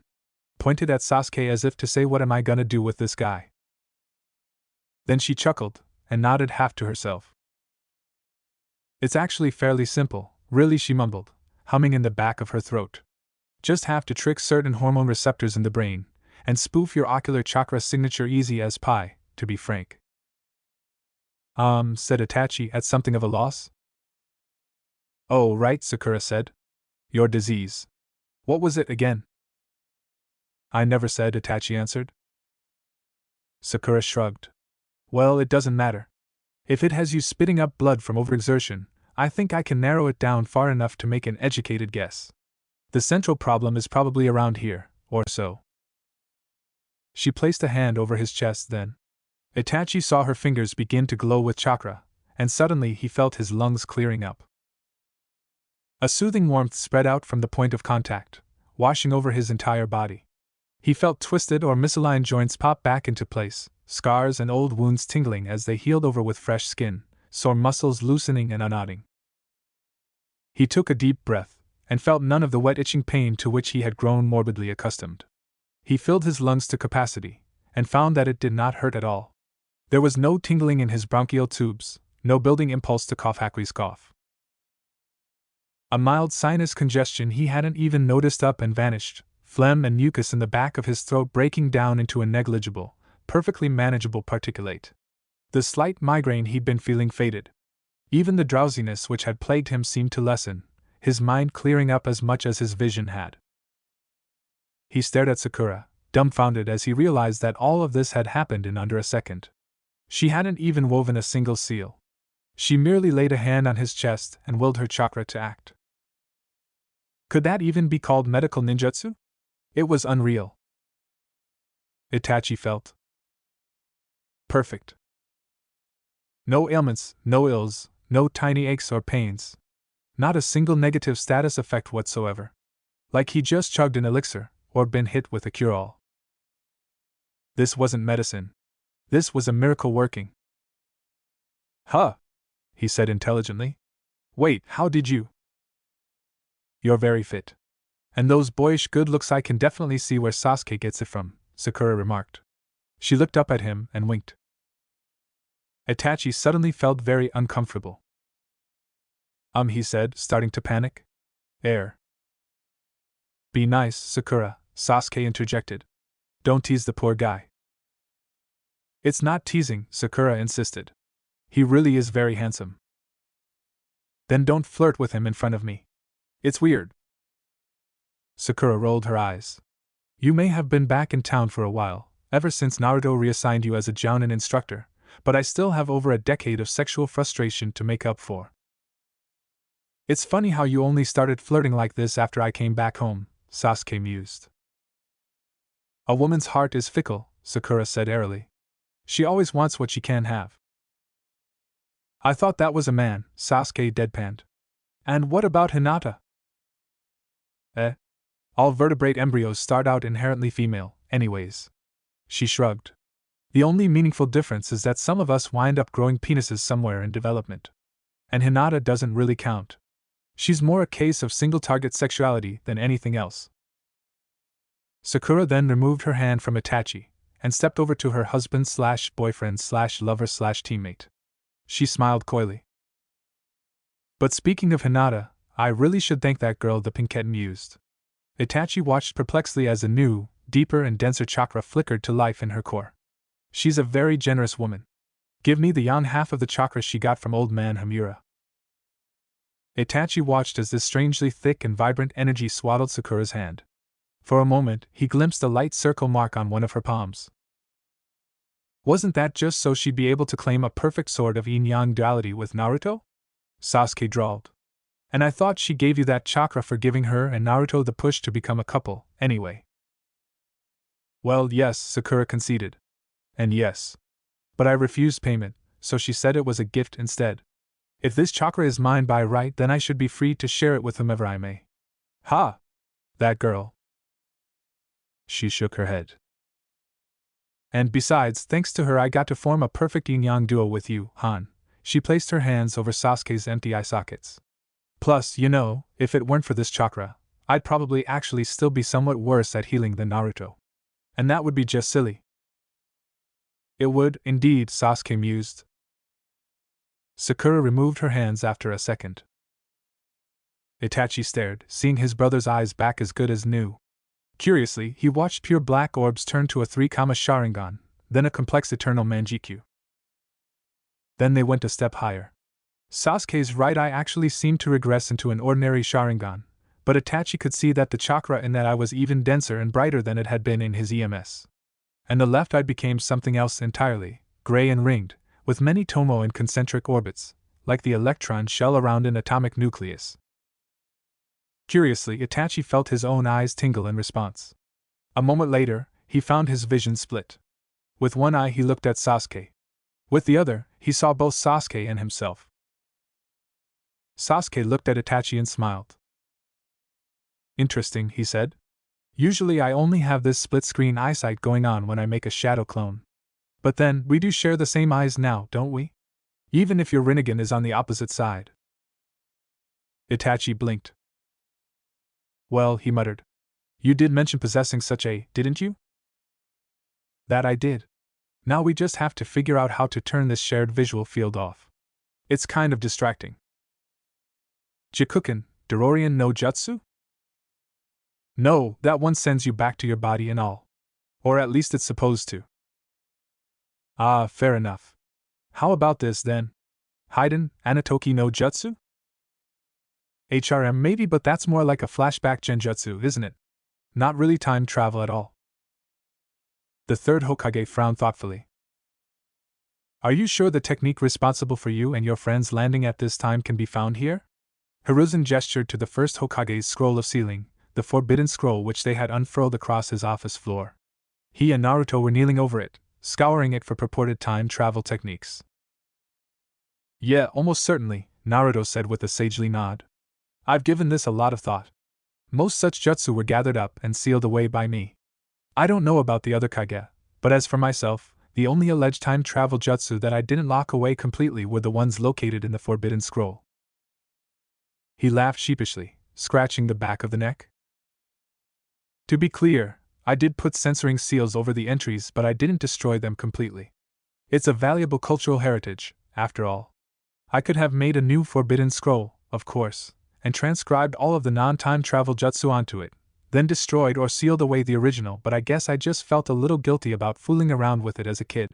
Pointed at Sasuke as if to say, what am I gonna do with this guy? Then she chuckled, and nodded half to herself. It's actually fairly simple, really, she mumbled. humming in the back of her throat. Just have to trick certain hormone receptors in the brain, and spoof your ocular chakra signature easy as pie, to be frank. Said Itachi at something of a loss. Oh, right, Sakura said. Your disease. What was it again? I never said, Itachi answered. Sakura shrugged. Well, it doesn't matter. If it has you spitting up blood from overexertion, I think I can narrow it down far enough to make an educated guess. The central problem is probably around here, or so. She placed a hand over his chest then. Itachi saw her fingers begin to glow with chakra, and suddenly he felt his lungs clearing up. A soothing warmth spread out from the point of contact, washing over his entire body. He felt twisted or misaligned joints pop back into place, scars and old wounds tingling as they healed over with fresh skin, sore muscles loosening and unknotting. He took a deep breath, and felt none of the wet itching pain to which he had grown morbidly accustomed. He filled his lungs to capacity, and found that it did not hurt at all. There was no tingling in his bronchial tubes, no building impulse to cough Hakui's cough. A mild sinus congestion he hadn't even noticed up and vanished, phlegm and mucus in the back of his throat breaking down into a negligible, perfectly manageable particulate. The slight migraine he'd been feeling faded. Even the drowsiness which had plagued him seemed to lessen, his mind clearing up as much as his vision had. He stared at Sakura, dumbfounded as he realized that all of this had happened in under a second. She hadn't even woven a single seal. She merely laid a hand on his chest and willed her chakra to act. Could that even be called medical ninjutsu? It was unreal. Itachi felt. Perfect. No ailments, no ills, no tiny aches or pains. Not a single negative status effect whatsoever. Like he just chugged an elixir, or been hit with a cure-all. This wasn't medicine. This was a miracle working. Huh, he said intelligently. Wait, how did you? You're very fit. And those boyish good looks, I can definitely see where Sasuke gets it from, Sakura remarked. She looked up at him and winked. Itachi suddenly felt very uncomfortable. He said, starting to panic. Be nice, Sakura, Sasuke interjected. Don't tease the poor guy. It's not teasing, Sakura insisted. He really is very handsome. Then don't flirt with him in front of me. It's weird. Sakura rolled her eyes. You may have been back in town for a while, ever since Naruto reassigned you as a jounin instructor, but I still have over a decade of sexual frustration to make up for. It's funny how you only started flirting like this after I came back home, Sasuke mused. A woman's heart is fickle, Sakura said airily. She always wants what she can't have. I thought that was a man, Sasuke deadpanned. And what about Hinata? All vertebrate embryos start out inherently female, anyways. She shrugged. The only meaningful difference is that some of us wind up growing penises somewhere in development. And Hinata doesn't really count. She's more a case of single-target sexuality than anything else. Sakura then removed her hand from Itachi, and stepped over to her husband/boyfriend/lover/teammate. She smiled coyly. But speaking of Hinata, I really should thank that girl, the Pinkette mused. Itachi watched perplexedly as a new, deeper and denser chakra flickered to life in her core. She's a very generous woman. Give me the yang half of the chakra she got from old man Hamura. Itachi watched as this strangely thick and vibrant energy swaddled Sakura's hand. For a moment, he glimpsed a light circle mark on one of her palms. Wasn't that just so she'd be able to claim a perfect sort of yin-yang duality with Naruto? Sasuke drawled. And I thought she gave you that chakra for giving her and Naruto the push to become a couple, anyway. Well, yes, Sakura conceded. And yes. But I refused payment, so she said it was a gift instead. If this chakra is mine by right, then I should be free to share it with whomever I may. Ha! That girl. She shook her head. And besides, thanks to her I got to form a perfect yin-yang duo with you, Han. She placed her hands over Sasuke's empty eye sockets. Plus, you know, if it weren't for this chakra, I'd probably actually still be somewhat worse at healing than Naruto. And that would be just silly. It would, indeed, Sasuke mused. Sakura removed her hands after a second. Itachi stared, seeing his brother's eyes back as good as new. Curiously, he watched pure black orbs turn to a 3 Sharingan, then a complex eternal Manjikyu. Then they went a step higher. Sasuke's right eye actually seemed to regress into an ordinary Sharingan, but Itachi could see that the chakra in that eye was even denser and brighter than it had been in his EMS. And the left eye became something else entirely, gray and ringed, with many tomo and concentric orbits, like the electron shell around an atomic nucleus. Curiously, Itachi felt his own eyes tingle in response. A moment later, he found his vision split. With one eye he looked at Sasuke. With the other, he saw both Sasuke and himself. Sasuke looked at Itachi and smiled. Interesting, he said. Usually I only have this split-screen eyesight going on when I make a shadow clone. But then, we do share the same eyes now, don't we? Even if your Rinnegan is on the opposite side. Itachi blinked. Well, he muttered. You did mention possessing such a, didn't you? That I did. Now we just have to figure out how to turn this shared visual field off. It's kind of distracting. Jikuken, Dororian no Jutsu? No, that one sends you back to your body and all. Or at least it's supposed to. Ah, fair enough. How about this then? Haiden, Anatoki no Jutsu? HRM maybe, but that's more like a flashback genjutsu, isn't it? Not really time travel at all. The third Hokage frowned thoughtfully. Are you sure the technique responsible for you and your friends landing at this time can be found here? Hiruzen gestured to the first Hokage's scroll of sealing, the forbidden scroll which they had unfurled across his office floor. He and Naruto were kneeling over it, scouring it for purported time travel techniques. Yeah, almost certainly, Naruto said with a sagely nod. I've given this a lot of thought. Most such jutsu were gathered up and sealed away by me. I don't know about the other Kage, but as for myself, the only alleged time travel jutsu that I didn't lock away completely were the ones located in the Forbidden Scroll. He laughed sheepishly, scratching the back of the neck. To be clear, I did put censoring seals over the entries, but I didn't destroy them completely. It's a valuable cultural heritage, after all. I could have made a new Forbidden Scroll, of course, and transcribed all of the non-time travel jutsu onto it, then destroyed or sealed away the original, but I guess I just felt a little guilty about fooling around with it as a kid.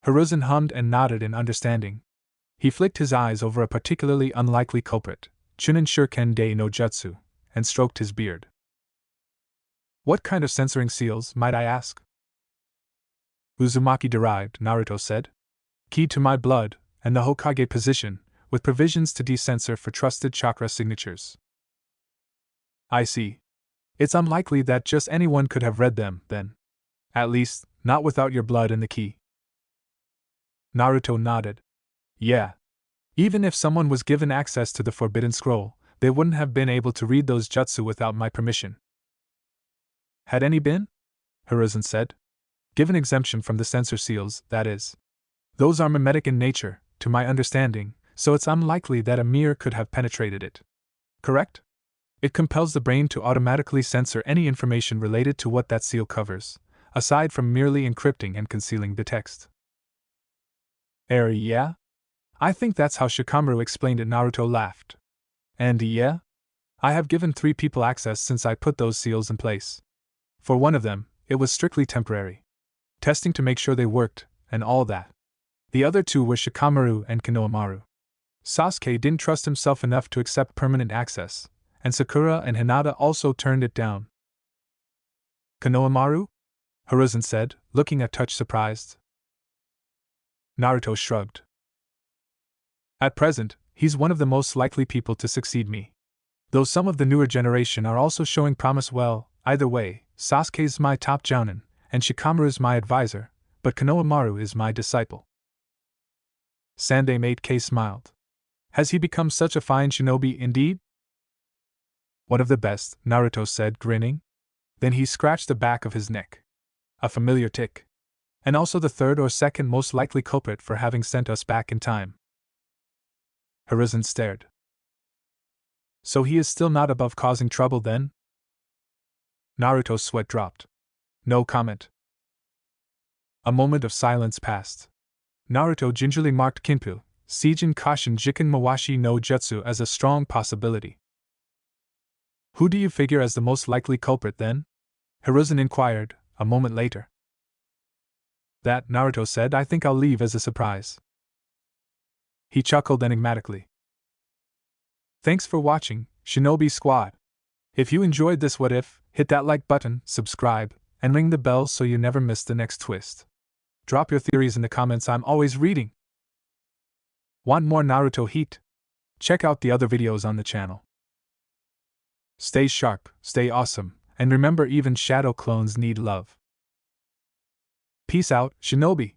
Hiruzen hummed and nodded in understanding. He flicked his eyes over a particularly unlikely culprit, Chunin Shuriken Dei no Jutsu, and stroked his beard. What kind of censoring seals, might I ask? Uzumaki derived, Naruto said. Key to my blood, and the Hokage position, with provisions to decensor for trusted chakra signatures. I see. It's unlikely that just anyone could have read them, then. At least, not without your blood in the key. Naruto nodded. Yeah. Even if someone was given access to the Forbidden Scroll, they wouldn't have been able to read those jutsu without my permission. Had any been? Hiruzen said. Given exemption from the censor seals, that is. Those are mimetic in nature, to my understanding, so it's unlikely that a mirror could have penetrated it. Correct? It compels the brain to automatically censor any information related to what that seal covers, aside from merely encrypting and concealing the text. Yeah? I think that's how Shikamaru explained it. Naruto laughed. And yeah? I have given 3 people access since I put those seals in place. For one of them, it was strictly temporary. Testing to make sure they worked, and all that. The other 2 were Shikamaru and Konohamaru. Sasuke didn't trust himself enough to accept permanent access, and Sakura and Hinata also turned it down. Konohamaru? Hiruzen said, looking a touch surprised. Naruto shrugged. At present, he's one of the most likely people to succeed me. Though some of the newer generation are also showing promise. Well, either way, Sasuke's my top jounin, and Shikamaru's my advisor, but Konohamaru is my disciple. Sandai Mate smiled. Has he become such a fine shinobi indeed? One of the best, Naruto said, grinning. Then he scratched the back of his neck. A familiar tic. And also the third or second most likely culprit for having sent us back in time. Hiruzen stared. So he is still not above causing trouble then? Naruto's sweat dropped. No comment. A moment of silence passed. Naruto gingerly marked Kinpu, Seijin cautioned Jiken Mawashi no Jutsu as a strong possibility. Who do you figure as the most likely culprit then? Hiruzen inquired, a moment later. That, Naruto said, I think I'll leave as a surprise. He chuckled enigmatically. Thanks for watching, Shinobi Squad. If you enjoyed this what if, hit that like button, subscribe, and ring the bell so you never miss the next twist. Drop your theories in the comments, I'm always reading. Want more Naruto heat? Check out the other videos on the channel. Stay sharp, stay awesome, and remember even shadow clones need love. Peace out, Shinobi!